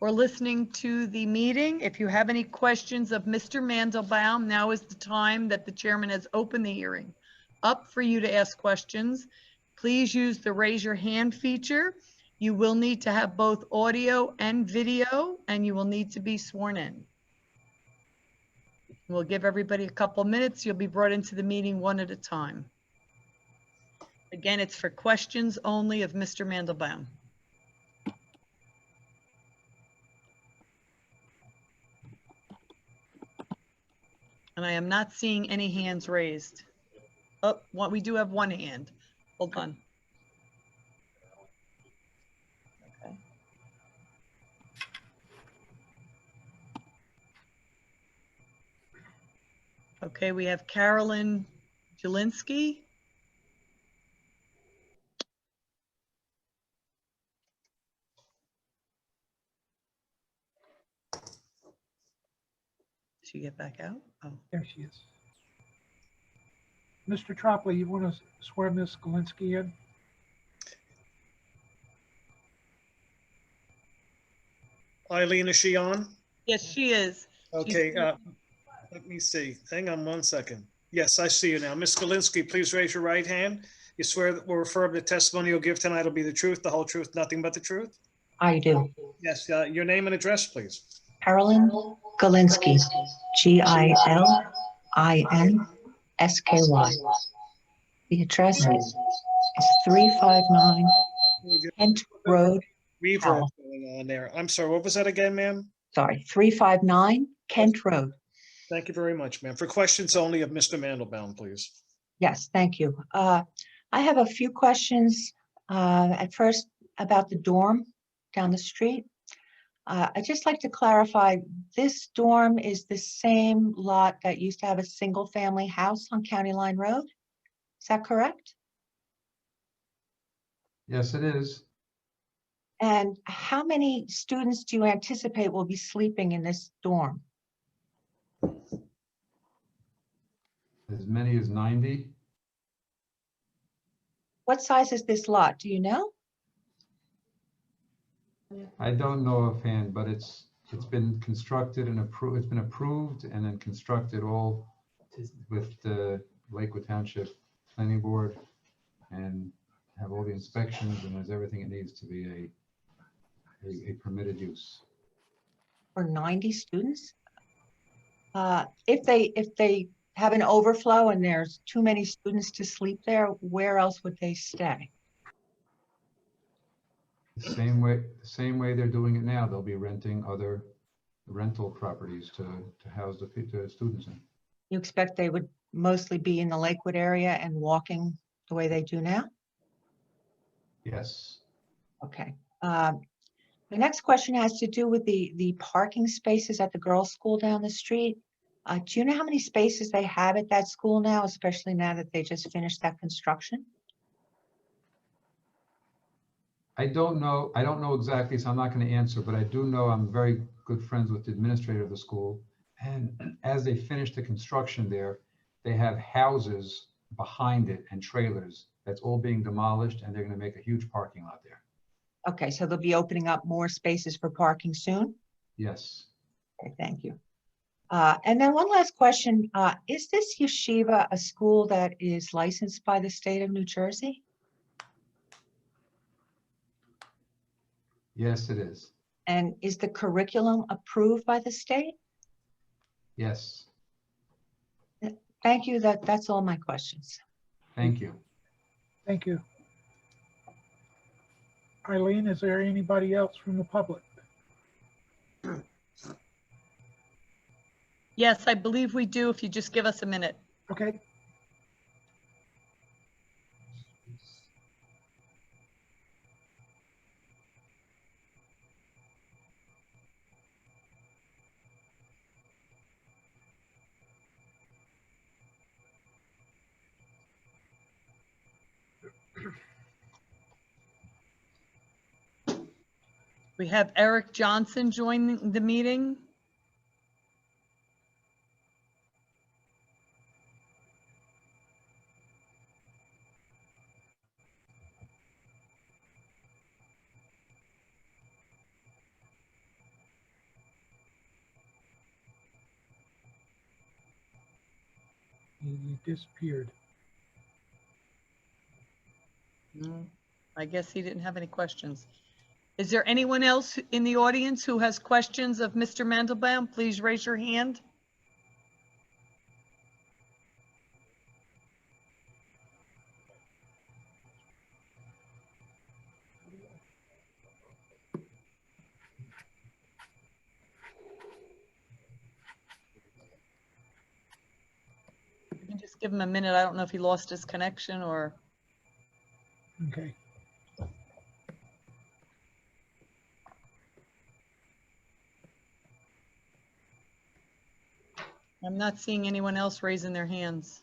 or listening to the meeting, if you have any questions of Mr. Mandelbaum, now is the time that the chairman has opened the hearing up for you to ask questions. Please use the raise your hand feature. You will need to have both audio and video, and you will need to be sworn in. We'll give everybody a couple minutes. You'll be brought into the meeting one at a time. Again, it's for questions only of Mr. Mandelbaum. And I am not seeing any hands raised. Oh, we do have one hand. Hold on. Okay. Okay, we have Carolyn Jelinski. Did she get back out? Oh, There she is. Mr. Tropley, you want to swear Ms. Galinsky in? Eileen, is she on? yes, she is. Okay, let me see. Hang on one second. Yes, I see you now. Ms. Galinsky, please raise your right hand. You swear that will affirm the testimony you'll give tonight will be the truth, the whole truth, nothing but the truth? I do. Yes, your name and address, please. Carolyn Galinsky, Galinsky, SKY. The address is 359 Kent Road, Reverb Howell. going on there. I'm sorry, what was that again, ma'am? Sorry, 359 Kent Road. Thank you very much, ma'am. For questions only of Mr. Mandelbaum, please. Yes, thank you. I have a few questions. At first, about the dorm down the street. I'd just like to clarify, this dorm is the same lot that used to have a single-family house on County Line Road? Is that correct? Yes, it is. And how many students do you anticipate will be sleeping in this dorm? As many as 90. What size is this lot? Do you know? I don't know offhand, but it's been constructed and approved. It's been approved and then constructed all with the Lakewood Township Planning Board and have all the inspections and there's everything it needs to be a permitted use. For 90 students? If they have an overflow and there's too many students to sleep there, where else would they stay? The same way they're doing it now. They'll be renting other rental properties to house the students in. You expect they would mostly be in the Lakewood area and walking the way they do now? Yes. Okay. The next question has to do with the parking spaces at the girls' school down the street. Do you know how many spaces they have at that school now, especially now that they just finished that construction? I don't know exactly, so I'm not going to answer, but I do know I'm very good friends with the administrator of the school. And as they finish the construction there, they have houses behind it and trailers. That's all being demolished and they're going to make a huge parking lot there. Okay, so they'll be opening up more spaces for parking soon? Yes. Okay, thank you. And then one last question. Is this yeshiva a school that is licensed by the state of New Jersey? Yes, it is. And is the curriculum approved by the state? Yes. Thank you. That's all my questions. Thank you. Thank you. Eileen, is there anybody else from the public? Yes, I believe we do, if you just give us a minute. Okay. We have Eric Johnson joining the meeting. He disappeared. No, I guess he didn't have any questions. Is there anyone else in the audience who has questions of Mr. Mandelbaum? Please raise your hand. You can just give him a minute. I don't know if he lost his connection or. Okay. I'm not seeing anyone else raising their hands.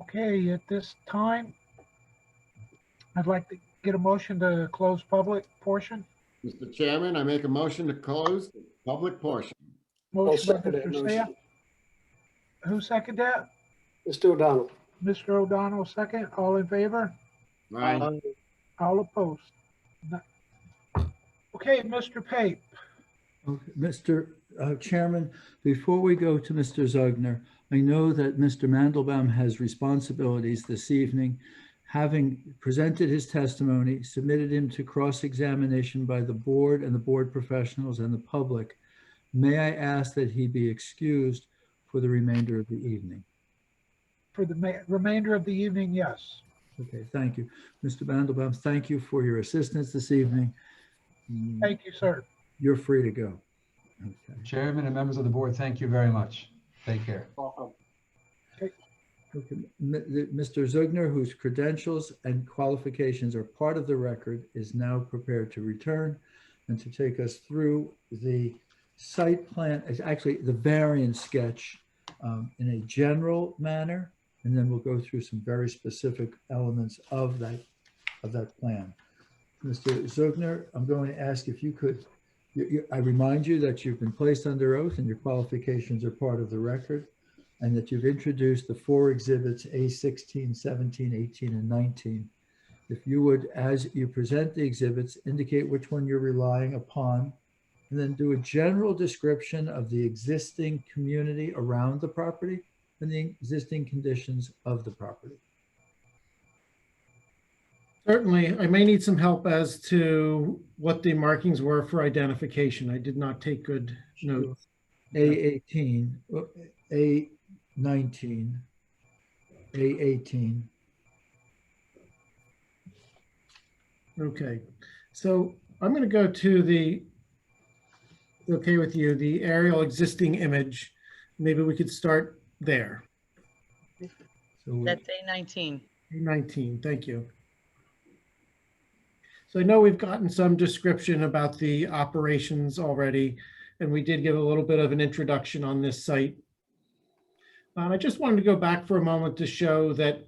Okay, at this time, I'd like to get a motion to close public portion. Mr. Chairman, I make a motion to close the public portion. Motion by second that Mr. motion. Sayre. Who seconded that? Mr. O'Donnell. Mr. O'Donnell, second. All in favor? Aye. All opposed? Okay, Mr. Pape. Okay, Mr. Chairman, before we go to Mr. Zugner, I know that Mr. Mandelbaum has responsibilities this evening. Having presented his testimony, submitted him to cross-examination by the board and the board professionals and the public, may I ask that he be excused for the remainder of the evening? for the remainder of the evening, yes. Okay, thank you. Mr. Mandelbaum, thank you for your assistance this evening. Thank you, sir. You're free to go. Okay. Chairman and members of the board, thank you very much. Take care. Welcome. Okay. Mr. Zugner, whose credentials and qualifications are part of the record, is now prepared to return and to take us through the site plan, actually the variance sketch in a general manner, and then we'll go through some very specific elements of that plan. Mr. Zugner, I'm going to ask if you could, I remind you that you've been placed under oath and your qualifications are part of the record, and that you've introduced the 4 exhibits A16, 17, 18, and 19. If you would, as you present the exhibits, indicate which one you're relying upon, and then do a general description of the existing community around the property and the existing conditions of the property. Certainly, I may need some help as to what the markings were for identification. I did not take good notes. A18, A19, A18. Okay, so I'm going to go to the, okay with you, the aerial existing image. Maybe we could start there. So That's A19. A19, thank you. So I know we've gotten some description about the operations already, and we did give a little bit of an introduction on this site. I just wanted to go back for a moment to show that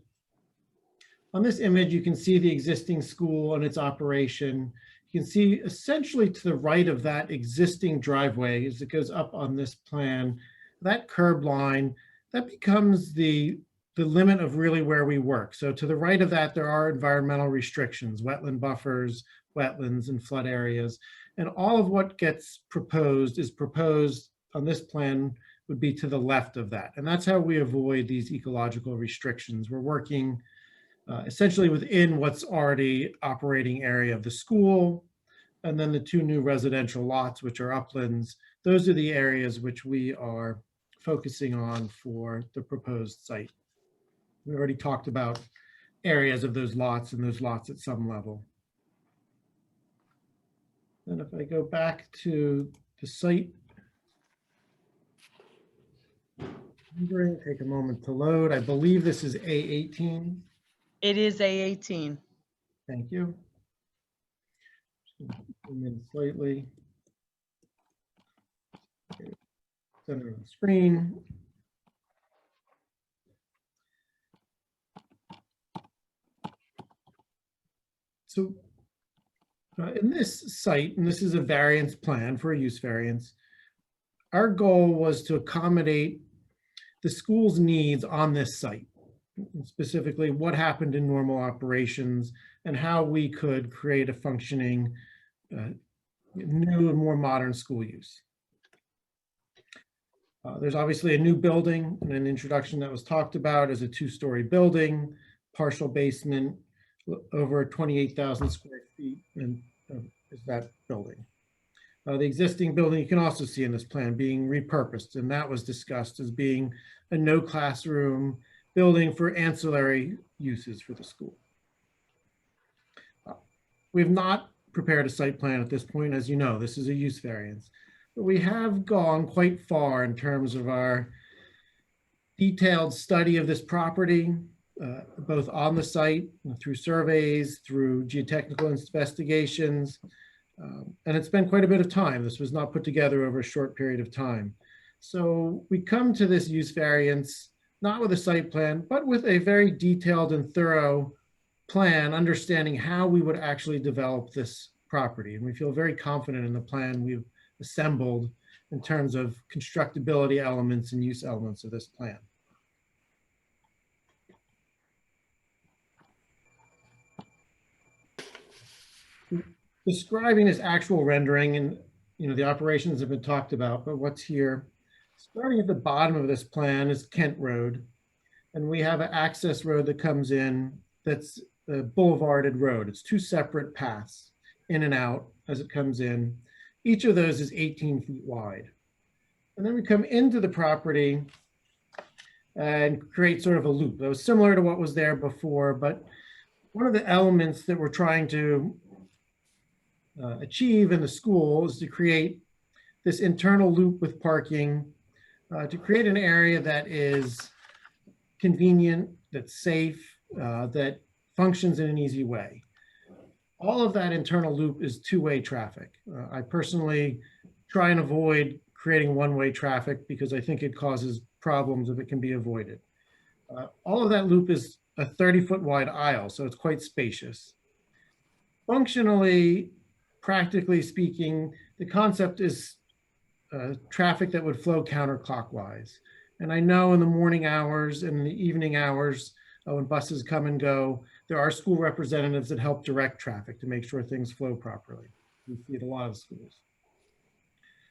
on this image, you can see the existing school and its operation. You can see essentially to the right of that existing driveway as it goes up on this plan, that curb line, that becomes the limit of really where we work. So to the right of that, there are environmental restrictions, wetland buffers, wetlands, and flood areas. And all of what gets proposed is proposed on this plan would be to the left of that. And that's how we avoid these ecological restrictions. We're working essentially within what's already operating area of the school. And then the 2 new residential lots, which are uplands. Those are the areas which we are focusing on for the proposed site. We already talked about areas of those lots and those lots at some level. And if I go back to the site, take a moment to load. I believe this is A18. It is A18. Thank you. Zoom in slightly. Center of the screen. So in this site, and this is a variance plan for a use variance, our goal was to accommodate the school's needs on this site, specifically what happened in normal operations and how we could create a functioning, new and more modern school use. There's obviously a new building and an introduction that was talked about as a 2-story building, partial basement, over 28,000 square feet is that building. The existing building you can also see in this plan being repurposed, and that was discussed as being a no classroom building for ancillary uses for the school. We have not prepared a site plan at this point. As you know, this is a use variance, but we have gone quite far in terms of our detailed study of this property, both on the site, through surveys, through geotechnical investigations, and it's been quite a bit of time. This was not put together over a short period of time. So we come to this use variance, not with a site plan, but with a very detailed and thorough plan, understanding how we would actually develop this property. And we feel very confident in the plan we've assembled in terms of constructability elements and use elements of this plan. Describing this actual rendering, and the operations have been talked about, but what's here, starting at the bottom of this plan is Kent Road, and we have an access road that comes in that's a boulevarded road. It's 2 separate paths in and out as it comes in. Each of those is 18 feet wide. And then we come into the property, and create sort of a loop. That was similar to what was there before, but one of the elements that we're trying to achieve in the school is to create this internal loop with parking, to create an area that is convenient, that's safe, that functions in an easy way. All of that internal loop is two-way traffic. I personally try and avoid creating one-way traffic because I think it causes problems if it can be avoided. All of that loop is a 30-foot wide aisle, so it's quite spacious. Functionally, practically speaking, the concept is traffic that would flow counterclockwise. And I know in the morning hours and the evening hours, when buses come and go, there are school representatives that help direct traffic to make sure things flow properly. We see it at a lot of schools.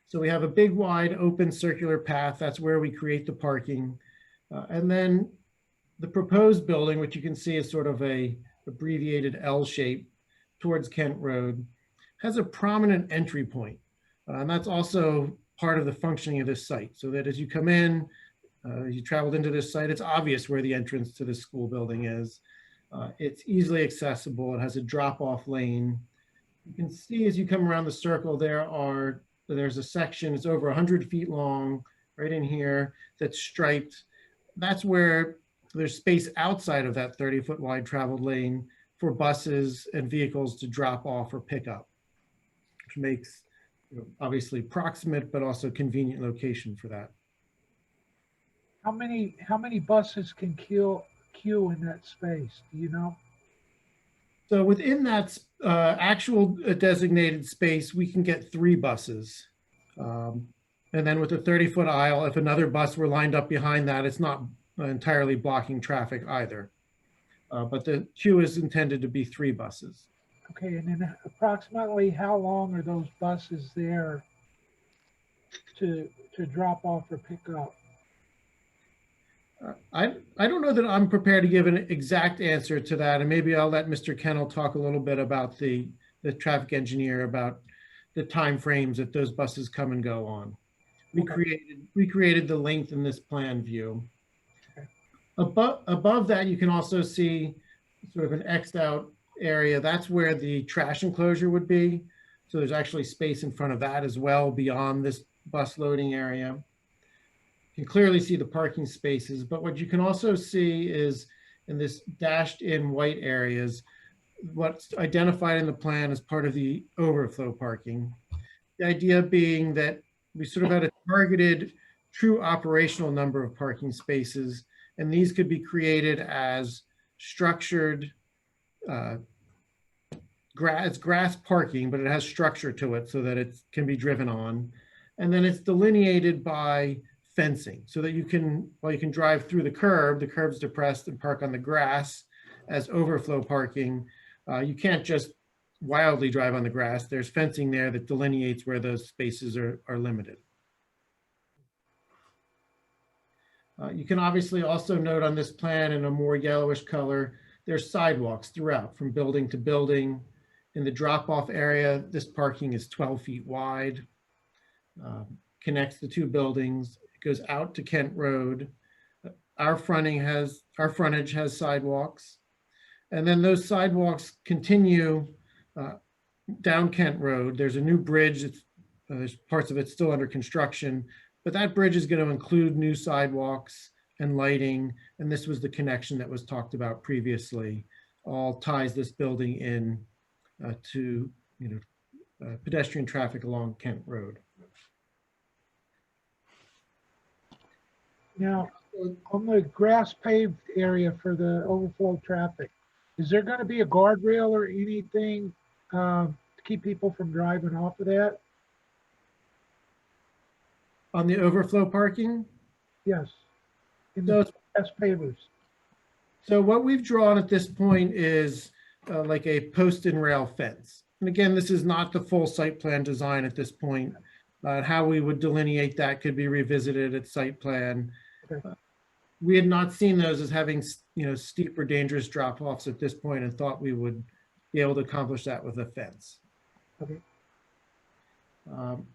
So we have a big, wide, open circular path. That's where we create the parking. And then the proposed building, which you can see is sort of a abbreviated L shape towards Kent Road, has a prominent entry point. And that's also part of the functioning of this site, so that as you come in, you traveled into this site, it's obvious where the entrance to the school building is. It's easily accessible. It has a drop-off lane. You can see as you come around the circle, there's a section, it's over 100 feet long, right in here, that's striped. That's where there's space outside of that 30-foot wide traveled lane for buses and vehicles to drop off or pick up, which makes, obviously proximate, but also convenient location for that. How many buses can queue in that space? Do you know? So within that actual designated space, we can get 3 buses. And then with a 30-foot aisle, if another bus were lined up behind that, it's not entirely blocking traffic either. But the queue is intended to be 3 buses. Okay, and then approximately how long are those buses there to drop off or pick up? I don't know that I'm prepared to give an exact answer to that, and maybe I'll let Mr. Kennel talk a little bit about the traffic engineer about the time frames that those buses come and go on. We created the length in this plan view. Okay. Above that, you can also see sort of an X'd out area. That's where the trash enclosure would be. So there's actually space in front of that as well beyond this bus loading area. You can clearly see the parking spaces, but what you can also see is in this dashed in white areas, what's identified in the plan as part of the overflow parking. The idea being that we sort of had a targeted true operational number of parking spaces, and these could be created as structured grass parking, but it has structure to it so that it can be driven on. And then it's delineated by fencing so that you can drive through the curb's depressed, and park on the grass as overflow parking. You can't just wildly drive on the grass. There's fencing there that delineates where those spaces are limited. You can obviously also note on this plan in a more yellowish color, there's sidewalks throughout from building to building. In the drop-off area, this parking is 12 feet wide, connects the 2 buildings. Goes out to Kent Road. Our frontage has sidewalks. And then those sidewalks continue down Kent Road. There's a new bridge. There's parts of it still under construction, but that bridge is going to include new sidewalks and lighting. And this was the connection that was talked about previously. All ties this building in to pedestrian traffic along Kent Road. Now, on the grass paved area for the overflow traffic, is there going to be a guardrail or anything to keep people from driving off of that? On the overflow parking? Yes. In the grass pavers. So what we've drawn at this point is like a post and rail fence. And again, this is not the full site plan design at this point. How we would delineate that could be revisited at site plan. Okay. We had not seen those as having, steep or dangerous drop-offs at this point, and thought we would be able to accomplish that with a fence. Okay.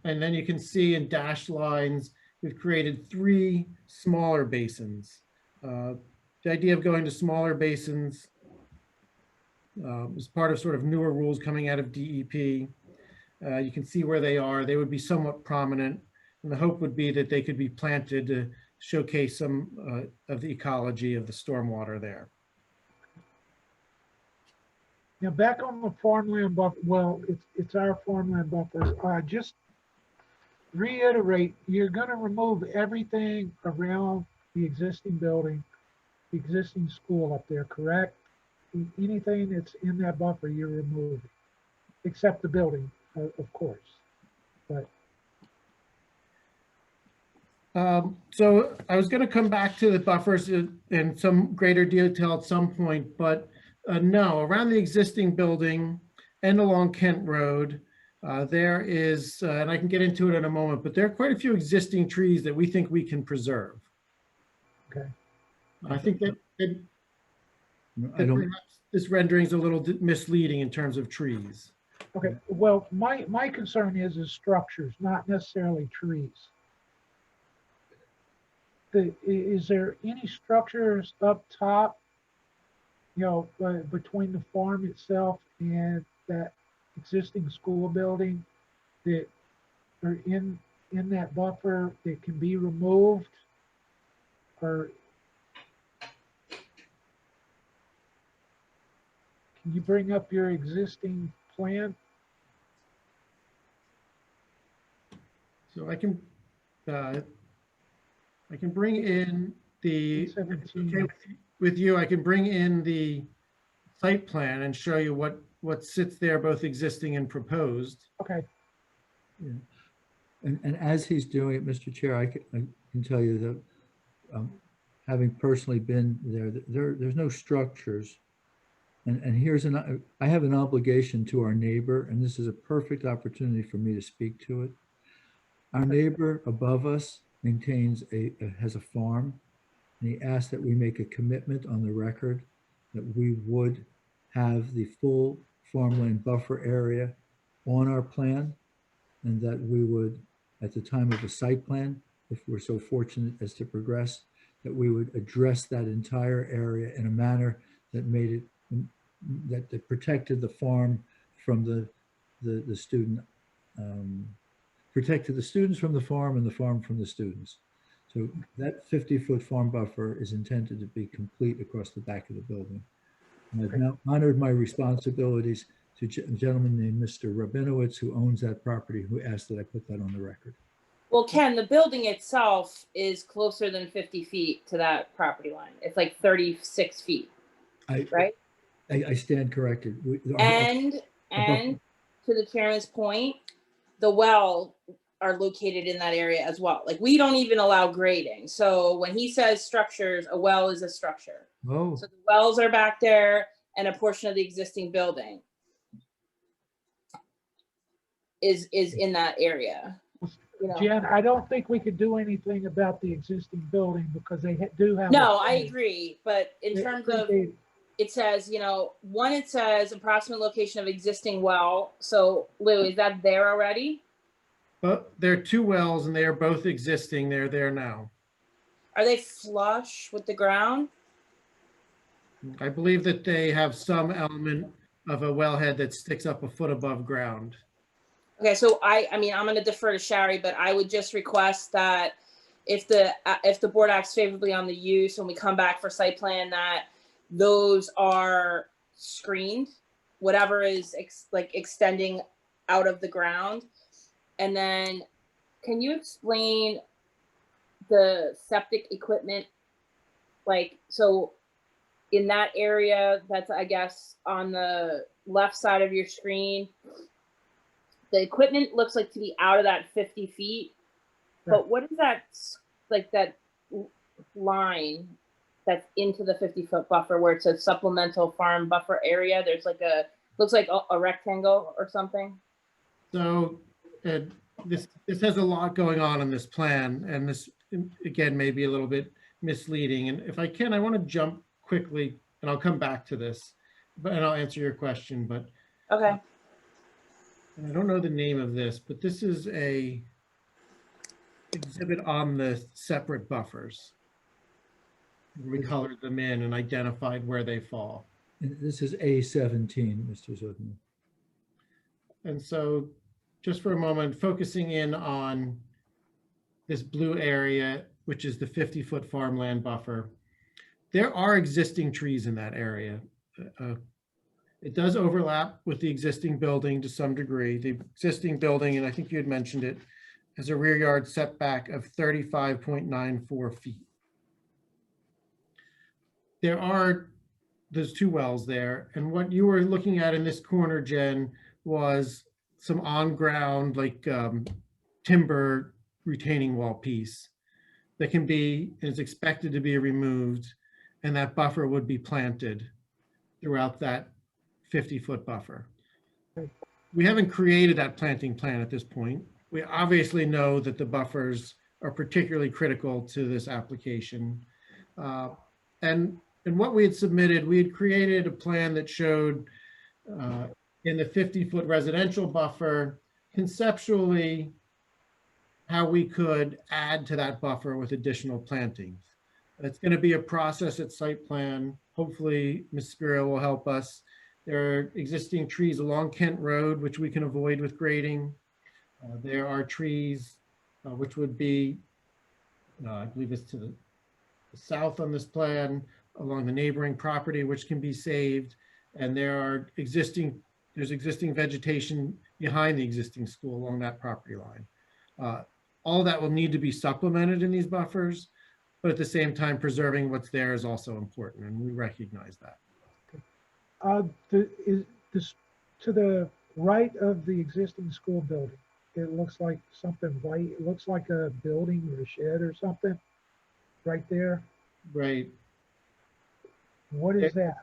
And then you can see in dashed lines, we've created 3 smaller basins. The idea of going to smaller basins is part of sort of newer rules coming out of DEP. You can see where they are. They would be somewhat prominent, and the hope would be that they could be planted to showcase some of the ecology of the stormwater there. Now, back on the farmland buffer, well, it's our farmland buffer. Just reiterate, you're gonna remove everything around the existing building, the existing school up there, correct? Anything that's in that buffer, you're removing, except the building, of course. But so I was going to come back to the buffers in some greater detail at some point, but no, around the existing building and along Kent Road, there is, and I can get into it in a moment, but there are quite a few existing trees that we think we can preserve. Okay. I think that I don't, perhaps this rendering is a little misleading in terms of trees. okay, well, my concern is structures, not necessarily trees. Is there any structures up top, you know, between the farm itself and that existing school building that are in that buffer that can be removed? Or can you bring up your existing plan? So I can bring in the, okay, with you, I can bring in the site plan and show you what sits there, both existing and proposed. Okay. yeah. And as he's doing it, Mr. Chair, I can tell you that having personally been there's no structures. And here's I have an obligation to our neighbor, and this is a perfect opportunity for me to speak to it. Our neighbor above us has a farm, and he asked that we make a commitment on the record that we would have the full farmland buffer area on our plan, and that we would, at the time of the site plan, if we're so fortunate as to progress, that we would address that entire area in a manner that made it, that protected the farm from the student, protected the students from the farm and the farm from the students. So that 50-foot farm buffer is intended to be complete across the back of the building. And I've now honored my responsibilities to a gentleman named Mr. Rabinowitz, who owns that property, who asked that I put that on the record. Well, Ken, the building itself is closer than 50 feet to that property line. It's like 36 feet, right? I stand corrected. And to the chairman's point, the well are located in that area as well. Like, we don't even allow grading. So when he says structures, a well is a structure. Oh. So the wells are back there, and a portion of the existing building is in that area. You know? Jen, I don't think we could do anything about the existing building because they do have. No, I agree. But in terms of, it says, you know, one, it says approximate location of existing well. So Lou, is that there already? But there are two wells and they are both existing. They're there now. Are they flush with the ground? I believe that they have some element of a wellhead that sticks up a foot above ground. Okay, so I mean, I'm going to defer to Shari, but I would just request that if the board acts favorably on the use when we come back for site plan, that those are screened, whatever is extending out of the ground. And then can you explain the septic equipment? Like, so in that area, that's, I guess, on the left side of your screen, the equipment looks like to be out of that 50 feet, but what is that, like that line that's into the 50-foot buffer where it says supplemental farm buffer area? There's like looks like a rectangle or something. So this has a lot going on in this plan, and this, again, may be a little bit misleading. And if I can, I want to jump quickly, and I'll come back to this, and I'll answer your question. But okay. I don't know the name of this, but this is a exhibit on the separate buffers. We colored them in and identified where they fall. And this is A17, Mr. Zugner. And so just for a moment, focusing in on this blue area, which is the 50-foot farmland buffer, there are existing trees in that area. It does overlap with the existing building to some degree. The existing building, and I think you had mentioned it, has a rear yard setback of 35.94 feet. There's two wells there. And what you were looking at in this corner, Jen, was some on-ground, like timber retaining wall piece that is expected to be removed, and that buffer would be planted throughout that 50-foot buffer. We haven't created that planting plan at this point. We obviously know that the buffers are particularly critical to this application. And what we had submitted, we had created a plan that showed in the 50-foot residential buffer, conceptually, how we could add to that buffer with additional plantings. It's going to be a process at site plan. Hopefully, Ms. Spiro will help us. There are existing trees along Kent Road, which we can avoid with grading. There are trees which would be, I believe it's to the south on this plan, along the neighboring property, which can be saved. And there's existing vegetation behind the existing school along that property line. All that will need to be supplemented in these buffers, but at the same time, preserving what's there is also important, and we recognize that. Is this to the right of the existing school building? It looks like something white. It looks like a building or a shed or something right there. Right. What is that?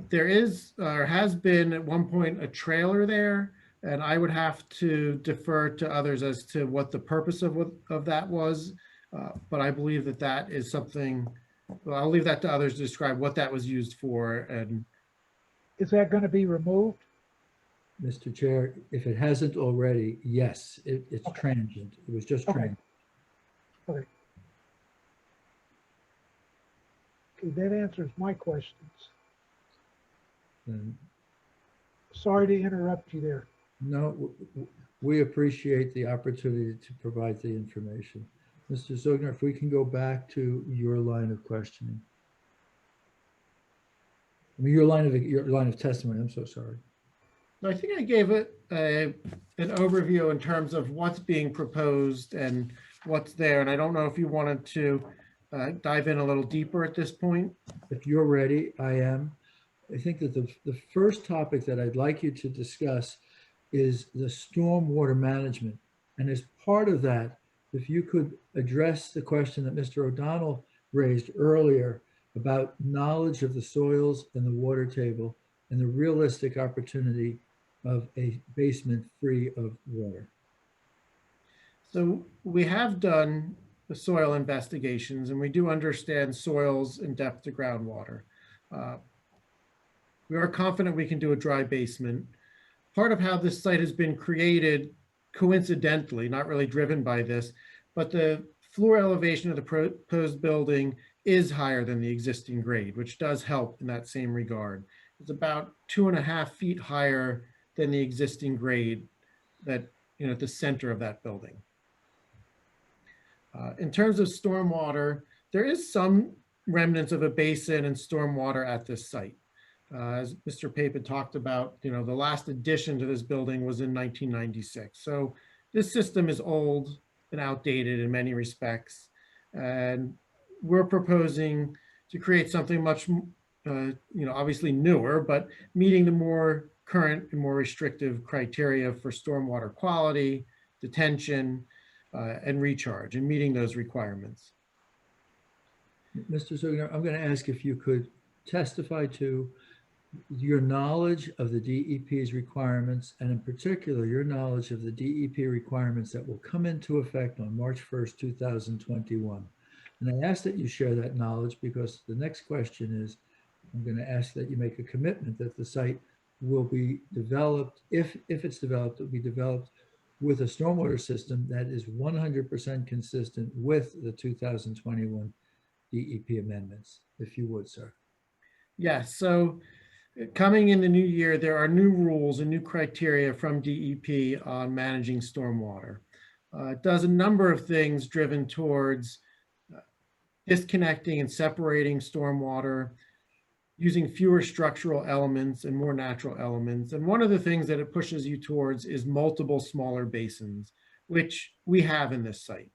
There is, or has been at one point, a trailer there, and I would have to defer to others as to what the purpose of that was. But I believe that is something, well, I'll leave that to others to describe what that was used for. And is that going to be removed? Mr. Chair, if it hasn't already, yes, it's okay. Transient. It was just transient. Okay. Okay, that answers my questions. Sorry to interrupt you there. No, we appreciate the opportunity to provide the information. Mr. Zugner, if we can go back to your line of questioning. I mean, your line of testimony, I'm so sorry. I think I gave it an overview in terms of what's being proposed and what's there. And I don't know if you wanted to dive in a little deeper at this point. If you're ready, I am. I think that the first topic that I'd like you to discuss is the stormwater management. And as part of that, if you could address the question that Mr. O'Donnell raised earlier about knowledge of the soils and the water table and the realistic opportunity of a basement free of water. So we have done the soil investigations, and we do understand soils and depth to groundwater. We are confident we can do a dry basement. Part of how this site has been created coincidentally, not really driven by this, but the floor elevation of the proposed building is higher than the existing grade, which does help in that same regard. It's about 2.5 feet higher than the existing grade that, at the center of that building. In terms of stormwater, there is some remnants of a basin and stormwater at this site. As Mr. Pape talked about, the last addition to this building was in 1996. So this system is old and outdated in many respects. And we're proposing to create something much, obviously newer, but meeting the more current and more restrictive criteria for stormwater quality, detention, and recharge, and meeting those requirements. Mr. Zugner, I'm going to ask if you could testify to your knowledge of the DEP's requirements, and in particular, your knowledge of the DEP requirements that will come into effect on March 1st, 2021. And I ask that you share that knowledge because the next question is, I'm going to ask that you make a commitment that the site will be developed, if it's developed, it will be developed with a stormwater system that is 100% consistent with the 2021 DEP amendments, if you would, sir. Yes, so coming in the new year, there are new rules and new criteria from DEP on managing stormwater. It does a number of things driven towards disconnecting and separating stormwater, using fewer structural elements and more natural elements. And one of the things that it pushes you towards is multiple smaller basins, which we have in this site.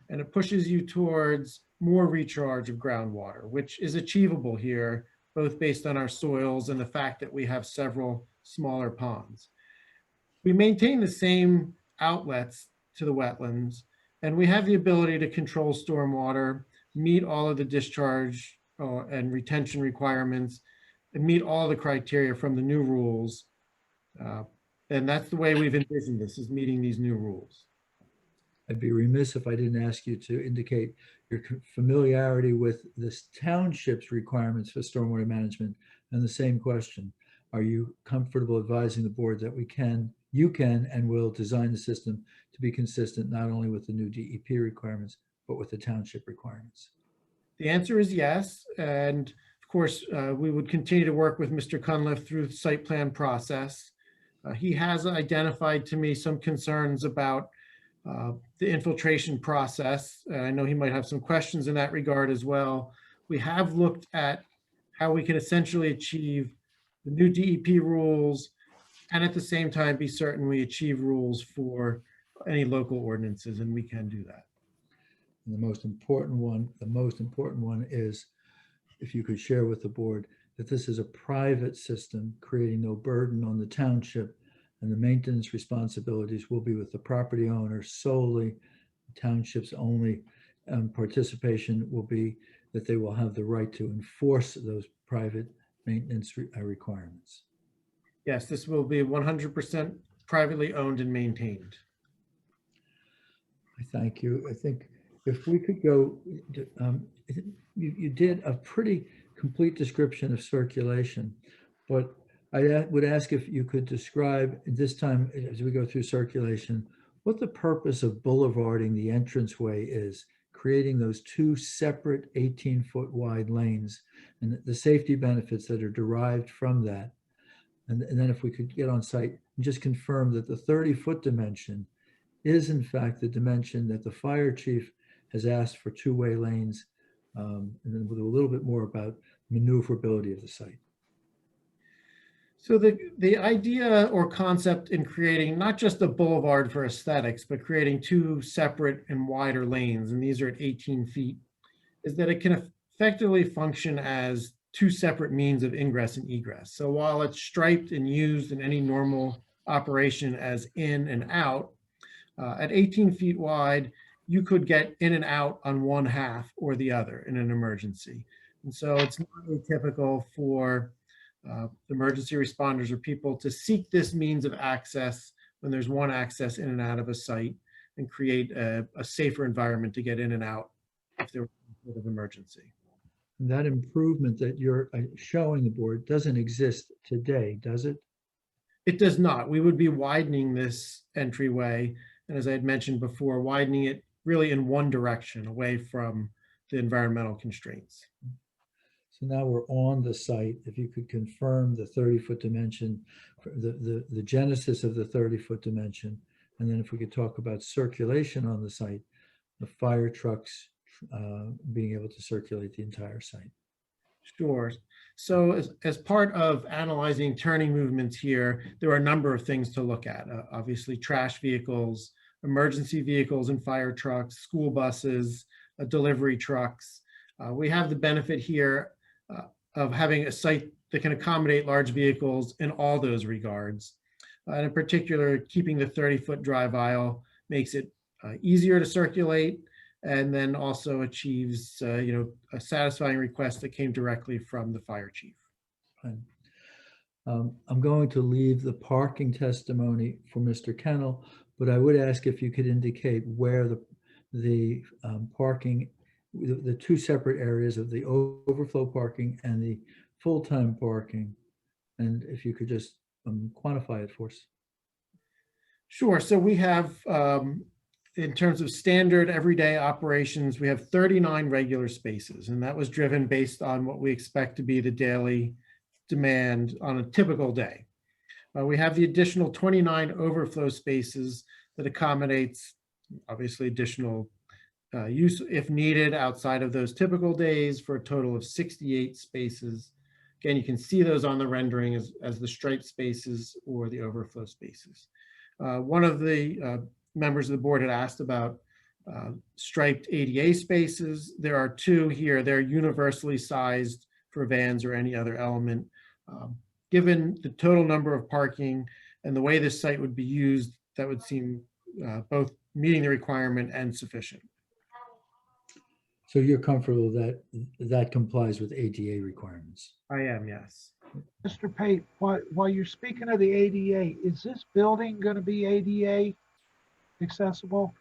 And it pushes you towards more recharge of groundwater, which is achievable here, both based on our soils and the fact that we have several smaller ponds. We maintain the same outlets to the wetlands, and we have the ability to control stormwater, meet all of the discharge and retention requirements, and meet all the criteria from the new rules. And that's the way we've envisioned this, is meeting these new rules. I'd be remiss if I didn't ask you to indicate your familiarity with this township's requirements for stormwater management. And the same question, are you comfortable advising the board that you can and will design the system to be consistent not only with the new DEP requirements, but with the township requirements? The answer is yes. And of course, we would continue to work with Mr. Cunliffe through the site plan process. He has identified to me some concerns about the infiltration process. I know he might have some questions in that regard as well. We have looked at how we can essentially achieve the new DEP rules and at the same time be certain we achieve rules for any local ordinances, and we can do that. And the most important one is, if you could share with the board that this is a private system, creating no burden on the township, and the maintenance responsibilities will be with the property owner solely. The township's only participation will be that they will have the right to enforce those private maintenance requirements. Yes, this will be 100% privately owned and maintained. I thank you. I think if we could go, you did a pretty complete description of circulation, but I would ask if you could describe this time as we go through circulation, what the purpose of boulevarding the entranceway is, creating those two separate 18-foot wide lanes and the safety benefits that are derived from that. And then if we could get on site and just confirm that the 30-foot dimension is in fact the dimension that the fire chief has asked for two-way lanes, and then we'll do a little bit more about maneuverability of the site. So the idea or concept in creating not just a boulevard for aesthetics, but creating two separate and wider lanes, and these are at 18 feet, is that it can effectively function as two separate means of ingress and egress. So while it's striped and used in any normal operation as in and out, at 18 feet wide, you could get in and out on one half or the other in an emergency. And so it's not atypical for emergency responders or people to seek this means of access when there's one access in and out of a site, and create a safer environment to get in and out if there was some sort of emergency. That improvement that you're showing the board doesn't exist today, does it? It does not. We would be widening this entryway, and as I had mentioned before, widening it really in one direction away from the environmental constraints. So now we're on the site. If you could confirm the 30-foot dimension, the genesis of the 30-foot dimension, and then if we could talk about circulation on the site, the fire trucks being able to circulate the entire site. Sure. So as part of analyzing turning movements here, there are a number of things to look at. Obviously, trash vehicles, emergency vehicles and fire trucks, school buses, delivery trucks. We have the benefit here of having a site that can accommodate large vehicles in all those regards. And in particular, keeping the 30-foot drive aisle makes it easier to circulate, and then also achieves a satisfying request that came directly from the fire chief. I'm going to leave the parking testimony for Mr. Kennel, but I would ask if you could indicate where the parking, the two separate areas of the overflow parking and the full-time parking, and if you could just quantify it for us. Sure. So we have, in terms of standard everyday operations, we have 39 regular spaces, and that was driven based on what we expect to be the daily demand on a typical day. We have the additional 29 overflow spaces that accommodates obviously additional use if needed outside of those typical days for a total of 68 spaces. Again, you can see those on the rendering as the striped spaces or the overflow spaces. One of the members of the board had asked about striped ADA spaces. There are 2 here. They're universally sized for vans or any other element. Given the total number of parking and the way this site would be used, that would seem both meeting the requirement and sufficient. So you're comfortable that that complies with ADA requirements? I am, yes. Mr. Pate, while you're speaking of the ADA, is this building going to be ADA accessible?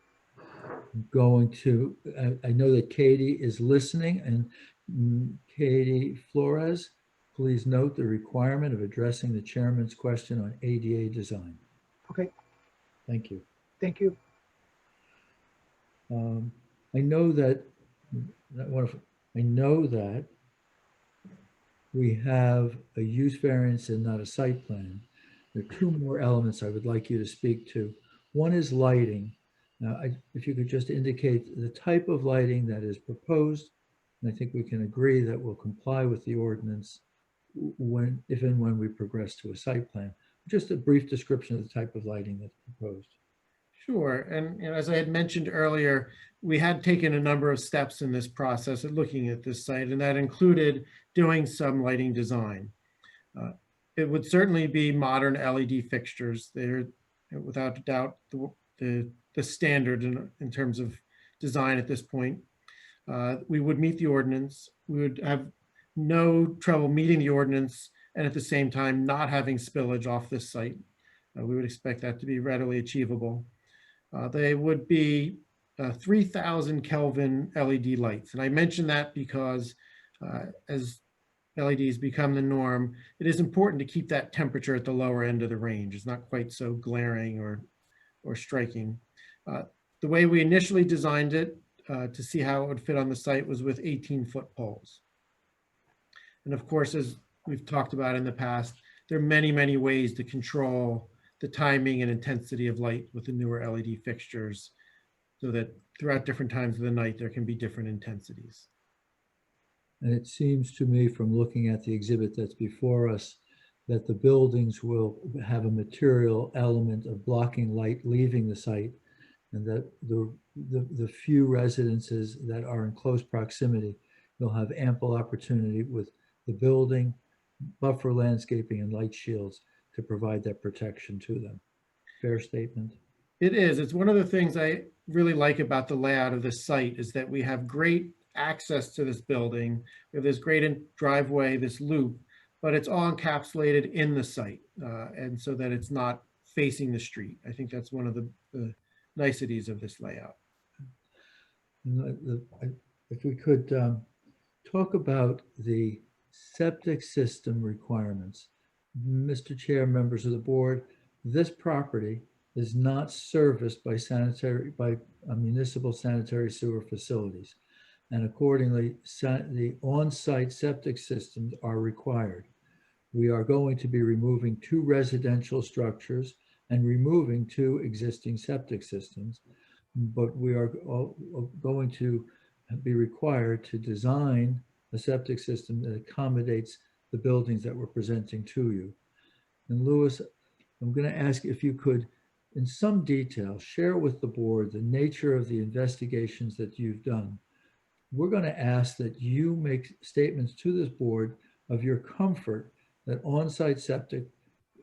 Going to, I know that Katie is listening, and Katie Flores, please note the requirement of addressing the chairman's question on ADA design. Okay, Thank you. thank you. I know that we have a use variance and not a site plan. There are 2 more elements I would like you to speak to. One is lighting. Now, if you could just indicate the type of lighting that is proposed, and I think we can agree that will comply with the ordinance if and when we progress to a site plan. Just a brief description of the type of lighting that's proposed. Sure. And as I had mentioned earlier, we had taken a number of steps in this process of looking at this site, and that included doing some lighting design. It would certainly be modern LED fixtures. They're without a doubt the standard in terms of design at this point. We would meet the ordinance. We would have no trouble meeting the ordinance and at the same time not having spillage off this site. We would expect that to be readily achievable. They would be 3,000 Kelvin LED lights. And I mention that because as LEDs become the norm, it is important to keep that temperature at the lower end of the range. It's not quite so glaring or striking. The way we initially designed it to see how it would fit on the site was with 18-foot poles. And of course, as we've talked about in the past, there are many, many ways to control the timing and intensity of light with the newer LED fixtures so that throughout different times of the night, there can be different intensities. And it seems to me from looking at the exhibit that's before us that the buildings will have a material element of blocking light leaving the site, and that the few residences that are in close proximity will have ample opportunity with the building, buffer landscaping, and light shields to provide that protection to them. Fair statement? It is. It's one of the things I really like about the layout of this site is that we have great access to this building. We have this great driveway, this loop, but it's all encapsulated in the site, and so that it's not facing the street. I think that's one of the niceties of this layout. If we could talk about the septic system requirements. Mr. Chair, members of the board, this property is not serviced by municipal sanitary sewer facilities. And accordingly, the on-site septic systems are required. We are going to be removing 2 residential structures and removing 2 existing septic systems, but we are going to be required to design a septic system that accommodates the buildings that we're presenting to you. And Louis, I'm going to ask if you could, in some detail, share with the board the nature of the investigations that you've done. We're going to ask that you make statements to this board of your comfort that on-site septic,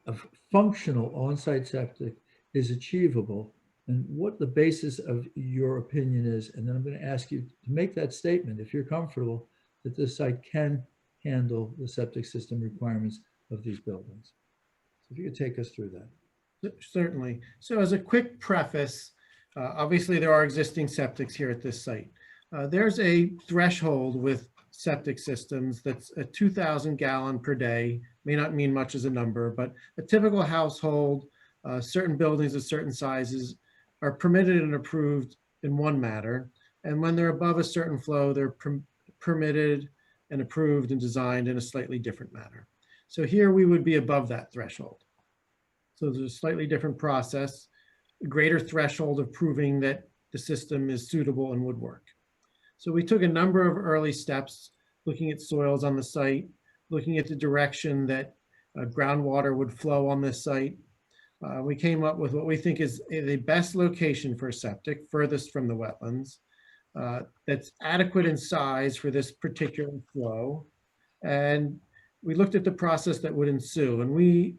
a functional on-site septic, is achievable, and what the basis of your opinion is. And then I'm going to ask you to make that statement, if you're comfortable, that this site can handle the septic system requirements of these buildings. So if you could take us through that. Certainly. So as a quick preface, obviously there are existing septics here at this site. There's a threshold with septic systems that's a 2,000 gallon per day. May not mean much as a number, but a typical household certain buildings of certain sizes are permitted and approved in one matter. And when they're above a certain flow, they're permitted and approved and designed in a slightly different manner. So here we would be above that threshold. So there's a slightly different process, a greater threshold of proving that the system is suitable and would work. So we took a number of early steps, looking at soils on the site, looking at the direction that groundwater would flow on this site. We came up with what we think is the best location for a septic, furthest from the wetlands, that's adequate in size for this particular flow. And we looked at the process that would ensue, and we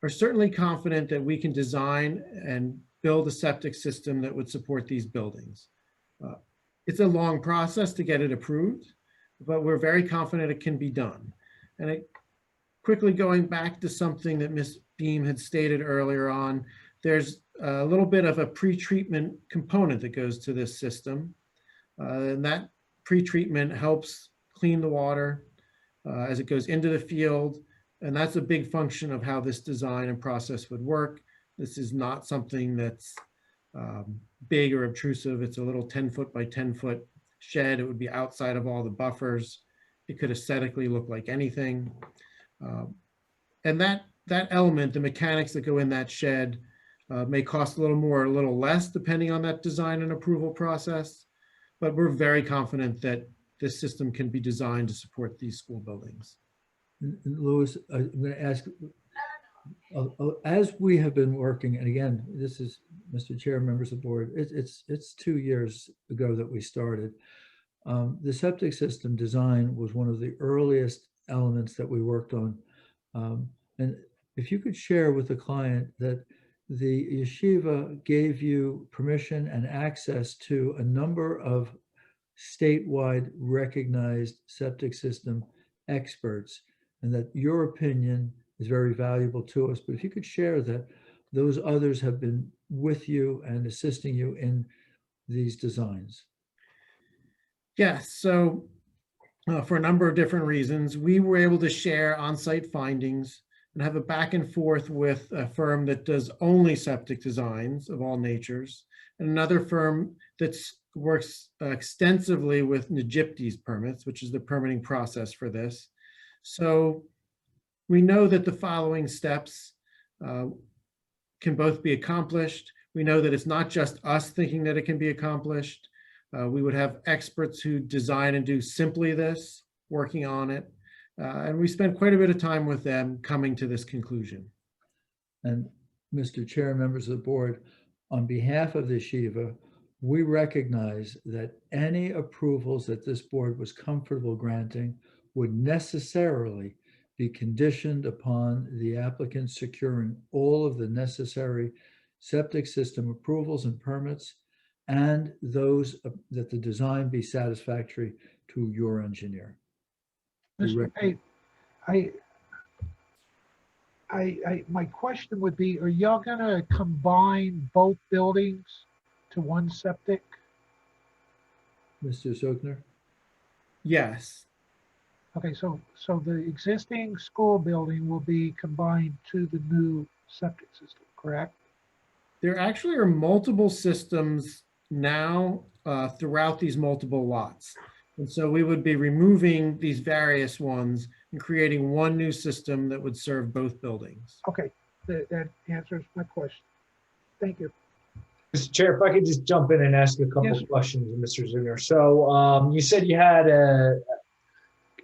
are certainly confident that we can design and build a septic system that would support these buildings. It's a long process to get it approved, but we're very confident it can be done. And quickly going back to something that Ms. Beam had stated earlier on, there's a little bit of a pre-treatment component that goes to this system. And that pre-treatment helps clean the water as it goes into the field. And that's a big function of how this design and process would work. This is not something that's big or obtrusive. It's a little 10-foot by 10-foot shed. It would be outside of all the buffers. It could aesthetically look like anything. And that element, the mechanics that go in that shed, may cost a little more or a little less depending on that design and approval process. But we're very confident that this system can be designed to support these school buildings. Louis, I'm going to ask, as we have been working, and again, this is Mr. Chair, members of the board, it's 2 years ago that we started. The septic system design was one of the earliest elements that we worked on. And if you could share with the client that the yeshiva gave you permission and access to a number of statewide recognized septic system experts, and that your opinion is very valuable to us. But if you could share that those others have been with you and assisting you in these designs. Yes, so for a number of different reasons, we were able to share on-site findings and have a back and forth with a firm that does only septic designs of all natures, and another firm that works extensively with NJPD's permits, which is the permitting process for this. So we know that the following steps can both be accomplished. We know that it's not just us thinking that it can be accomplished. We would have experts who design and do simply this, working on it. And we spent quite a bit of time with them coming to this conclusion. And Mr. Chair, members of the board, on behalf of the yeshiva, we recognize that any approvals that this board was comfortable granting would necessarily be conditioned upon the applicant securing all of the necessary septic system approvals and permits, and those that the design be satisfactory to your engineer. Mr. Pate, my question would be, are y'all gonna combine both buildings to one septic? Mr. Zuckner? Yes. Okay, so the existing school building will be combined to the new septic system, correct? There actually are multiple systems now throughout these multiple lots. And so we would be removing these various ones and creating one new system that would serve both buildings. Okay, that answers my question. Thank you. Mr. Chair, if I could just jump in and ask you a couple of questions, Mr. Zuner. So you said you had a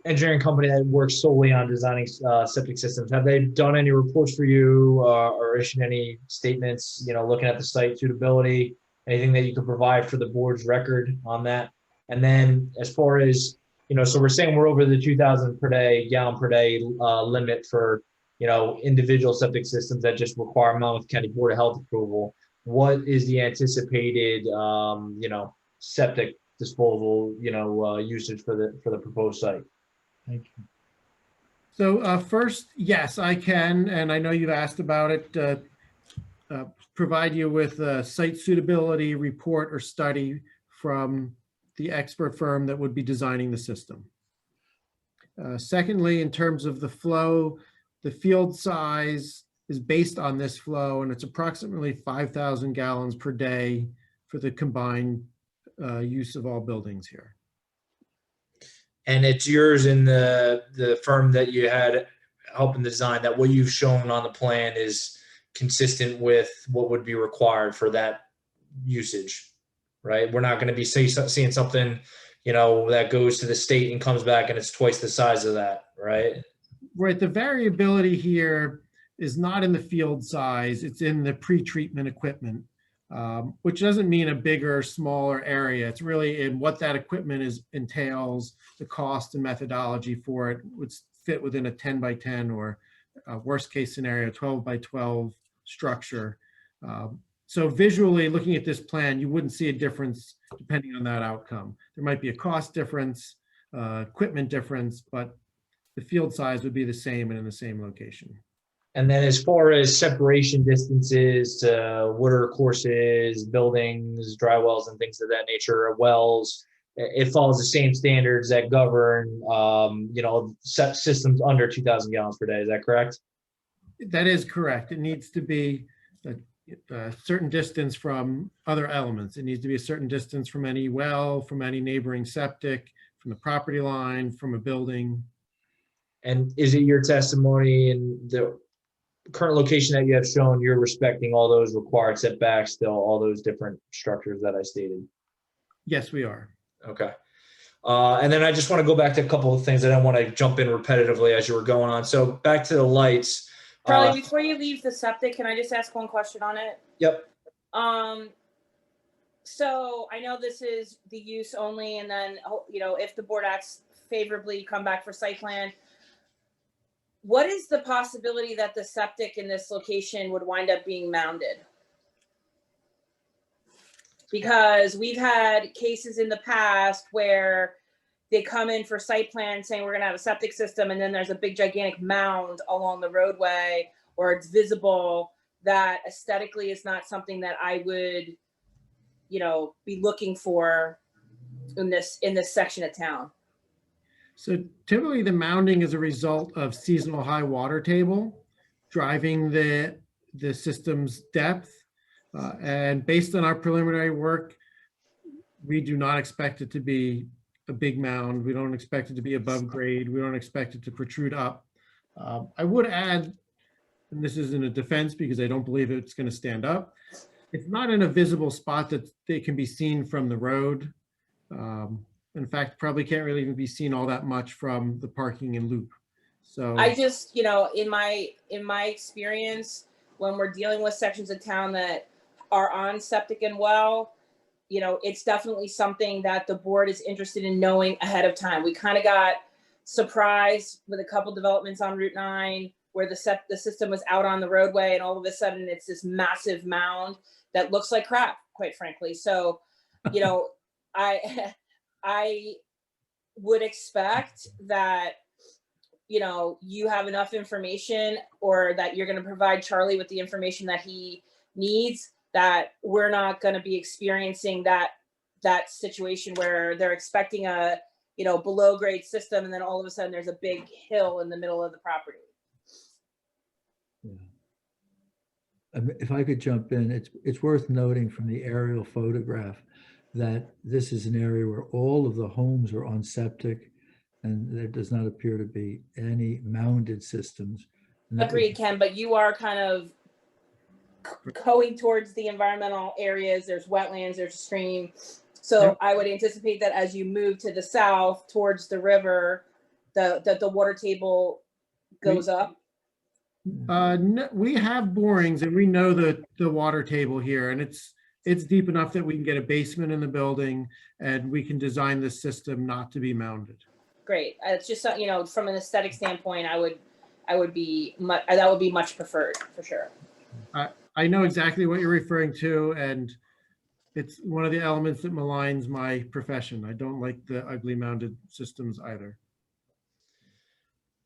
engineering company that works solely on designing septic systems. Have they done any reports for you or issued any statements, looking at the site suitability, anything that you could provide for the board's record on that? And then as far as, so we're saying we're over the 2,000 per day, gallon per day limit for, individual septic systems that just require Monmouth County Board of Health approval. What is the anticipated, septic disposal, usage for the proposed site? Thank you. So first, yes, I can, and I know you've asked about it, provide you with a site suitability report or study from the expert firm that would be designing the system. Secondly, in terms of the flow, the field size, is based on this flow, and it's approximately 5,000 gallons per day for the combined use of all buildings here. And it's yours and the firm that you had helping design, that what you've shown on the plan is consistent with what would be required for that usage, right? We're not going to be seeing something, that goes to the state and comes back and it's twice the size of that, right? Right. The variability here is not in the field size, it's in the pre-treatment equipment, which doesn't mean a bigger or smaller area. It's really in what that equipment entails, the cost and methodology for it would fit within a 10 by 10 or worst case scenario, 12 by 12 structure. So visually looking at this plan, you wouldn't see a difference depending on that outcome. There might be a cost difference, equipment difference, but the field size would be the same and in the same location. And then as far as separation distances, water courses, buildings, dry wells and things of that nature, wells, it follows the same standards that govern, systems under 2,000 gallons per day. Is that correct? That is correct. It needs to be a certain distance from other elements. It needs to be a certain distance from any well, from any neighboring septic, from the property line, from a building. And is it your testimony in the current location that you have shown, you're respecting all those required setbacks, still all those different structures that I stated? Yes, we are. Okay. And then I just want to go back to a couple of things. I don't want to jump in repetitively as you were going on. So back to the lights. Charlie, before you leave the septic, can I just ask one question on it? Yep. So I know this is the use only, and then, if the board acts favorably, come back for site plan. What is the possibility that the septic in this location would wind up being mounded? Because we've had cases in the past where they come in for site plan saying we're going to have a septic system, and then there's a big gigantic mound along the roadway, or it's visible, that aesthetically is not something that I would, be looking for in this section of town. So typically the mounding is a result of seasonal high water table driving the system's depth. And based on our preliminary work, we do not expect it to be a big mound. We don't expect it to be above grade. We don't expect it to protrude up. I would add, and this isn't a defense because I don't believe it's going to stand up, it's not in a visible spot that they can be seen from the road. In fact, probably can't really even be seen all that much from the parking and loop. So I just, in my experience, when we're dealing with sections of town that are on septic and well, it's definitely something that the board is interested in knowing ahead of time. We kind of got surprised with a couple developments on Route 9 where the system was out on the roadway, and all of a sudden it's this massive mound that looks like crap, quite frankly. So, I would expect that, you have enough information, or that you're going to provide Charlie with the information that he needs, that we're not going to be experiencing that situation where they're expecting a, below grade system, and then all of a sudden there's a big hill in the middle of the property. If I could jump in, it's worth noting from the aerial photograph that this is an area where all of the homes are on septic, and there does not appear to be any mounded systems. Agreed, Ken, but you are kind of going towards the environmental areas. There's wetlands, there's a stream. So yep. I would anticipate that as you move to the south towards the river, the water table goes up. No, we have borings, and we know the water table here, and it's deep enough that we can get a basement in the building, and we can design the system not to be mounded. Great. It's just, from an aesthetic standpoint, that would be much preferred for sure. I know exactly what you're referring to, and it's one of the elements that maligns my profession. I don't like the ugly mounded systems either.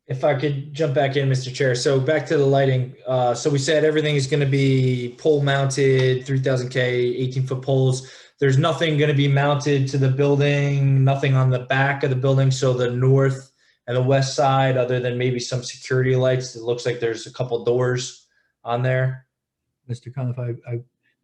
If I could jump back in, Mr. Chair. So back to the lighting. So we said everything is going to be pole mounted, 3000K, 18-foot poles. There's nothing going to be mounted to the building, nothing on the back of the building. So the north and the west side, other than maybe some security lights, it looks like there's a couple doors on there? Mr. Conniff,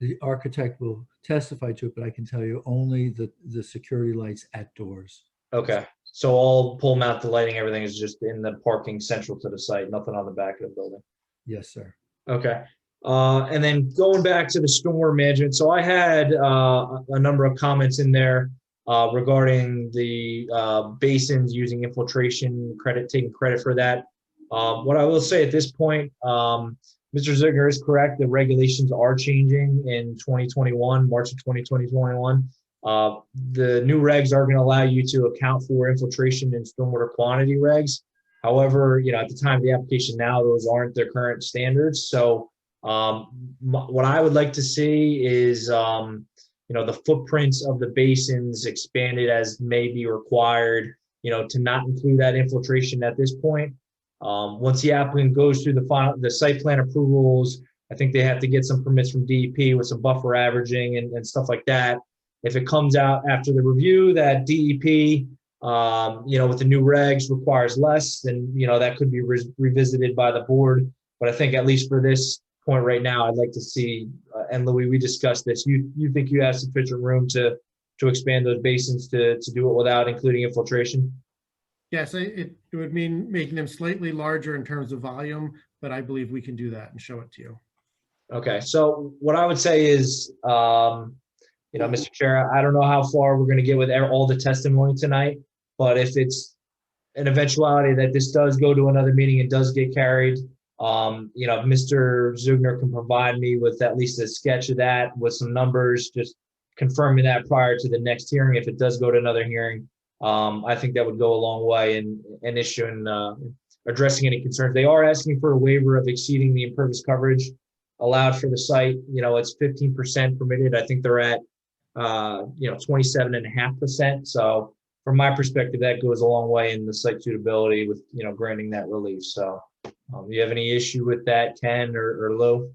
the architect will testify to it, but I can tell you only the security lights at doors. Okay, so all pole mount, the lighting, everything is just in the parking central to the site, nothing on the back of the building. Yes, sir. Okay. And then going back to the stormwater management, so I had a number of comments in there regarding the basins using infiltration credit, taking credit for that. What I will say at this point, Mr. Ziegler is correct. The regulations are changing in 2021, March of 2021. The new regs are going to allow you to account for infiltration and stormwater quantity regs. However, at the time of the application now, those aren't their current standards. So what I would like to see is, the footprints of the basins expanded as may be required, to not include that infiltration at this point. Once the applicant goes through the site plan approvals, I think they have to get some permits from DEP with some buffer averaging and stuff like that. If it comes out after the review that DEP, with the new regs requires less, then, that could be revisited by the board. But I think at least for this point right now, I'd like to see, and Louis, we discussed this, you think you have sufficient room to expand those basins to do it without including infiltration? Yes, it would mean making them slightly larger in terms of volume, but I believe we can do that and show it to you. Okay, so what I would say is, Mr. Chair, I don't know how far we're going to get with all the testimony tonight, but if it's an eventuality that this does go to another meeting and does get carried, if Mr. Zugner can provide me with at least a sketch of that with some numbers, just confirming that prior to the next hearing, if it does go to another hearing, I think that would go a long way in issuing, addressing any concerns. They are asking for a waiver of exceeding the impervious coverage allowed for the site. It's 15% permitted. I think they're at 27.5%. So from my perspective, that goes a long way in the site suitability with, granting that relief. So you have any issue with that, Ken or Lou?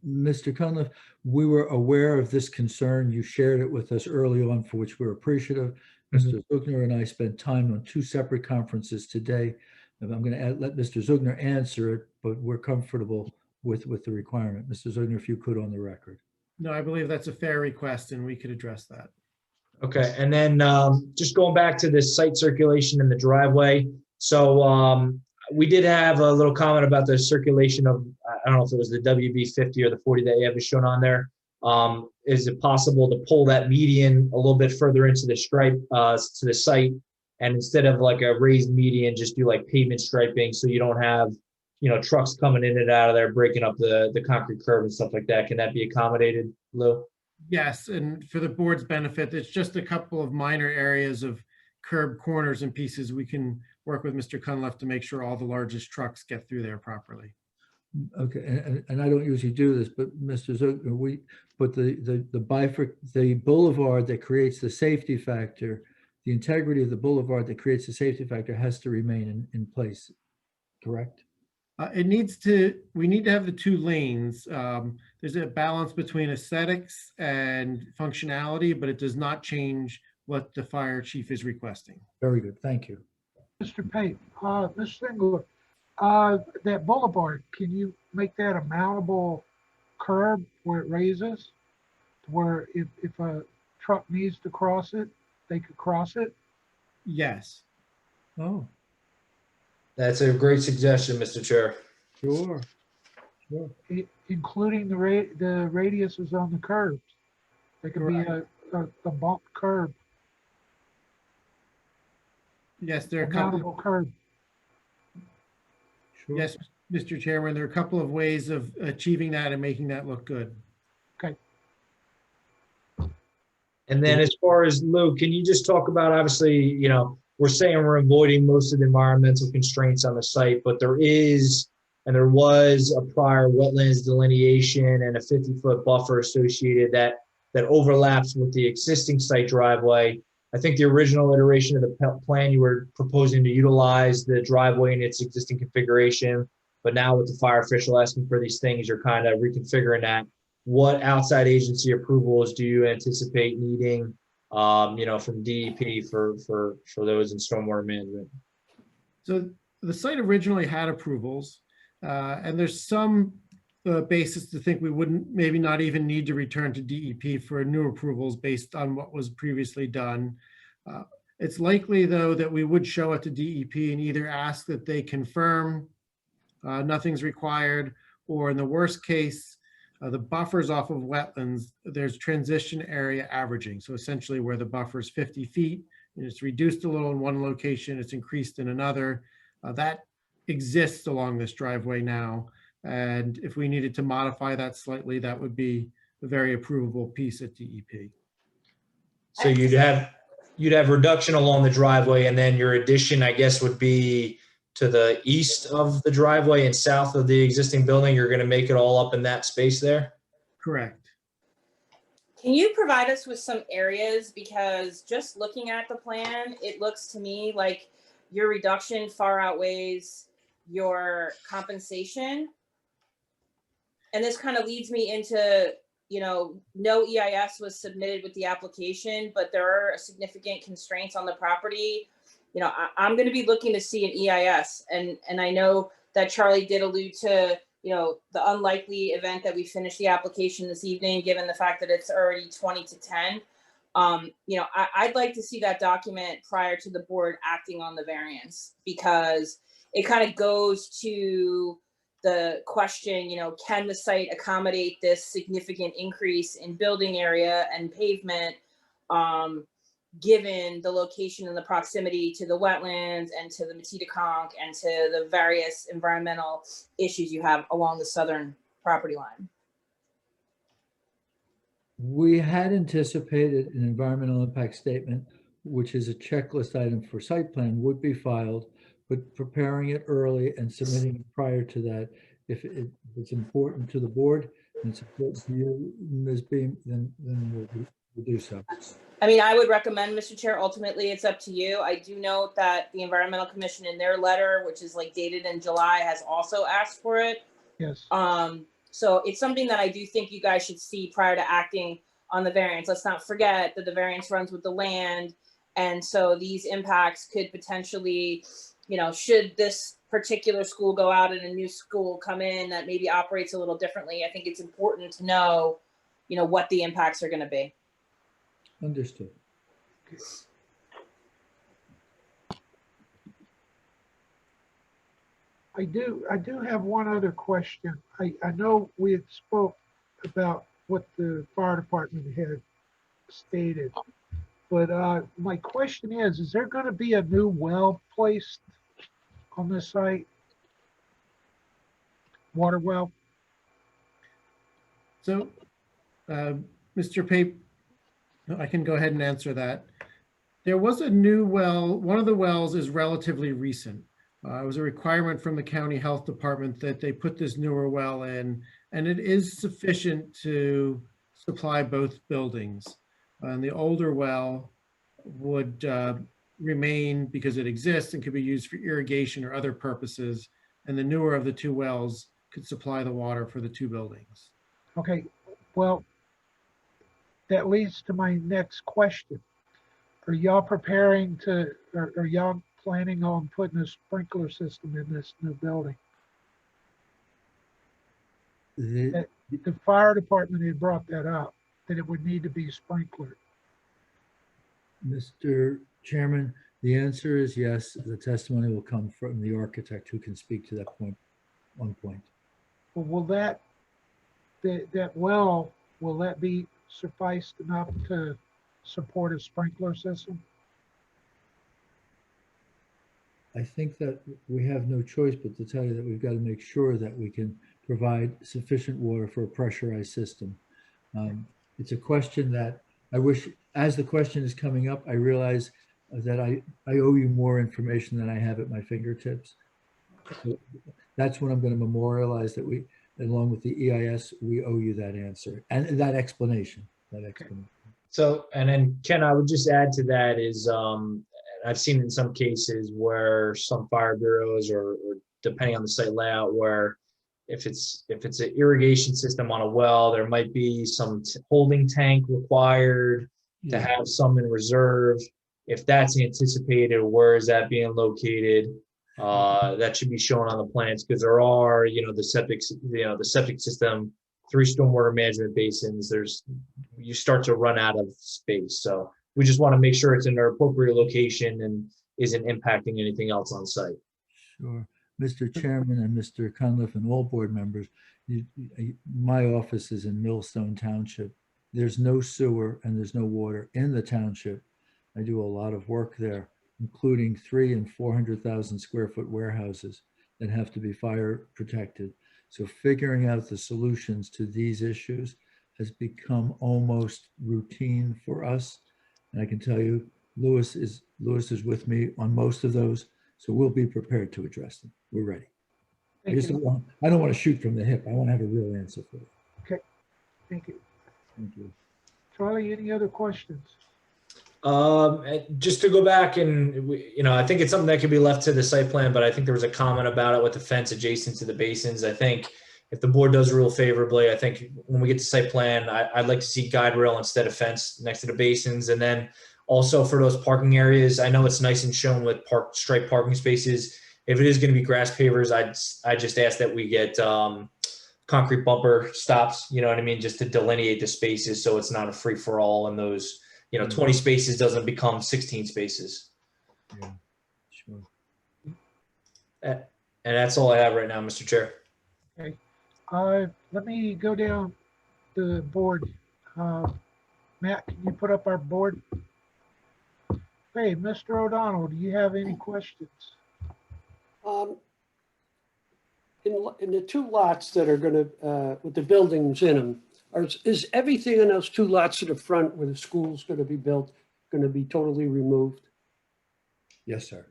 Mr. Cunliffe, we were aware of this concern. You shared it with us early on, for which we're appreciative. Mr. Zugner and I spent time on 2 separate conferences today. And I'm going to let Mr. Zugner answer it, but we're comfortable with the requirement. Mr. Zugner, if you could on the record. No, I believe that's a fair request and we could address that. Okay, and then just going back to this site circulation in the driveway. So we did have a little comment about the circulation of, I don't know if it was the WB50 or the 40 that you have shown on there. Is it possible to pull that median a little bit further into the stripe to the site, and instead of like a raised median, just do like pavement striping so you don't have, trucks coming in and out of there, breaking up the concrete curb and stuff like that? Can that be accommodated, Lou? Yes, and for the board's benefit, it's just a couple of minor areas of curb corners and pieces. We can work with Mr. Cunliffe to make sure all the largest trucks get through there properly. Okay, and I don't usually do this, but Mr. Zugner, the boulevard that creates the safety factor, the integrity of the boulevard that creates the safety factor has to remain in place, correct? We need to have the 2 lanes. There's a balance between aesthetics and functionality, but it does not change what the fire chief is requesting. Very good, thank you. Mr. Pape, Ms. Singler, that boulevard, can you make that a mountable curb where it raises? To where if a truck needs to cross it, they could cross it? Yes. Oh. That's a great suggestion, Mr. Chair. Sure. Including the radiuses on the curbs. They could be a bump curb. Yes, there are a mountable curb. Sure. Yes, Mr. Chairman, there are a couple of ways of achieving that and making that look good. Okay. And then as far as Lou, can you just talk about, obviously, we're saying we're avoiding most of the environmental constraints on the site, but there was a prior wetlands delineation and a 50-foot buffer associated that overlaps with the existing site driveway. I think the original iteration of the plan, you were proposing to utilize the driveway in its existing configuration, but now with the fire official asking for these things, you're kind of reconfiguring that. What outside agency approvals do you anticipate needing, from DEP for those in stormwater management? So the site originally had approvals. And there's some basis to think we wouldn't, maybe not even need to return to DEP for new approvals based on what was previously done. It's likely, though, that we would show it to DEP and either ask that they confirm nothing's required, or in the worst case, the buffers off of wetlands, there's transition area averaging. So essentially where the buffer is 50 feet, and it's reduced a little in one location, it's increased in another. That exists along this driveway now. And if we needed to modify that slightly, that would be a very approvable piece at DEP. So you'd have reduction along the driveway, and then your addition, I guess, would be to the east of the driveway and south of the existing building. You're going to make it all up in that space there? Correct. Can you provide us with some areas? Because just looking at the plan, it looks to me like your reduction far outweighs your compensation. And this kind of leads me into, no EIS was submitted with the application, but there are significant constraints on the property. I'm going to be looking to see an EIS, and I know that Charlie did allude to, the unlikely event that we finish the application this evening, given the fact that it's already 20 to 10. I'd like to see that document prior to the board acting on the variance, because it kind of goes to the question, can the site accommodate this significant increase in building area and pavement, given the location and the proximity to the wetlands and to the Matidaconk and to the various environmental issues you have along the southern property line? We had anticipated an environmental impact statement, which is a checklist item for site plan, would be filed, but preparing it early and submitting it prior to that, if it's important to the board and it's important to you, Ms. Beam, then we'll do so. I mean, I would recommend, Mr. Chair, ultimately it's up to you. I do note that the Environmental Commission in their letter, which is dated in July, has also asked for it. Yes. So it's something that I do think you guys should see prior to acting on the variance. Let's not forget that the variance runs with the land. And so these impacts could potentially, should this particular school go out and a new school come in that maybe operates a little differently, I think it's important to know, what the impacts are going to be. Understood. I do have one other question. I know we had spoke about what the fire department had stated, but my question is there going to be a new well placed on this site? Water well? So, Mr. Pape, I can go ahead and answer that. There was a new well. One of the wells is relatively recent. It was a requirement from the county health department that they put this newer well in, and it is sufficient to supply both buildings. And the older well would remain because it exists and could be used for irrigation or other purposes. And the newer of the two wells could supply the water for the two buildings. Okay, well, that leads to my next question. Are y'all preparing to, are y'all planning on putting a sprinkler system in this new building? The fire department had brought that up, that it would need to be sprinklered. Mr. Chairman, the answer is yes. The testimony will come from the architect who can speak to that point. One point. Well, will that well, will that be sufficed enough to support a sprinkler system? I think that we have no choice but to tell you that we've got to make sure that we can provide sufficient water for a pressurized system. It's a question that I wish, as the question is coming up, I realize that I owe you more information than I have at my fingertips. So that's when I'm going to memorialize that we, along with the EIS, we owe you that answer and that explanation. So, and then Ken, I would just add to that is, I've seen in some cases where some fire bureaus or depending on the site layout, where if it's an irrigation system on a well, there might be some holding tank required to have some in reserve. If that's anticipated, where is that being located? That should be shown on the plans because there are, the septic system, 3 stormwater management basins. You start to run out of space. So we just want to make sure it's in their appropriate location and isn't impacting anything else on site. Sure. Mr. Chairman and Mr. Cunliffe and all board members, my office is in Millstone Township. There's no sewer and there's no water in the township. I do a lot of work there, including 300,000 and 400,000 square foot warehouses that have to be fire protected. So figuring out the solutions to these issues has become almost routine for us. And I can tell you, Lewis is with me on most of those. So we'll be prepared to address them. We're ready. I don't want to shoot from the hip. I want to have a real answer for it. Okay, thank you. Thank you. Charlie, any other questions? Just to go back and, I think it's something that could be left to the site plan, but I think there was a comment about it with the fence adjacent to the basins. I think if the board does rule favorably, I think when we get to site plan, I'd like to see guide rail instead of fence next to the basins. And then also for those parking areas, I know it's nice and shown with striped parking spaces. If it is going to be grass pavers, I just ask that we get concrete bumper stops, you know what I mean? Just to delineate the spaces so it's not a free for all and those, 20 spaces doesn't become 16 spaces. Yeah, sure. And that's all I have right now, Mr. Chair. Okay. Let me go down the board. Matt, can you put up our board? Hey, Mr. O'Donnell, do you have any questions? In the 2 lots that are going to, with the buildings in them, is everything in those 2 lots to the front where the school's going to be built going to be totally removed? Yes, sir.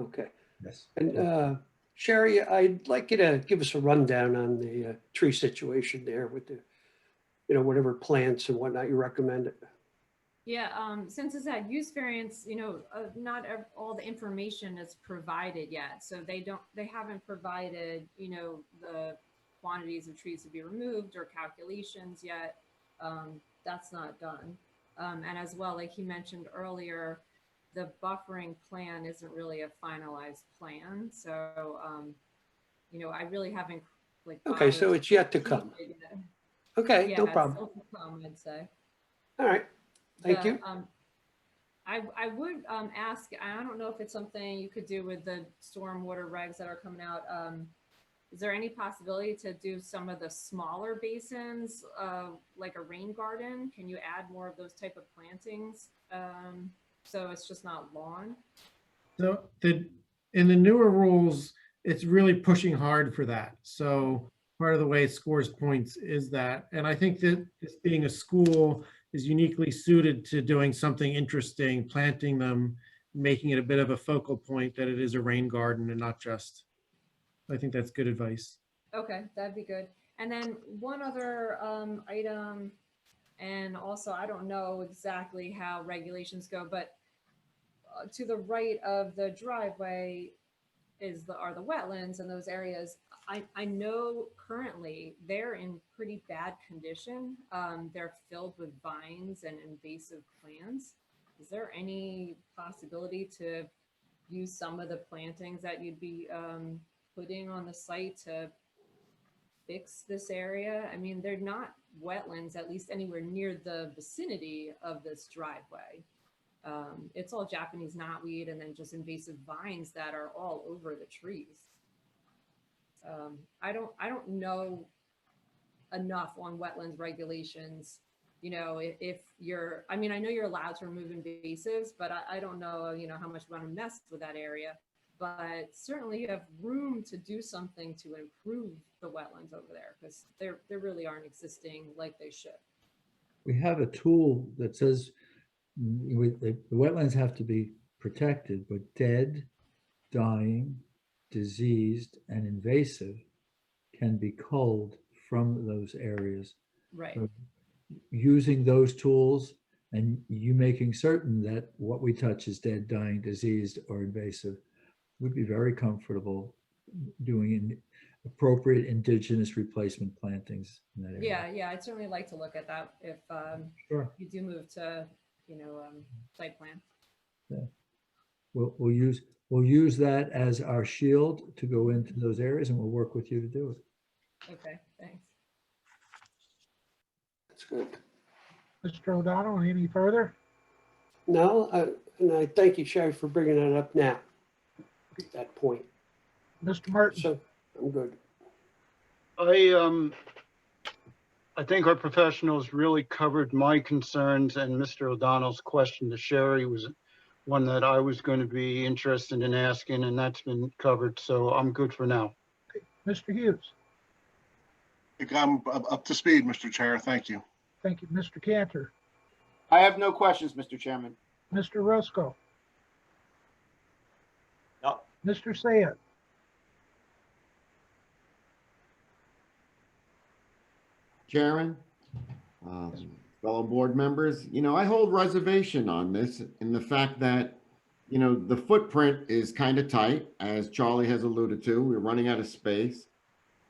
Okay. Yes. And Sherry, I'd like you to give us a rundown on the tree situation there with the, whatever plants and whatnot you recommend. Yeah, since it's that use variance, not all the information is provided yet. So they haven't provided, the quantities of trees to be removed or calculations yet. That's not done. And as well, like he mentioned earlier, the buffering plan isn't really a finalized plan. So, I really haven't Okay, so it's yet to come. Okay, yeah, no problem. It's still to come, I'd say. All right. Thank you. I would ask, I don't know if it's something you could do with the stormwater regs that are coming out. Is there any possibility to do some of the smaller basins, like a rain garden? Can you add more of those type of plantings? So it's just not lawn? So in the newer rules, it's really pushing hard for that. So part of the way it scores points is that, and I think that this being a school is uniquely suited to doing something interesting, planting them, making it a bit of a focal point that it is a rain garden and not just. I think that's good advice. Okay, that'd be good. And then one other item, and also I don't know exactly how regulations go, but to the right of the driveway are the wetlands and those areas. I know currently they're in pretty bad condition. They're filled with vines and invasive plants. Is there any possibility to use some of the plantings that you'd be putting on the site to fix this area? I mean, they're not wetlands, at least anywhere near the vicinity of this driveway. It's all Japanese knotweed and then just invasive vines that are all over the trees. I don't know enough on wetlands regulations. If you're, I mean, I know you're allowed to remove invasives, but I don't know, how much you want to mess with that area. But certainly you have room to do something to improve the wetlands over there because they really aren't existing like they should. We have a tool that says the wetlands have to be protected, but dead, dying, diseased, and invasive can be culled from those areas. Right. So using those tools and you making certain that what we touch is dead, dying, diseased, or invasive, we'd be very comfortable doing appropriate indigenous replacement plantings in that area. Yeah, I'd certainly like to look at that if Sure. you do move to, site plan. Yeah. We'll use we'll use that as our shield to go into those areas, and we'll work with you to do it. Okay, thanks. That's good. Mr. O'Donnell, any further? No, and I thank you, Sherry, for bringing that up now, at that point. Mr. Martin? So, I'm good. I think our professionals really covered my concerns, and Mr. O'Donnell's question to Sherry was one that I was going to be interested in asking, and that's been covered, so I'm good for now. Okay. Mr. Hughes? I think I'm up to speed, Mr. Chair. Thank you. Thank you. Mr. Cantor? I have no questions, Mr. Chairman. Mr. Roscoe? No. Mr. Sayed? Chairman, fellow board members, I hold reservation on this in the fact that, the footprint is kind of tight, as Charlie has alluded to. We're running out of space.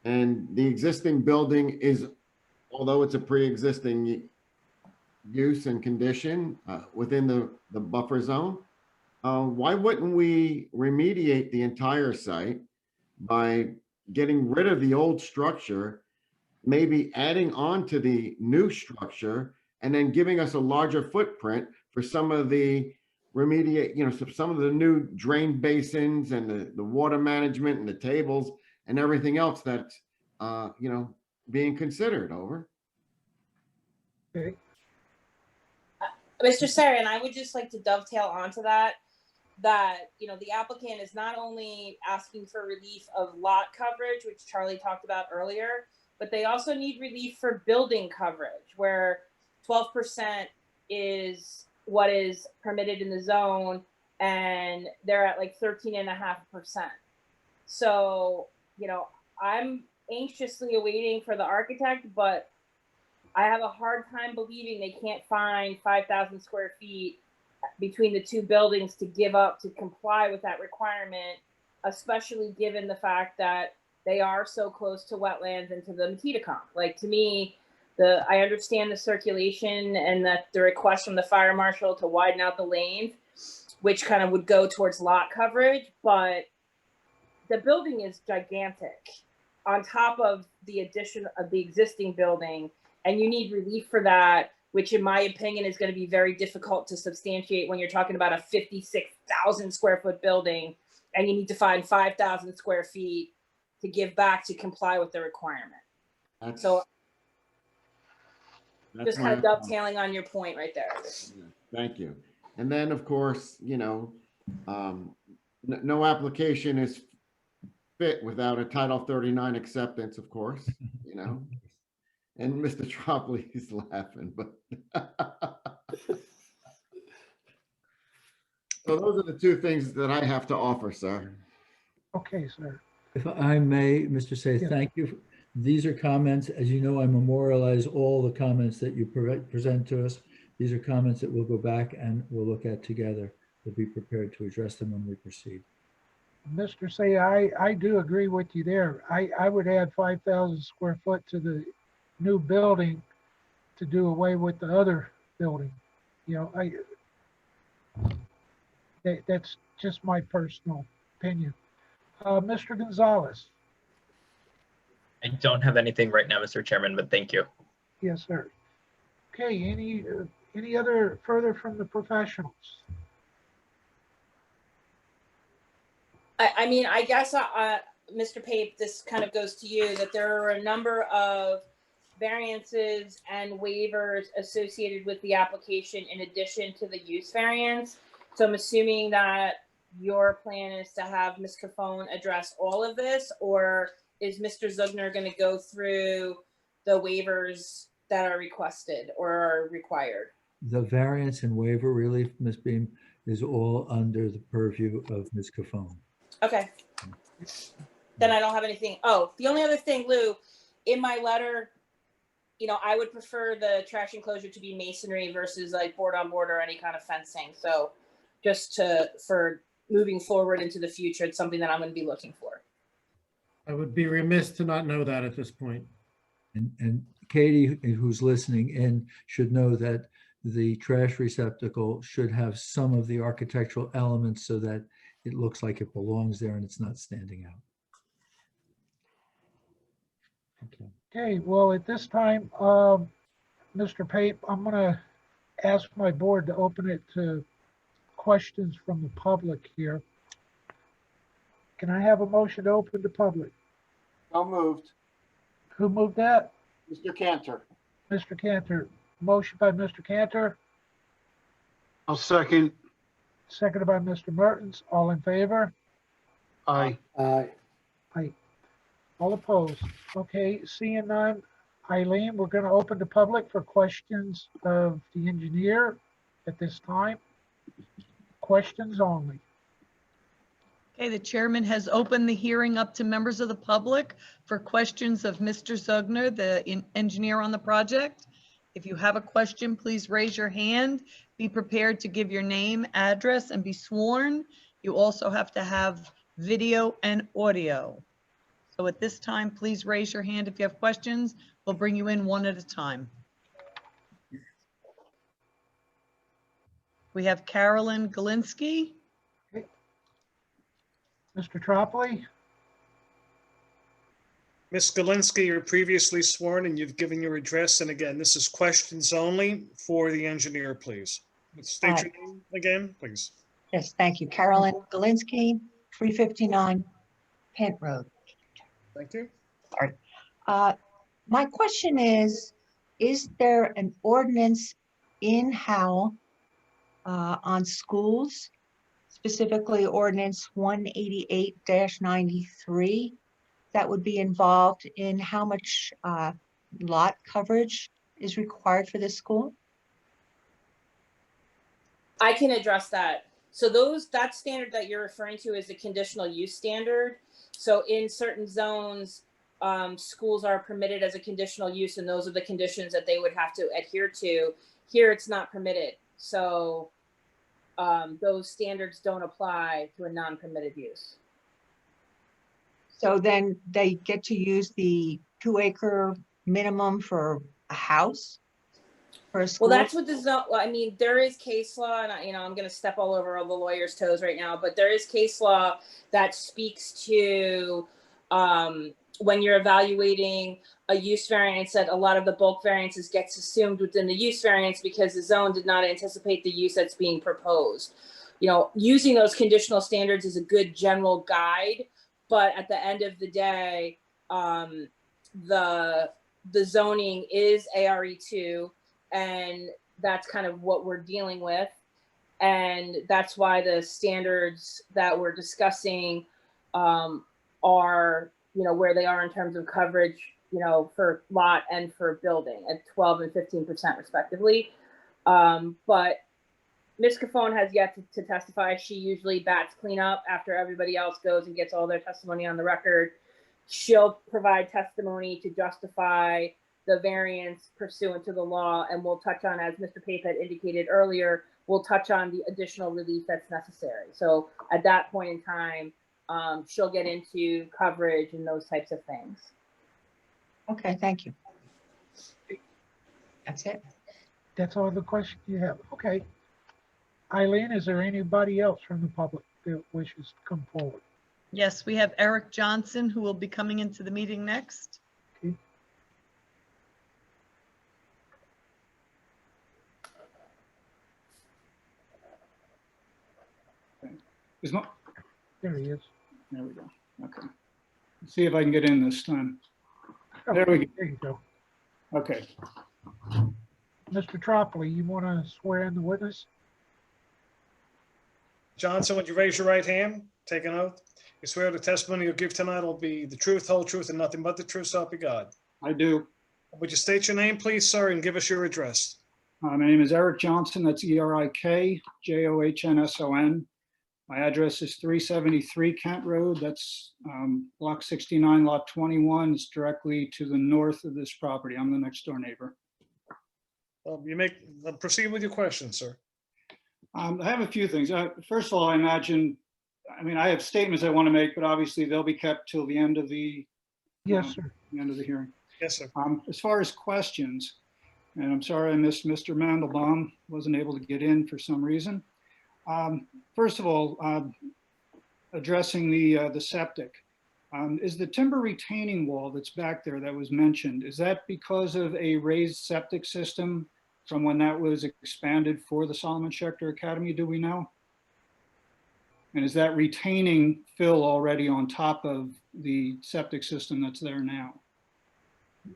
And the existing building is, although it's a pre-existing use and condition within the buffer zone, why wouldn't we remediate the entire site by getting rid of the old structure, maybe adding on to the new structure, and then giving us a larger footprint for some of the some of the new drain basins and the water management and the tables and everything else that's, being considered. Over. Okay. Mr. Sarian, I would just like to dovetail onto that, the applicant is not only asking for relief of lot coverage, which Charlie talked about earlier, but they also need relief for building coverage, where 12% is what is permitted in the zone, and they're at like 13.5%. So, I'm anxiously awaiting for the architect, but I have a hard time believing they can't find 5,000 square feet between the two buildings to give up to comply with that requirement, especially given the fact that they are so close to wetlands and to the Matiticomp. Like, to me, I understand the circulation and that the request from the fire marshal to widen out the lanes, which kind of would go towards lot coverage, but the building is gigantic on top of the addition of the existing building, and you need relief for that, which in my opinion is going to be very difficult to substantiate when you're talking about a 56,000 square foot building and you need to find 5,000 square feet to give back to comply with the requirement. So just kind of dovetailing on your point right there. Thank you. And then, of course, no application is fit without a Title 39 acceptance, of course, And Mr. Tropoli is laughing, but so those are the two things that I have to offer, sir. Okay, sir. If I may, Mr. Say, Yeah. thank you. These are comments, as you know, I memorialize all the comments that you present to us. These are comments that we'll go back and we'll look at together. We'll be prepared to address them when we proceed. Mr. Say, I do agree with you there. I would add 5,000 square foot to the new building to do away with the other building. That's just my personal opinion. Mr. Gonzalez. I don't have anything right now, Mr. Chairman, but thank you. Yes, sir. Okay, any other further from the professionals? I mean, I guess, Mr. Pape, this kind of goes to you, that there are a number of variances and waivers associated with the application in addition to the use variance. So I'm assuming that your plan is to have Ms. Cofone address all of this, or is Mr. Zugner going to go through the waivers that are requested or are required? The variance and waiver relief, Ms. Beam, is all under the purview of Ms. Cofone. Okay. Then I don't have anything. Oh, the only other thing, Lou, in my letter, I would prefer the trash enclosure to be masonry versus like board on board or any kind of fencing. So just for moving forward into the future, it's something that I'm going to be looking for. I would be remiss to not know that at this point. And Katie, who's listening in, should know that the trash receptacle should have some of the architectural elements so that it looks like it belongs there and it's not standing out. Okay. Okay, well, at this time, Mr. Pape, I'm gonna ask my board to open it to questions from the public here. Can I have a motion to open to public? So moved. Who moved that? Mr. Cantor. Mr. Cantor. Motion by Mr. Cantor, I'll second. seconded by Mr. Mertens. All in favor? Aye. Aye. Aye. All opposed? Okay, seeing none. Eileen, we're gonna open to public for questions of the engineer at this time. Questions only. Okay, the chairman has opened the hearing up to members of the public for questions of Mr. Zugner, the engineer on the project. If you have a question, please raise your hand. Be prepared to give your name, address, and be sworn. You also have to have video and audio. So at this time, please raise your hand if you have questions. We'll bring you in one at a time. We have Carolyn Galinsky. Mr. Tropoli? Ms. Galinsky, you're previously sworn and you've given your address. And again, this is questions only for the engineer, please. State your name again, please. Yes, thank you. Carolyn Galinsky, 359 Pent Road. Thank you. Sorry. My question is there an ordinance in Howell on schools, specifically ordinance 188-93, that would be involved in how much lot coverage is required for this school? I can address that. So that standard that you're referring to is a conditional use standard. So in certain zones, schools are permitted as a conditional use, and those are the conditions that they would have to adhere to. Here, it's not permitted. So those standards don't apply to a non-permitted use. So then they get to use the 2-acre minimum for a house for a school? Well, that's what the zone, I mean, there is case law, and I'm going to step all over all the lawyers' toes right now, but there is case law that speaks to when you're evaluating a use variance, that a lot of the bulk variances gets assumed within the use variance because the zone did not anticipate the use that's being proposed. Using those conditional standards is a good general guide, but at the end of the day, the zoning is ARE2, and that's kind of what we're dealing with. And that's why the standards that we're discussing are, where they are in terms of coverage, for lot and for building at 12 and 15% respectively. But Ms. Cafone has yet to testify. She usually bats cleanup after everybody else goes and gets all their testimony on the record. She'll provide testimony to justify the variance pursuant to the law, and we'll touch on, as Mr. Pape had indicated earlier, we'll touch on the additional relief that's necessary. So at that point in time, she'll get into coverage and those types of things. Okay, thank you. That's it. That's all the questions you have. Okay. Eileen, is there anybody else from the public that wishes to come forward? Yes, we have Eric Johnson, who will be coming into the meeting next. Okay. There he is. There we go. Okay. Let's see if I can get in this time. There we go. There you go. Okay. Mr. Tropoli, you want to swear in the witness? Johnson, would you raise your right hand? Take an oath. You swear the testimony you'll give tonight will be the truth, whole truth, and nothing but the truth, so help you God. I do. Would you state your name, please, sir, and give us your address? My name is Eric Johnson. That's ERIKJOHNSON. My address is 373 Kent Road. That's block 69, lot 21. It's directly to the north of this property. I'm the next door neighbor. Proceed with your question, sir. I have a few things. First of all, I have statements I want to make, but obviously they'll be kept till the end of the Yes, sir. The end of the hearing. Yes, sir. As far as questions, and I'm sorry I missed Mr. Mandelbaum, wasn't able to get in for some reason. First of all, addressing the septic. Is the timber retaining wall that's back there that was mentioned, is that because of a raised septic system from when that was expanded for the Solomon Shector Academy, do we know? And is that retaining fill already on top of the septic system that's there now?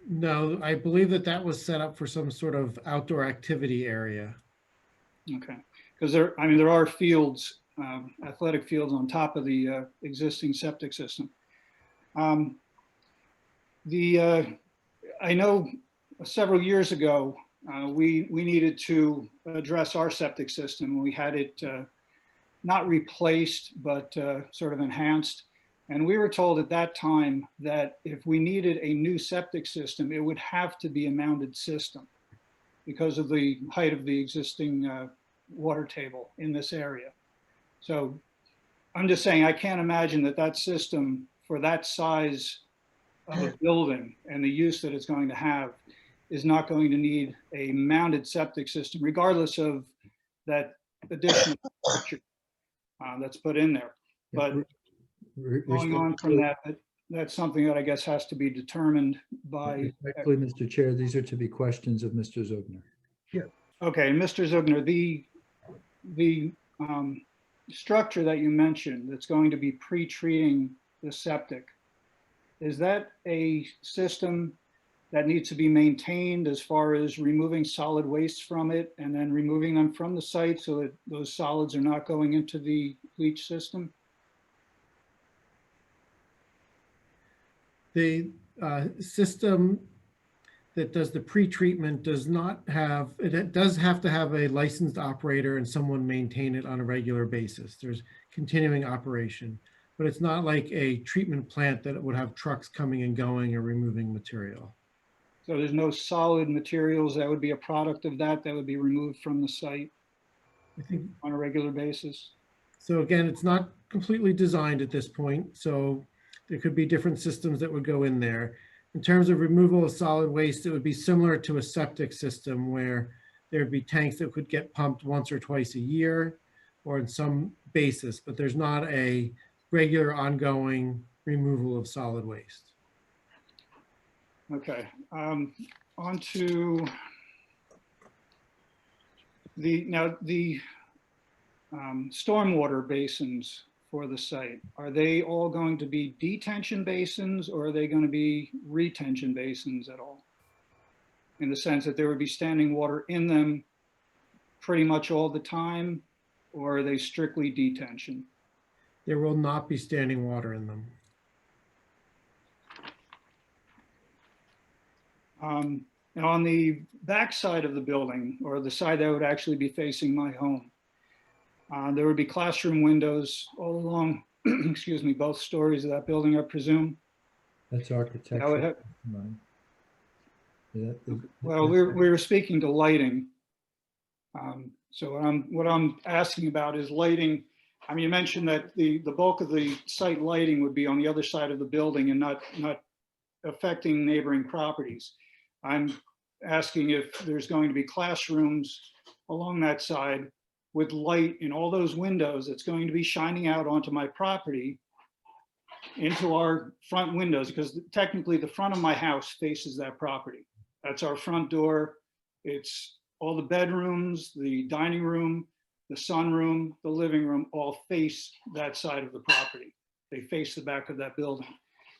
No, I believe that that was set up for some sort of outdoor activity area. Okay, because there are fields, athletic fields on top of the existing septic system. I know several years ago, we needed to address our septic system. We had it not replaced, but sort of enhanced. And we were told at that time that if we needed a new septic system, it would have to be a mounted system because of the height of the existing water table in this area. So I'm just saying, I can't imagine that that system for that size of a building and the use that it's going to have is not going to need a mounted septic system, regardless of that additional structure that's put in there. But going on from that, that's something that I guess has to be determined by. Respectfully, Mr. Chair, these are to be questions of Mr. Zugner. Okay, Mr. Zugner, the structure that you mentioned that's going to be pre-treating the septic, is that a system that needs to be maintained as far as removing solid waste from it and then removing them from the site so that those solids are not going into the leach system? The system that does the pre-treatment does not have, it does have to have a licensed operator and someone maintain it on a regular basis. There's continuing operation, but it's not like a treatment plant that would have trucks coming and going or removing material. So there's no solid materials that would be a product of that would be removed from the site, I think, on a regular basis? so again, it's not completely designed at this point, so there could be different systems that would go in there. In terms of removal of solid waste, it would be similar to a septic system where there'd be tanks that could get pumped once or twice a year or in some basis, but there's not a regular ongoing removal of solid waste. Okay, on to the stormwater basins for the site. Are they all going to be detention basins or are they going to be retention basins at all? In the sense that there would be standing water in them pretty much all the time, or are they strictly detention? There will not be standing water in them. Now on the back side of the building, or the side that would actually be facing my home, there would be classroom windows all along, excuse me, both stories of that building, I presume. That's architecture. Well, we were speaking to lighting. So what I'm asking about is lighting. I mean, you mentioned that the bulk of the site lighting would be on the other side of the building and not affecting neighboring properties. I'm asking if there's going to be classrooms along that side with light in all those windows that's going to be shining out onto my property into our front windows, because technically the front of my house faces that property. That's our front door. It's all the bedrooms, the dining room, the sunroom, the living room, all face that side of the property. They face the back of that building.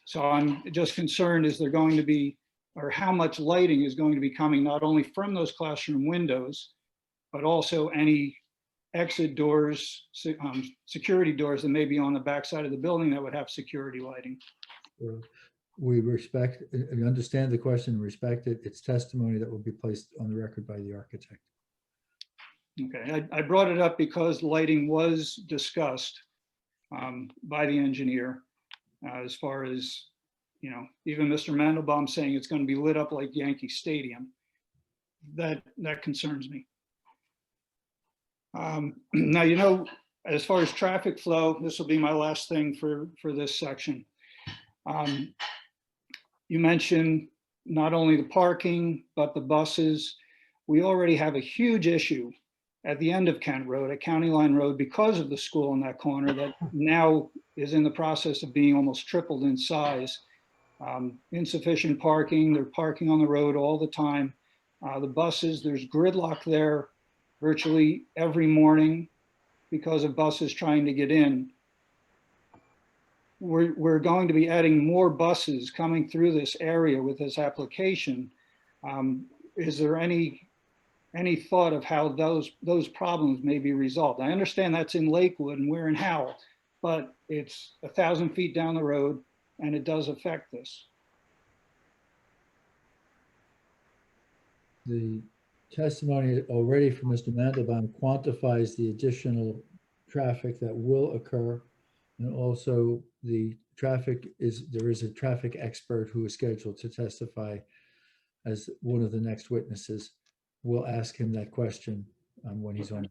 So I'm just concerned, is there going to be, or how much lighting is going to be coming not only from those classroom windows, but also any exit doors, security doors that may be on the back side of the building that would have security lighting. We respect and understand the question, respect it. It's testimony that will be placed on the record by the architect. Okay, I brought it up because lighting was discussed by the engineer as far as, you know, even Mr. Mandelbaum saying it's going to be lit up like Yankee Stadium. That concerns me. Now, you know, as far as traffic flow, this will be my last thing for this section. You mentioned not only the parking, but the buses. We already have a huge issue at the end of Kent Road, at County Line Road, because of the school in that corner that now is in the process of being almost tripled in size. Insufficient parking, they're parking on the road all the time. The buses, there's gridlock there virtually every morning because of buses trying to get in. We're going to be adding more buses coming through this area with this application. Is there any thought of how those problems may be resolved? I understand that's in Lakewood and we're in Howell, but it's 1,000 feet down the road and it does affect this. The testimony already from Mr. Mandelbaum quantifies the additional traffic that will occur. And also there is a traffic expert who is scheduled to testify as one of the next witnesses. We'll ask him that question when he's on.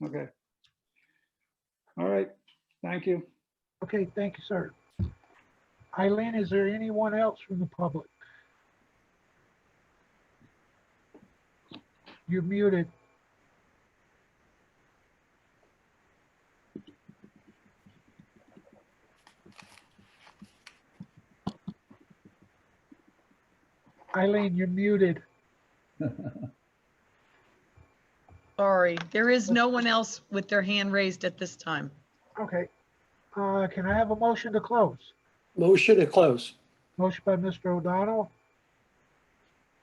Okay. All right. Thank you. Okay, thank you, sir. Eileen, is there anyone else from the public? You're muted. Eileen, you're muted. Sorry, there is no one else with their hand raised at this time. Okay. Can I have a motion to close? Motion to close. Motion by Mr. O'Donnell.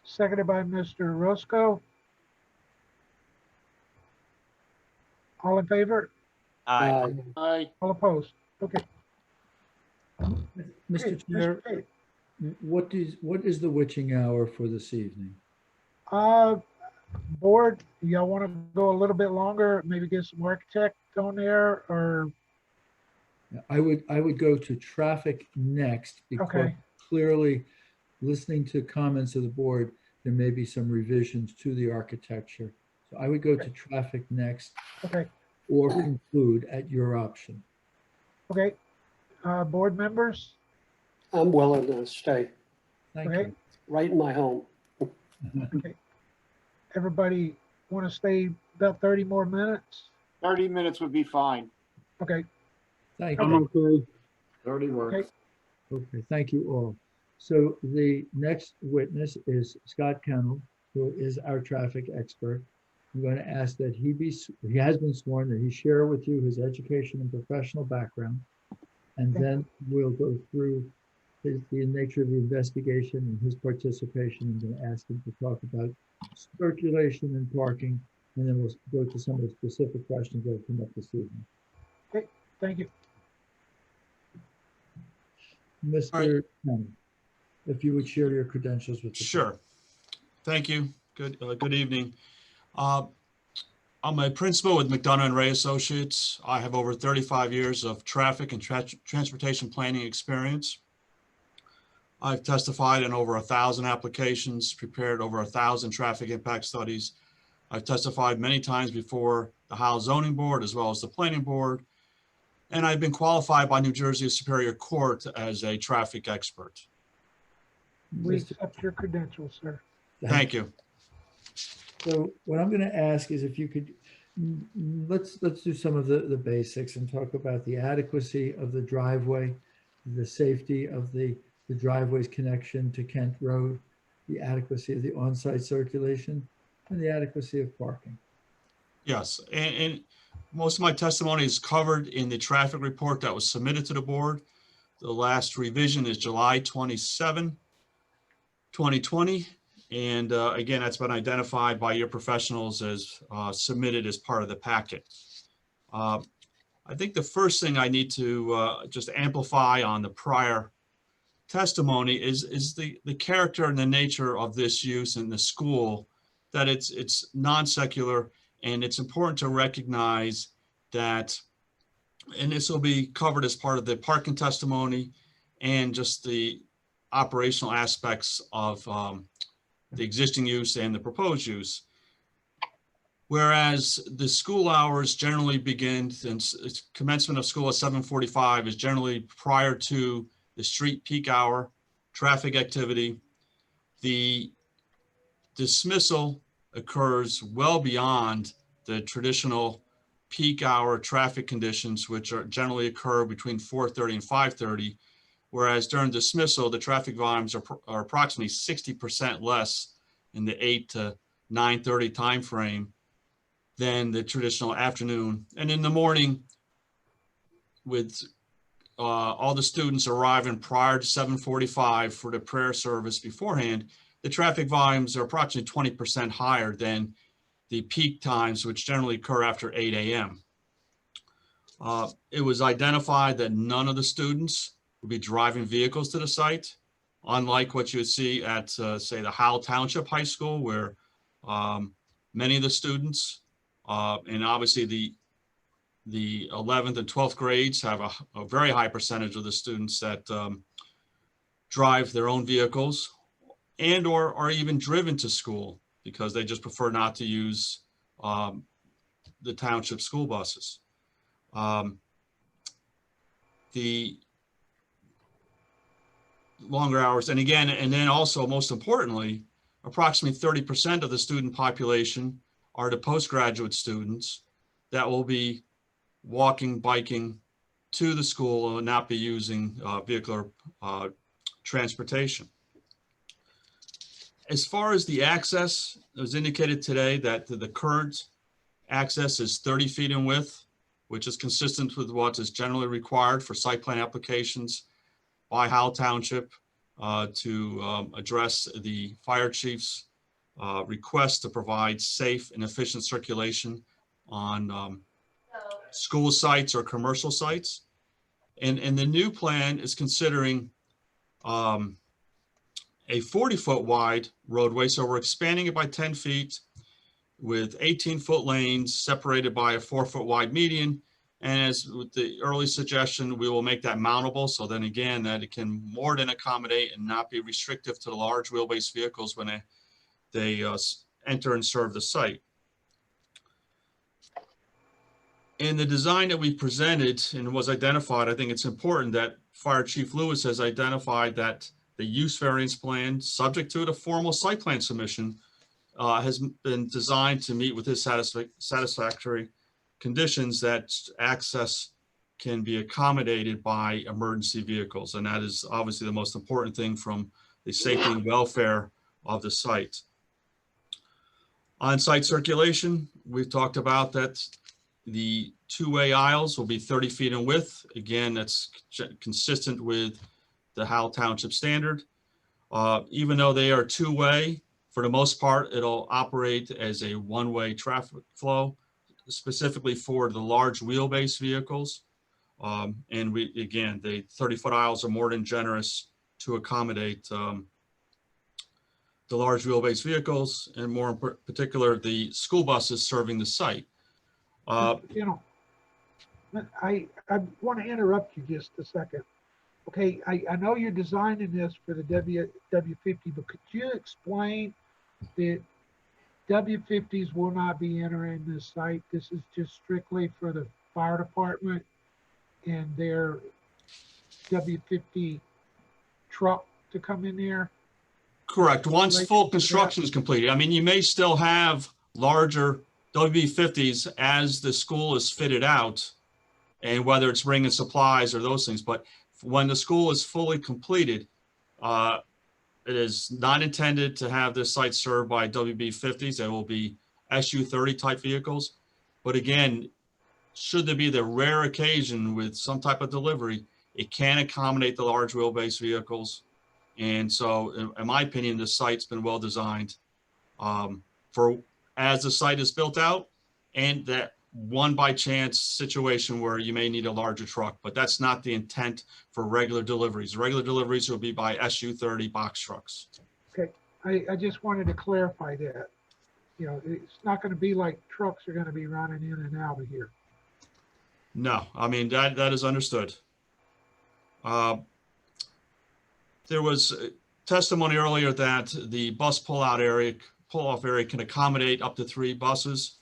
Seconded by Mr. Roscoe. All in favor? Aye. Aye. All opposed? Okay. Mr. Chair, what is the witching hour for this evening? Board, y'all want to go a little bit longer, maybe get some architect on there, or? I would go to traffic next because Okay. clearly listening to comments of the board, there may be some revisions to the architecture. So I would go to traffic next. Okay. Or conclude at your option. Okay. Board members? I'm willing to stay Thank Okay. you. right in my home. Okay. Everybody want to stay about 30 more minutes? 30 minutes would be fine. Okay. Thank I'm you. okay. 30 works. Okay, thank you all. So the next witness is Scott Kennel, who is our traffic expert. I'm going to ask that he has been sworn, that he share with you his education and professional background. And then we'll go through the nature of the investigation and his participation. I'm going to ask him to talk about circulation and parking, and then we'll go to some of the specific questions that have come up this evening. Okay, thank you. Mr. Kennel, if you would share your credentials with the Sure. Thank you. Good evening. I'm a principal with McDonough & Ray Associates. I have over 35 years of traffic and transportation planning experience. I've testified in over 1,000 applications, prepared over 1,000 traffic impact studies. I've testified many times before the Howell Zoning Board as well as the Planning Board. And I've been qualified by New Jersey Superior Court as a traffic expert. We accept your credentials, sir. Thank you. So what I'm going to ask is if you could, let's do some of the basics and talk about the adequacy of the driveway, the safety of the driveway's connection to Kent Road, the adequacy of the on-site circulation, and the adequacy of parking. Yes, and most of my testimony is covered in the traffic report that was submitted to the board. The last revision is July 27, 2020. And again, that's been identified by your professionals as submitted as part of the packet. I think the first thing I need to just amplify on the prior testimony is the character and the nature of this use in the school, that it's non-secular, and it's important to recognize that, and this will be covered as part of the parking testimony and just the operational aspects of the existing use and the proposed use. Whereas the school hours generally begin, since commencement of school at 7:45 is generally prior to the street peak hour, traffic activity. The dismissal occurs well beyond the traditional peak hour traffic conditions, which are generally occur between 4:30 and 5:30, whereas during dismissal, the traffic volumes are approximately 60% less in the 8 to 9:30 timeframe than the traditional afternoon. And in the morning, with all the students arriving prior to 7:45 for the prayer service beforehand, the traffic volumes are approximately 20% higher than the peak times, which generally occur after 8 a.m. It was identified that none of the students would be driving vehicles to the site, unlike what you would see at, say, the Howell Township High School, where many of the students, and obviously the 11th and 12th grades have a very high percentage of the students that drive their own vehicles and or are even driven to school because they just prefer not to use the township school buses. The longer hours, and again, and then also most importantly, approximately 30% of the student population are the postgraduate students that will be walking, biking to the school and not be using vehicular transportation. As far as the access, it was indicated today that the current access is 30 feet in width, which is consistent with what is generally required for site plan applications by Howell Township to address the fire chief's request to provide safe and efficient circulation on school sites or commercial sites. And the new plan is considering a 40-foot wide roadway. So we're expanding it by 10 feet with 18-foot lanes separated by a 4-foot wide median. And as with the early suggestion, we will make that mountable. So then again, that it can more than accommodate and not be restrictive to the large wheelbase vehicles when they enter and serve the site. In the design that we presented and was identified, I think it's important that Fire Chief Lewis has identified that the use variance plan, subject to the formal site plan submission, has been designed to meet with his satisfactory conditions that access can be accommodated by emergency vehicles. And that is obviously the most important thing from the safety and welfare of the site. On-site circulation, we've talked about that the two-way aisles will be 30 feet in width. Again, that's consistent with the Howell Township standard. Even though they are two-way, for the most part, it'll operate as a one-way traffic flow, specifically for the large wheelbase vehicles. And again, the 30-foot aisles are more than generous to accommodate the large wheelbase vehicles, and more in particular, the school buses serving the site. You know, I want to interrupt you just a second. Okay, I know you're designing this for the W50, but could you explain that W50s will not be entering this site? This is just strictly for the fire department and their W50 truck to come in there? Correct. Once full construction is completed. I mean, you may still have larger WB50s as the school is fitted out, and whether it's bringing supplies or those things. But when the school is fully completed, it is not intended to have this site served by WB50s. There will be SU-30 type vehicles. But again, should there be the rare occasion with some type of delivery, it can accommodate the large wheelbase vehicles. And so, in my opinion, this site's been well designed for as the site is built out, and that one by chance situation where you may need a larger truck, but that's not the intent for regular deliveries. Regular deliveries will be by SU-30 box trucks. Okay, I just wanted to clarify that. You know, it's not going to be like trucks are going to be running in and out of here. No, I mean, that is understood. There was testimony earlier that the bus pull-off area can accommodate up to 3 buses.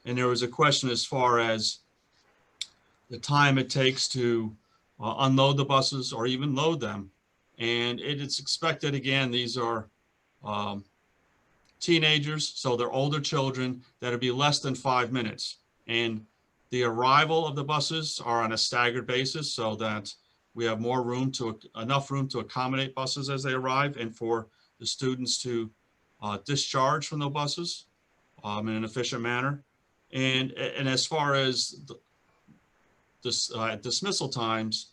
And there was a question as far as the time it takes to unload the buses or even load them. And it is expected, again, these are teenagers, so they're older children, that'll be less than 5 minutes. And the arrival of the buses are on a staggered basis so that we have enough room to accommodate buses as they arrive and for the students to discharge from the buses in an efficient manner. And as far as dismissal times,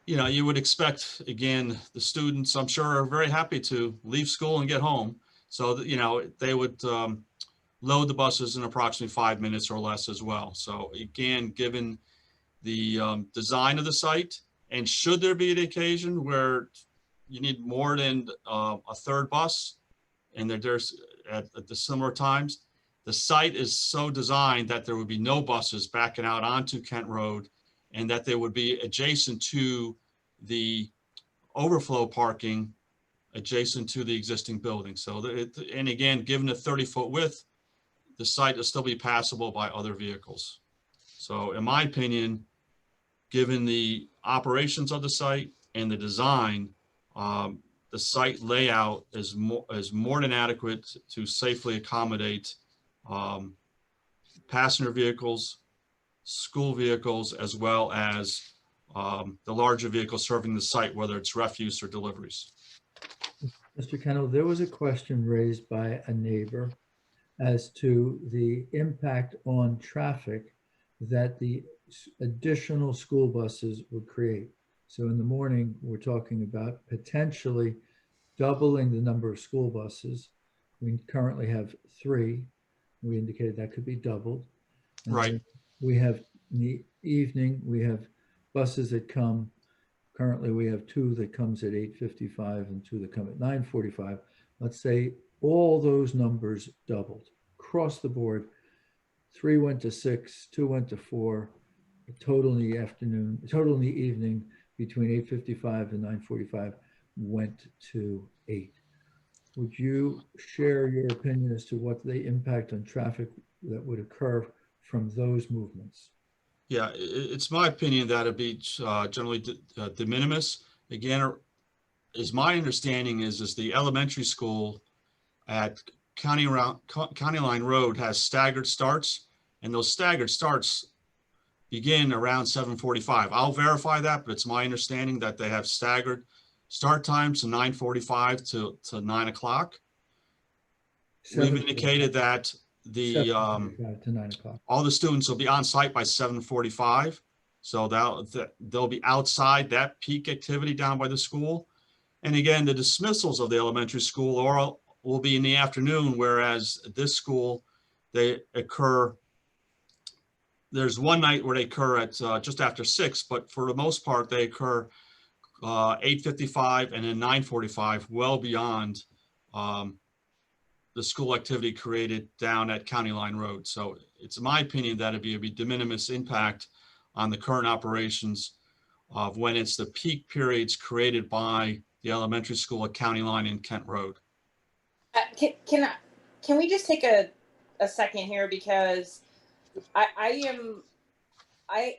you would expect, again, the students, I'm sure, are very happy to leave school and get home. So that, they would load the buses in approximately 5 minutes or less as well. So again, given the design of the site, and should there be an occasion where you need more than a third bus, and there's at the similar times, the site is so designed that there would be no buses backing out onto Kent Road, and that they would be adjacent to the overflow parking adjacent to the existing building. So, and again, given the 30-foot width, the site will still be passable by other vehicles. So in my opinion, given the operations of the site and the design, the site layout is more than adequate to safely accommodate passenger vehicles, school vehicles, as well as the larger vehicles serving the site, whether it's refuse or deliveries. Mr. Kennel, there was a question raised by a neighbor as to the impact on traffic that the additional school buses would create. So in the morning, we're talking about potentially doubling the number of school buses. We currently have 3. We indicated that could be doubled. And right. We have in the evening, we have buses that come. Currently, we have 2 that comes at 8:55 and 2 that come at 9:45. Let's say all those numbers doubled across the board. 3 went to 6, 2 went to 4, total in the afternoon, total in the evening between 8:55 and 9:45 went to 8. Would you share your opinion as to what the impact on traffic that would occur from those movements? Yeah, it's my opinion that it'd be generally de minimis. Again, is my understanding is the elementary school at County Line Road has staggered starts, and those staggered starts begin around 7:45. I'll verify that, but it's my understanding that they have staggered start times to 9:45 to 9 o'clock. We've indicated that the to 9 o'clock. all the students will be on site by 7:45. So they'll be outside that peak activity down by the school. And again, the dismissals of the elementary school will be in the afternoon, whereas this school, they occur, there's one night where they occur at just after 6, but for the most part, they occur 8:55 and then 9:45, well beyond the school activity created down at County Line Road. So it's my opinion that it'd be a de minimis impact on the current operations of when it's the peak periods created by the elementary school at County Line and Kent Road. Can we just take a second here, because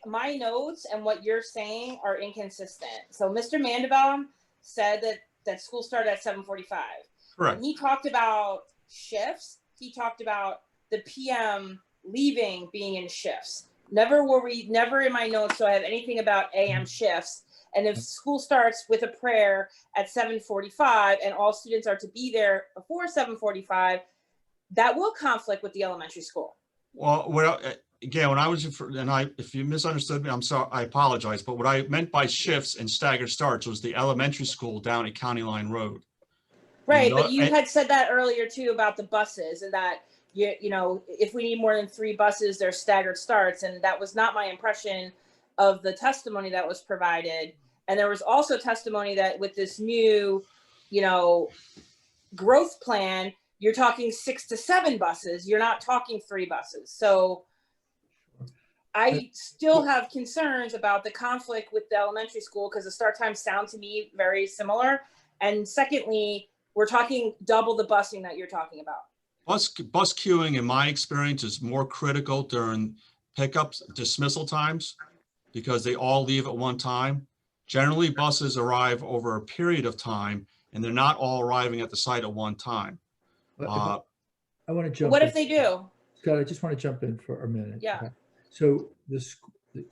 my notes and what you're saying are inconsistent. So Mr. Mandelbaum said that school started at 7:45. Correct. When he talked about shifts, he talked about the PM leaving being in shifts. Never in my notes do I have anything about AM shifts. And if school starts with a prayer at 7:45 and all students are to be there before 7:45, that will conflict with the elementary school. Well, again, when I was, if you misunderstood me, I'm sorry, I apologize. But what I meant by shifts and staggered starts was the elementary school down at County Line Road. Right, but you had said that earlier too about the buses, and that you know, if we need more than 3 buses, there's staggered starts, and that was not my impression of the testimony that was provided. And there was also testimony that with this new, growth plan, you're talking 6 to 7 buses. You're not talking 3 buses. So I still have concerns about the conflict with the elementary school, because the start times sound to me very similar. And secondly, we're talking double the busing that you're talking about. Bus queuing, in my experience, is more critical during pickups, dismissal times, because they all leave at one time. Generally, buses arrive over a period of time, and they're not all arriving at the site at one time. I want to jump. What in. if they do? Scott, I just want to jump in for a minute. Yeah. Okay. So the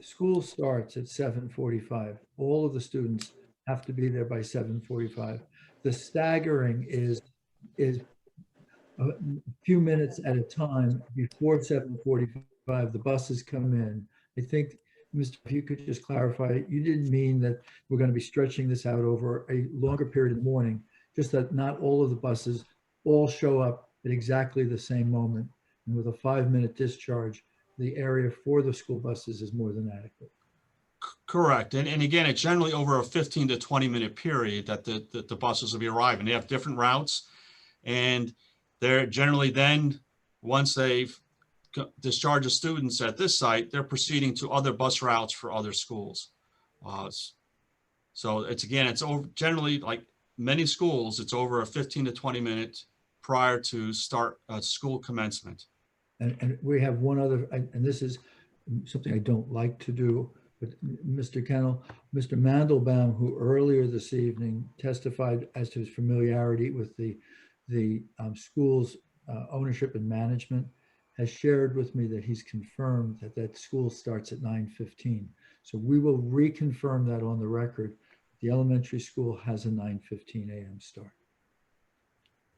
school starts at 7:45. All of the students have to be there by 7:45. The staggering is a few minutes at a time before 7:45. The buses come in. I think, Mr. If you could just clarify, you didn't mean that we're going to be stretching this out over a longer period in the morning, just that not all of the buses all show up at exactly the same moment. And with a 5-minute discharge, the area for the school buses is more than adequate. Correct. And again, it's generally over a 15 to 20-minute period that the buses will be arriving. They have different routes, and they're generally then, once they've discharged the students at this site, they're proceeding to other bus routes for other schools. So it's over, generally, like many schools, it's over a 15 to 20 minutes prior to start school commencement. And we have one other, and this is something I don't like to do, but Mr. Kennel, Mr. Mandelbaum, who earlier this evening testified as to his familiarity with the school's ownership and management, has shared with me that he's confirmed that that school starts at 9:15. So we will reconfirm that on the record. The elementary school has a 9:15 a.m. start.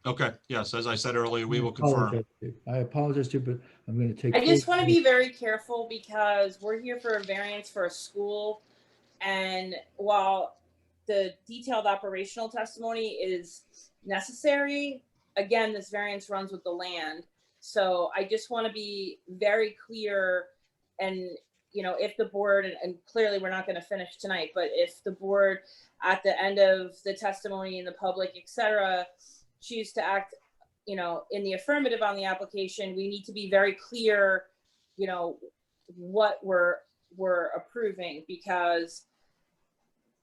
Okay, yes, as I said earlier, we will confirm. I apologize to you, but I'm going to take. I just want to be very careful because we're here for a variance for a school. And while the detailed operational testimony is necessary, again, this variance runs with the land. So I just want to be very clear, and if the board, and clearly we're not going to finish tonight, but if the board at the end of the testimony in the public, etc., choose to act, in the affirmative on the application, we need to be very clear, what we're approving, because,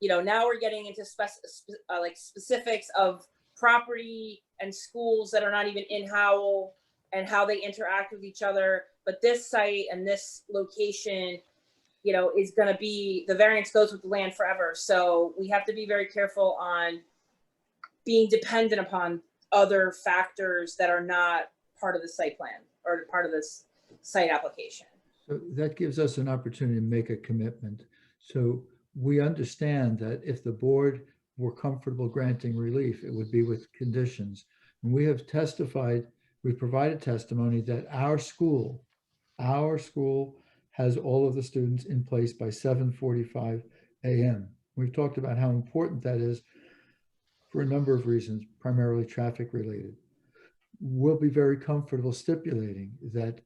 now we're getting into specifics of property and schools that are not even in Howell and how they interact with each other. But this site and this location, is going to be, the variance goes with the land forever. So we have to be very careful on being dependent upon other factors that are not part of the site plan or part of this site application. So that gives us an opportunity to make a commitment. So we understand that if the board were comfortable granting relief, it would be with conditions. And we have testified, we provided testimony that our school has all of the students in place by 7:45 a.m. We've talked about how important that is for a number of reasons, primarily traffic related. We'll be very comfortable stipulating that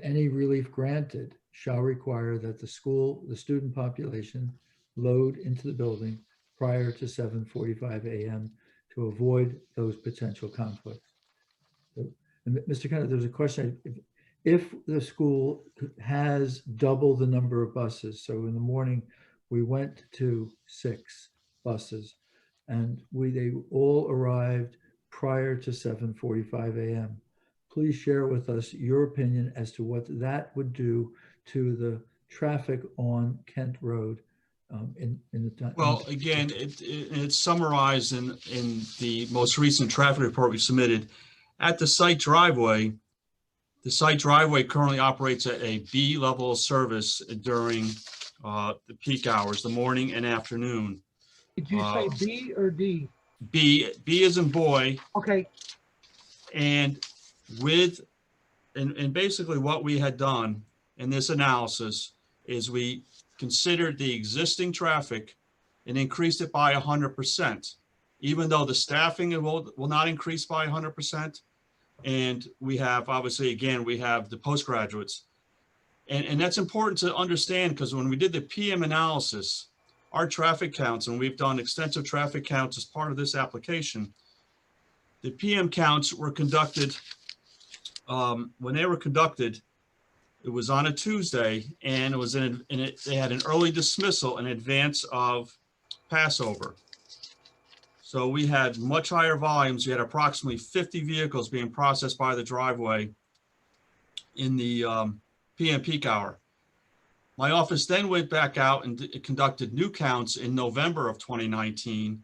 any relief granted shall require that the student population load into the building prior to 7:45 a.m. to avoid those potential conflicts. And Mr. Kennedy, there's a question. If the school has double the number of buses, so in the morning we went to 6 buses, and they all arrived prior to 7:45 a.m. Please share with us your opinion as to what that would do to the traffic on Kent Road in the time. Well, again, it's summarized in the most recent traffic report we submitted. At the site driveway currently operates at a B level of service during the peak hours, the morning and afternoon. Did you say B or D? B as in boy. Okay. And basically what we had done in this analysis is we considered the existing traffic and increased it by 100%, even though the staffing will not increase by 100%. And we have, obviously, again, we have the postgraduates. And that's important to understand, because when we did the PM analysis, our traffic counts, and we've done extensive traffic counts as part of this application, the PM counts were conducted, when they were conducted, it was on a Tuesday, and it was they had an early dismissal in advance of Passover. So we had much higher volumes. We had approximately 50 vehicles being processed by the driveway in the PM peak hour. My office then went back out and conducted new counts in November of 2019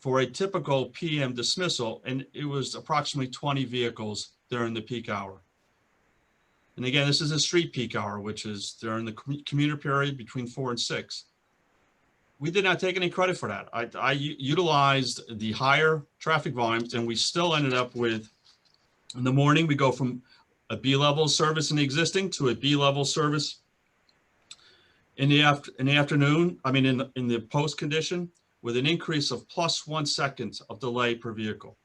for a typical PM dismissal, and it was approximately 20 vehicles during the peak hour. And again, this is a street peak hour, which is during the commuter period between 4 and 6. We did not take any credit for that. I utilized the higher traffic volumes, and we still ended up with, in the morning, we go from a B-level service in the existing to a B-level service in the afternoon, I mean, in the post condition, with an increase of +1 second of delay per vehicle.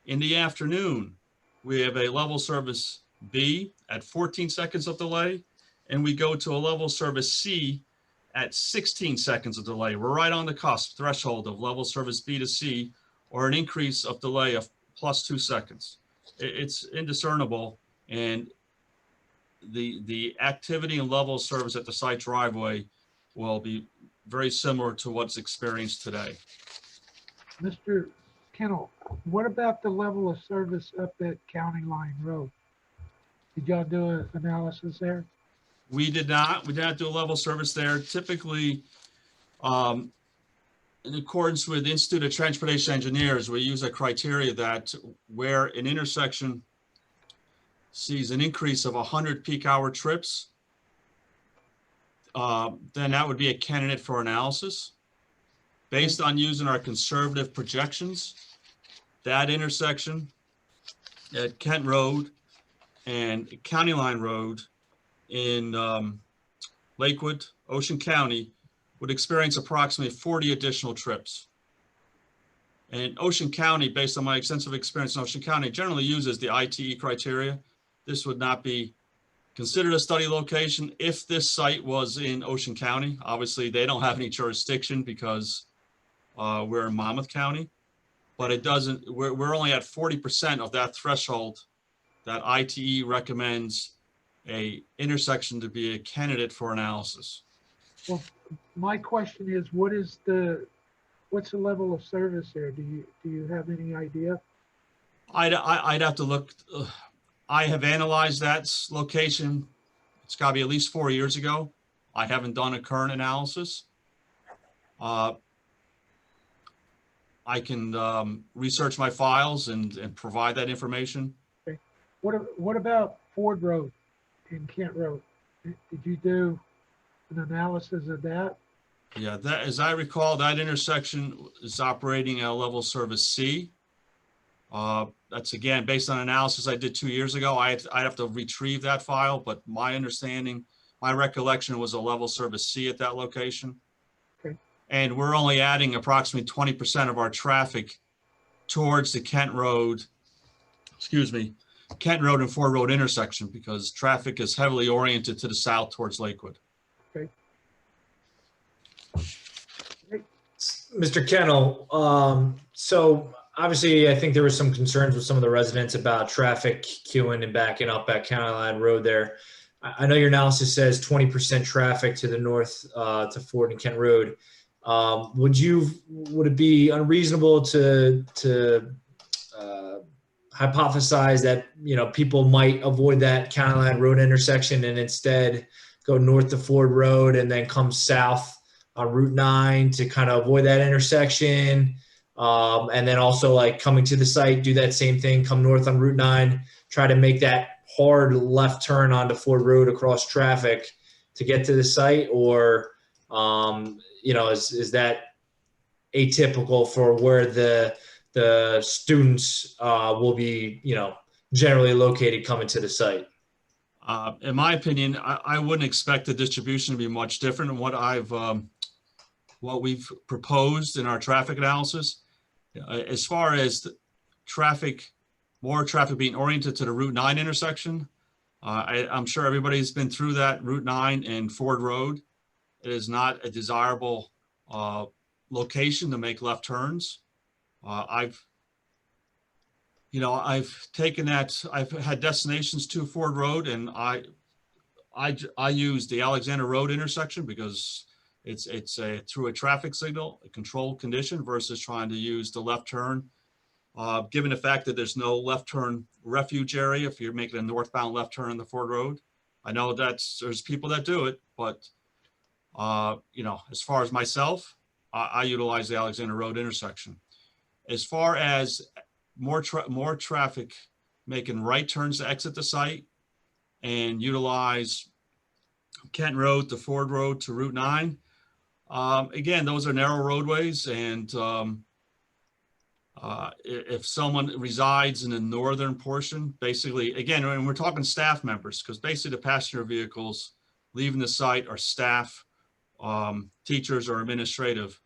In the afternoon, we have a level service B at 14 seconds of delay, and we go to a level service C at 16 seconds of delay. We're right on the cusp threshold of level service B to C, or an increase of delay of +2 seconds. It's indiscernible, and the activity and level of service at the site driveway will be very similar to what's experienced today. Mr. Kennel, what about the level of service up at County Line Road? Did y'all do an analysis there? We did not do a level service there. Typically, in accordance with the Institute of Transportation Engineers, we use a criteria that where an intersection sees an increase of 100 peak hour trips, then that would be a candidate for analysis. Based on using our conservative projections, that intersection at Kent Road and County Line Road in Lakewood, Ocean County, would experience approximately 40 additional trips. And Ocean County, based on my extensive experience in Ocean County, generally uses the ITE criteria. This would not be considered a study location if this site was in Ocean County. Obviously, they don't have any jurisdiction because we're in Monmouth County, but it doesn't, we're only at 40% of that threshold that ITE recommends a intersection to be a candidate for analysis. Well, my question is, what's the level of service there? Do you have any idea? I'd have to look. I have analyzed that location. It's got to be at least 4 years ago. I haven't done a current analysis. I can research my files and provide that information. Okay. What about Ford Road and Kent Road? Did you do an analysis of that? Yeah, that, as I recall, that intersection is operating at a level service C. That's again based on analysis I did 2 years ago. I'd have to retrieve that file, but my understanding, my recollection was a level service C at that location. Okay. And we're only adding approximately 20% of our traffic towards the Kent Road, Kent Road and Ford Road intersection, because traffic is heavily oriented to the south towards Lakewood. Okay. Mr. Kennel, so obviously I think there was some concerns with some of the residents about traffic queuing and backing up at County Line Road there. I know your analysis says 20% traffic to the north to Ford and Kent Road. Would it be unreasonable to hypothesize that, you know, people might avoid that County Line Road intersection and instead go north to Ford Road and then come south on Route 9 to kind of avoid that intersection? And then also like coming to the site, do that same thing, come north on Route 9, try to make that hard left turn onto Ford Road across traffic to get to the site? Or, you know, is that atypical for where the students will be, you know, generally located coming to the site? In my opinion, I wouldn't expect the distribution to be much different than what we've proposed in our traffic analysis. As far as the traffic, more traffic being oriented to the Route 9 intersection, I'm sure everybody's been through that Route 9 and Ford Road. It is not a desirable location to make left turns. I've taken that, I've had destinations to Ford Road, and I use the Alexander Road intersection because it's through a traffic signal, a controlled condition, versus trying to use the left turn. Given the fact that there's no left turn refuge area if you're making a northbound left turn on the Ford Road. I know there's people that do it, but you know, as far as myself, I utilize the Alexander Road intersection. As far as more traffic making right turns to exit the site and utilize Kent Road to Ford Road to Route 9. Again, those are narrow roadways, and if someone resides in the northern portion, basically, again, and we're talking staff members, because basically the passenger vehicles leaving the site are staff, teachers, or administrative.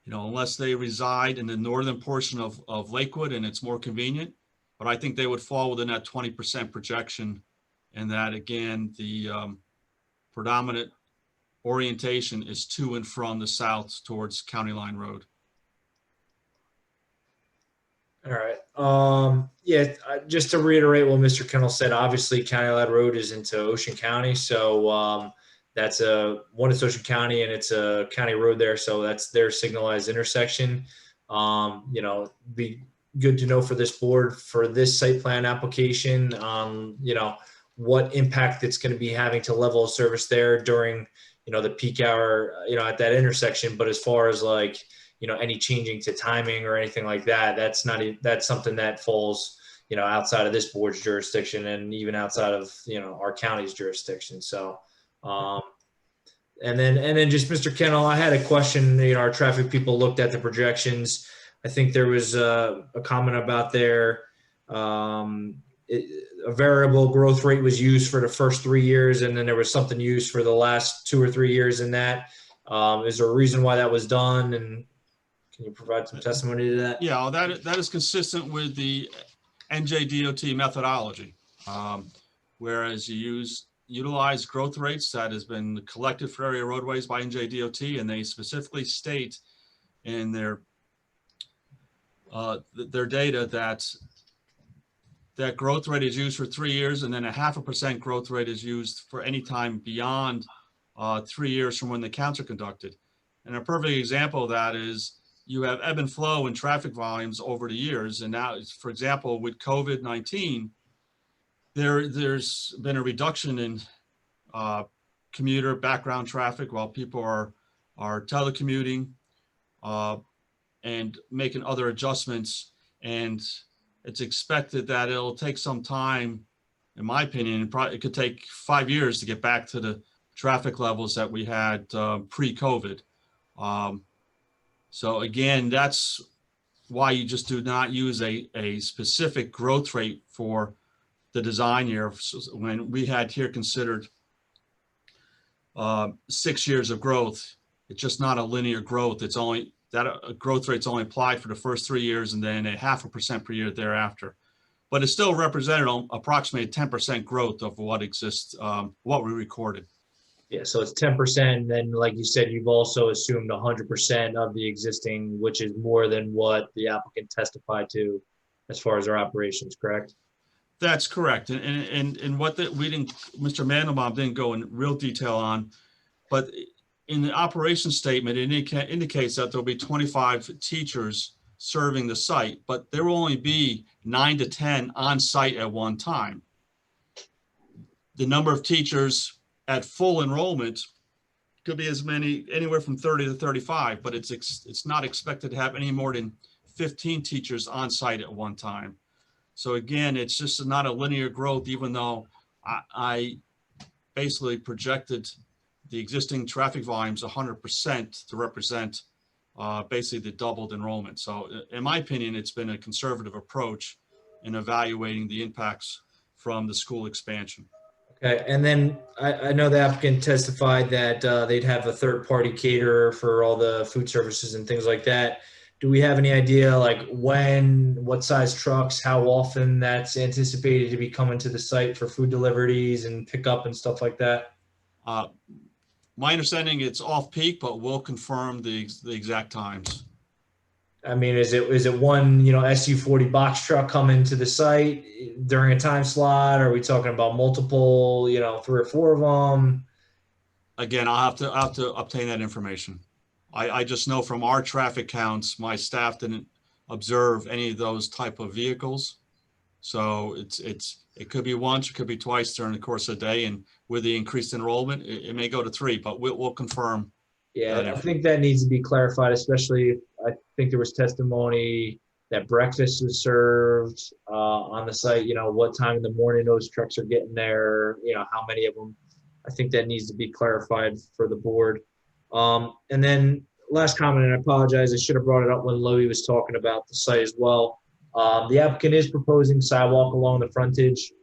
You know, unless they reside in the northern portion of Lakewood and it's more convenient, but I think they would fall within that 20% projection, and that, again, the predominant orientation is to and from the south towards County Line Road. All right. Yeah, just to reiterate what Mr. Kennel said, obviously County Line Road is into Ocean County. So that's it's Ocean County and it's a county road there. So that's their signalized intersection. You know, be good to know for this board for this site plan application, you know, what impact it's going to be having to level of service there during, you know, the peak hour, you know, at that intersection. But as far as like, you know, any changing to timing or anything like that, that's something that falls, you know, outside of this board's jurisdiction and even outside of, you know, our county's jurisdiction. So, and then just Mr. Kennel, I had a question. You know, our traffic people looked at the projections. I think there was a comment about there. A variable growth rate was used for the first 3 years, and then there was something used for the last 2 or 3 years in that. Is there a reason why that was done? And can you provide some testimony to that? Yeah, that is consistent with the NJDOT methodology, whereas you utilize growth rates that has been collected for area roadways by NJDOT, and they specifically state in their data that growth rate is used for 3 years, and then a 0.5% growth rate is used for any time beyond 3 years from when the counts are conducted. And a perfect example of that is you have ebb and flow in traffic volumes over the years. And now, for example, with COVID-19, there's been a reduction in commuter background traffic while people are telecommuting and making other adjustments. And it's expected that it'll take some time, in my opinion, it could take 5 years to get back to the traffic levels that we had pre-COVID. So again, that's why you just do not use a specific growth rate for the design year. When we had here considered 6 years of growth, it's just not a linear growth. It's only that growth rate's only applied for the first 3 years and then a 0.5% per year thereafter. But it still represented approximately 10% growth of what exists, what we recorded. Yeah, so it's 10%. Then, like you said, you've also assumed 100% of the existing, which is more than what the applicant testified to as far as our operations, correct? That's correct. And what we didn't, Mr. Mandelbaum didn't go in real detail on, but in the operations statement, it indicates that there'll be 25 teachers serving the site, but there will only be 9 to 10 on site at one time. The number of teachers at full enrollment could be anywhere from 30 to 35, but it's not expected to have any more than 15 teachers on site at one time. So again, it's just not a linear growth, even though I basically projected the existing traffic volumes 100% to represent basically the doubled enrollment. So in my opinion, it's been a conservative approach in evaluating the impacts from the school expansion. Okay, and then I know the applicant testified that they'd have a third-party caterer for all the food services and things like that. Do we have any idea, like when, what size trucks, how often that's anticipated to be coming to the site for food deliveries and pickup and stuff like that? My understanding it's off-peak, but we'll confirm the exact times. I mean, is it one, you know, SU-40 box truck coming to the site during a time slot? Or are we talking about multiple, you know, 3 or 4 of them? Again, I'll have to obtain that information. I just know from our traffic counts, my staff didn't observe any of those type of vehicles. So it could be once, it could be twice during the course of the day. And with the increased enrollment, it may go to 3, but we'll confirm. Yeah, I think that needs to be clarified, especially think there was testimony that breakfast was served on the site, what time in the morning those trucks are getting there, how many of them. I think that needs to be clarified for the board. And then last comment, and I apologize, I should have brought it up when Louis was talking about the site as well. The applicant is proposing sidewalk along the frontage.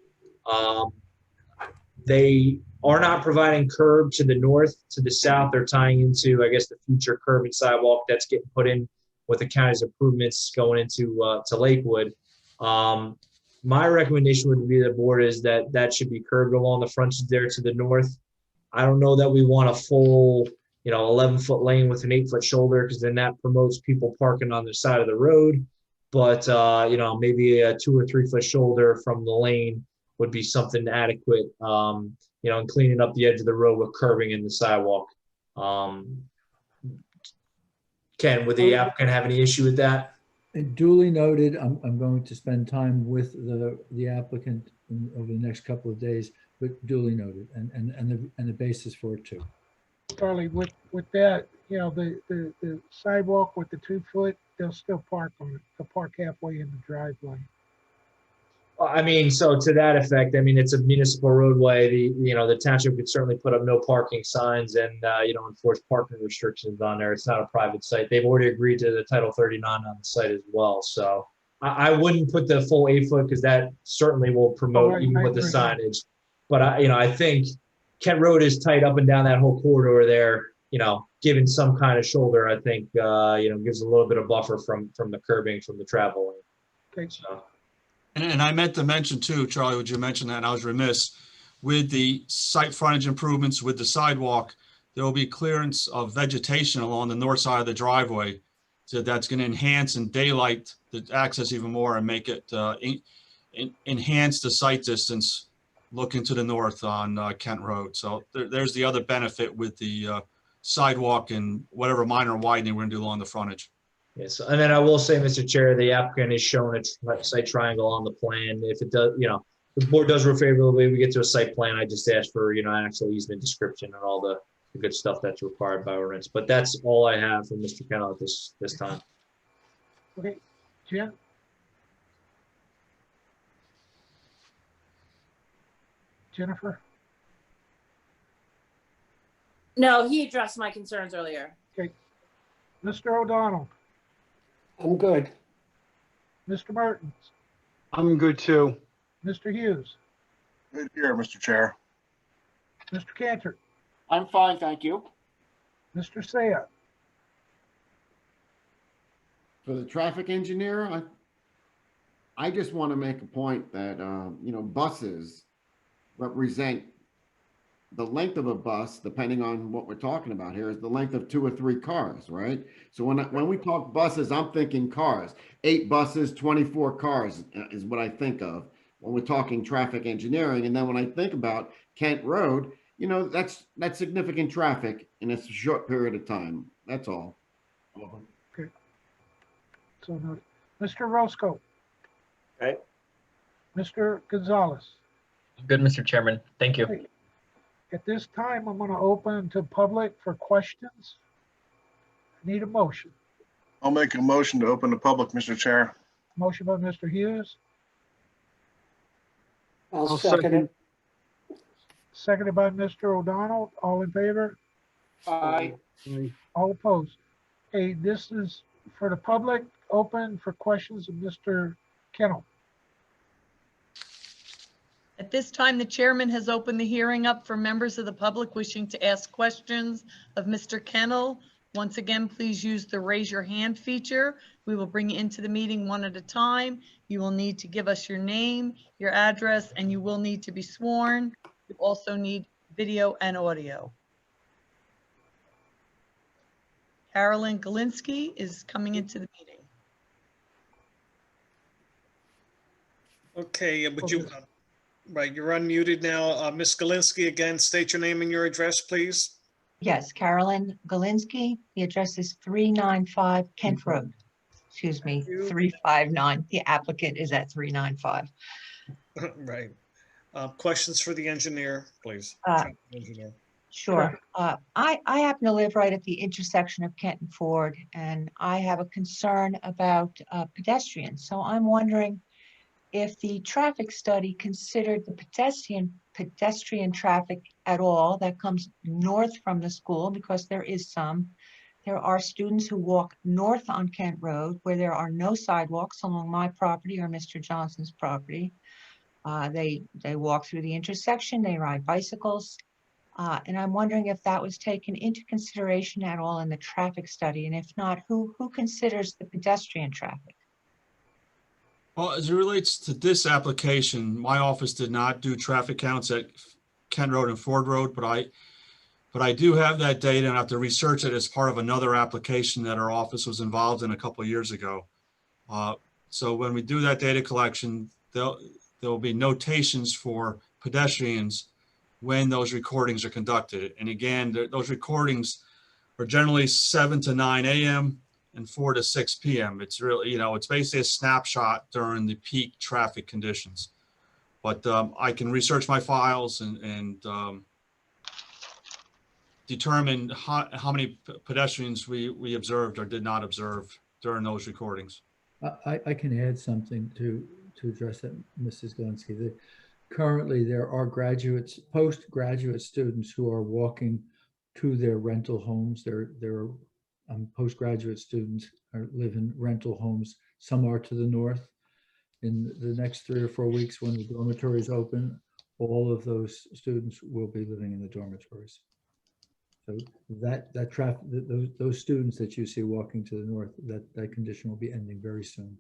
They are not providing curb to the north. To the south, they're tying into, I guess, the future curb and sidewalk that's getting put in with the county's improvements going into to Lakewood. My recommendation would be to the board is that should be curbed along the frontage there to the north. I don't know that we want a full 11-foot lane with an 8-foot shoulder, because then that promotes people parking on the side of the road. But, maybe a 2 or 3 foot shoulder from the lane would be something adequate, and cleaning up the edge of the road with curbing in the sidewalk. Ken, would the applicant have any issue with that? And duly noted. I'm going to spend time with the applicant over the next couple of days, but duly noted, and the basis for it too. Charlie, with that, the sidewalk with the 2 foot, they'll still park they'll park halfway in the driveway. So to that effect, it's a municipal roadway. The township could certainly put up no parking signs and, enforce parking restrictions on there. It's not a private site. They've already agreed to the Title 39 on the site as well. So I wouldn't put the full 8 foot, because that certainly will promote even with the signage. But I think Kent Road is tight up and down that whole corridor there. Given some kind of shoulder, I think, gives a little bit of buffer from the curbing from the travel lane. Okay. So. And I meant to mention too, Charlie, would you mention that? And I was remiss, with the site frontage improvements with the sidewalk, there will be clearance of vegetation along the north side of the driveway. So that's going to enhance and daylight the access even more and make it enhance the sight distance looking to the north on Kent Road. So there's the other benefit with the sidewalk and whatever minor widening we're going to do along the frontage. Yes, and then I will say, Mr. Chair, the applicant is showing a site triangle on the plan. If it does, the board does rule favorably, we get to a site plan. I just asked for, an actual easement description and all the good stuff that's required by ordinance. But that's all I have from Mr. Kennel at this time. Okay, Jen? Jennifer? No, he addressed my concerns earlier. Okay. Mr. O'Donnell? I'm good. Mr. Martins? I'm good too. Mr. Hughes? Good here, Mr. Chair. Mr. Cantor? I'm fine, thank you. Mr. Saya? For the traffic engineer, I just want to make a point that, buses represent the length of a bus, depending on what we're talking about here, is the length of 2 or 3 cars, right? So when we talk buses, I'm thinking cars. 8 buses, 24 cars is what I think of when we're talking traffic engineering. And then when I think about Kent Road, that's significant traffic in a short period of time. That's all. Okay. So noted. Mr. Roscoe? Okay. Mr. Gonzalez? Good, Mr. Chairman. Thank you. Okay. At this time, I'm going to open to public for questions. I need a motion. I'll make a motion to open the public, Mr. Chair. Motion by Mr. Hughes, I'll second it. seconded by Mr. O'Donnell. All in favor? Aye. All opposed? Hey, this is for the public, open for questions of Mr. Kennel. At this time, the chairman has opened the hearing up for members of the public wishing to ask questions of Mr. Kennel. Once again, please use the raise your hand feature. We will bring you into the meeting one at a time. You will need to give us your name, your address, and you will need to be sworn. You also need video and audio. Carolyn Galinsky is coming into the meeting. Okay, would you, right, you're unmuted now. Ms. Galinsky, again, state your name and your address, please. Yes, Carolyn Galinsky. The address is 395 Kent Road. Excuse me, 359. The applicant is at 395. Right. Questions for the engineer, please. Uh, Engineer. Sure. I happen to live right at the intersection of Kent and Ford, and I have a concern about pedestrians. So I'm wondering if the traffic study considered the pedestrian traffic at all that comes north from the school, because there is some. There are students who walk north on Kent Road where there are no sidewalks along my property or Mr. Johnson's property. They walk through the intersection, they ride bicycles. And I'm wondering if that was taken into consideration at all in the traffic study, and if not, who considers the pedestrian traffic? Well, as it relates to this application, my office did not do traffic counts at Kent Road and Ford Road, but I do have that data and I have to research it as part of another application that our office was involved in a couple of years ago. So when we do that data collection, there will be notations for pedestrians when those recordings are conducted. And again, those recordings are generally 7 to 9 a.m. and 4 to 6 p.m. It's really, it's basically a snapshot during the peak traffic conditions. But I can research my files and determine how many pedestrians we observed or did not observe during those recordings. I can add something to address that, Mrs. Galinsky. Currently, there are postgraduate students who are walking to their rental homes. There are postgraduate students live in rental homes. Some are to the north. In the next 3 or 4 weeks, when the dormitories open, all of those students will be living in the dormitories. So that traffic, those students that you see walking to the north, that condition will be ending very soon.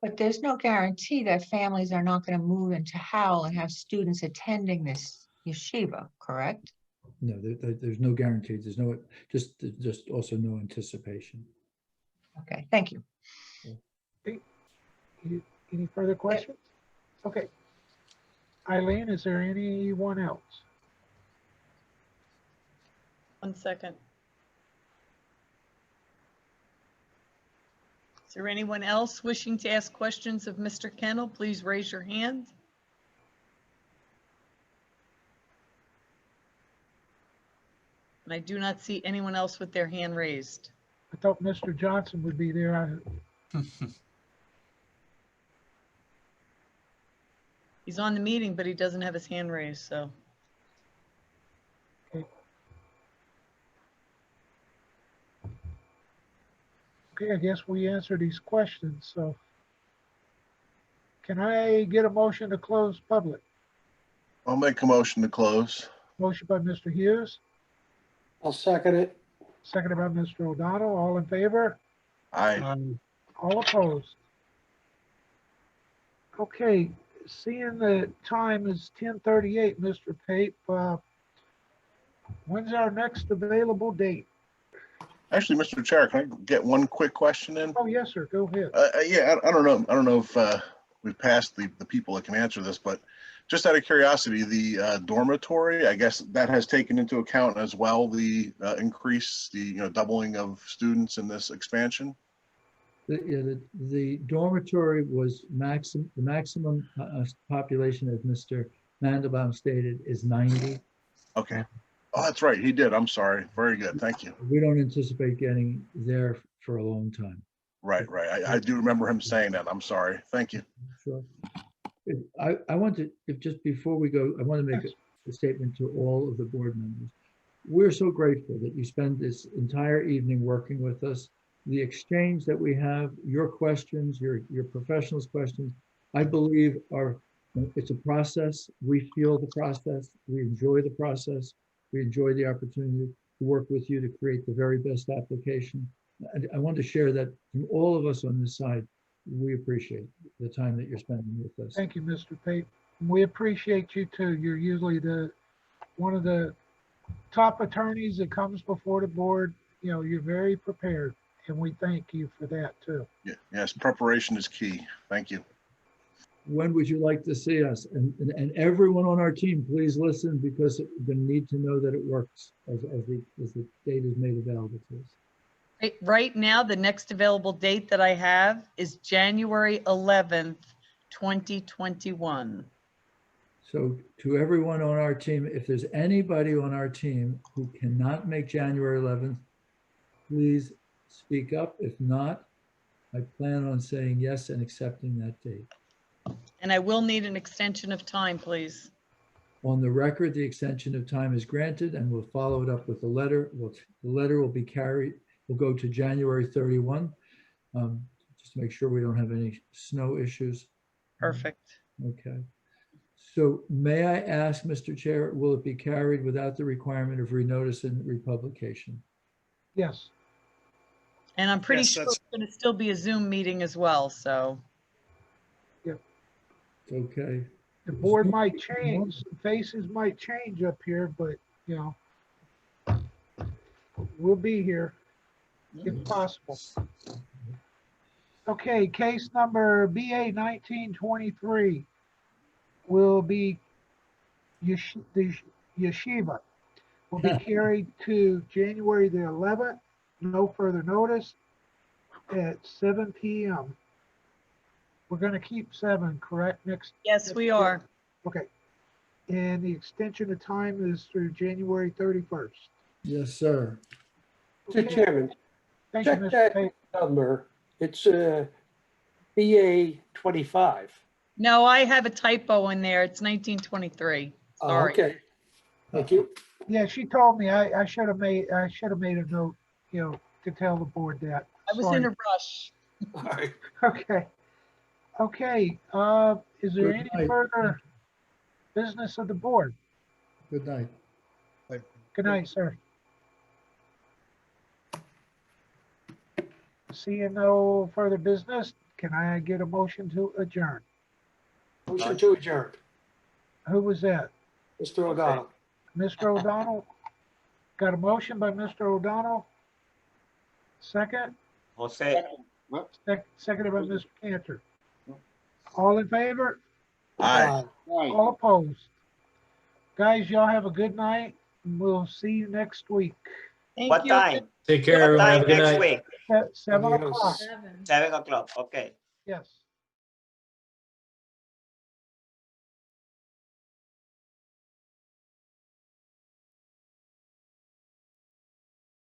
But there's no guarantee that families are not going to move into Howell and have students attending this yeshiva, correct? No, there's no guarantee. There's no, just also no anticipation. Okay, thank you. Any further questions? Okay. Eileen, is there anyone else? 1 second. Is there anyone else wishing to ask questions of Mr. Kennel? Please raise your hand. And I do not see anyone else with their hand raised. I thought Mr. Johnson would be there. He's on the meeting, but he doesn't have his hand raised, so. Okay, I guess we answered these questions, so. Can I get a motion to close public? I'll make a motion to close. Motion by Mr. Hughes, I'll second it. seconded by Mr. O'Donnell. All in favor? Aye. All opposed? Okay, seeing the time is 10:38, Mr. Pape, when's our next available date? Actually, Mr. Chair, can I get one quick question in? Oh, yes, sir, go ahead. Yeah, I don't know. I don't know if we've passed the people that can answer this, but just out of curiosity, the dormitory, I guess that has taken into account as well the increase, the doubling of students in this expansion. The dormitory was the maximum population, as Mr. Mandelbaum stated, is 90. Okay. Oh, that's right. He did. I'm sorry. Very good. Thank you. We don't anticipate getting there for a long time. Right. I do remember him saying that. I'm sorry. Thank you. Sure. I want to, just before we go, I want to make a statement to all of the board members. We're so grateful that you spend this entire evening working with us. The exchange that we have, your questions, your professionals' questions, I believe it's a process. We feel the process. We enjoy the process. We enjoy the opportunity to work with you to create the very best application. I want to share that from all of us on this side. We appreciate the time that you're spending with us. Thank you, Mr. Pape. We appreciate you too. You're usually one of the top attorneys that comes before the board. You're very prepared, and we thank you for that too. Yeah. Yes, preparation is key. Thank you. When would you like to see us? And everyone on our team, please listen, because we're going to need to know that it works as the data is made available to us. Right now, the next available date that I have is January 11th, 2021. So to everyone on our team, if there's anybody on our team who cannot make January 11th, please speak up. If not, I plan on saying yes and accepting that date. And I will need an extension of time, please. On the record, the extension of time is granted, and we'll follow it up with a letter. The letter will be carried, will go to January 31, just to make sure we don't have any snow issues. Perfect. Okay. So may I ask, Mr. Chair, will it be carried without the requirement of renotice and republication? Yes. And I'm pretty Yes, sure that's- it's going to still be a Zoom meeting as well, so. Okay. The board might change, faces might change up here, but, you know, we'll be here if possible. Okay, case number BA 1923 will be the yeshiva will be carried to January the 11th, no further notice, at 7 p.m. We're going to keep 7, correct? Yes, we are. Okay. And the extension of time is through January 31st. Yes, sir. Mr. Chairman, Thank you, check Mr. that Tate. number. It's BA 25. No, I have a typo in there. It's 1923. Oh, Sorry. okay. Thank you. Yeah, she told me I should have made a note, you know, to tell the board that. I was in a rush. All right. Okay. Okay, is there Good any night. further business of the board? Good night. Good night, sir. Seeing no further business, can I get a motion to adjourn? Motion to adjourn. Who was that? Mr. O'Donnell. Mr. O'Donnell? Got a motion by Mr. O'Donnell? Second? Jose. Seconded by Mr. Cantor. All in favor? Aye. All opposed? Guys, y'all have a good night. We'll see you next week. Thank What you. time? Take care, What everyone. Have time a good next night. week? 7 Adios. o'clock. 7 o'clock. Okay. Yes.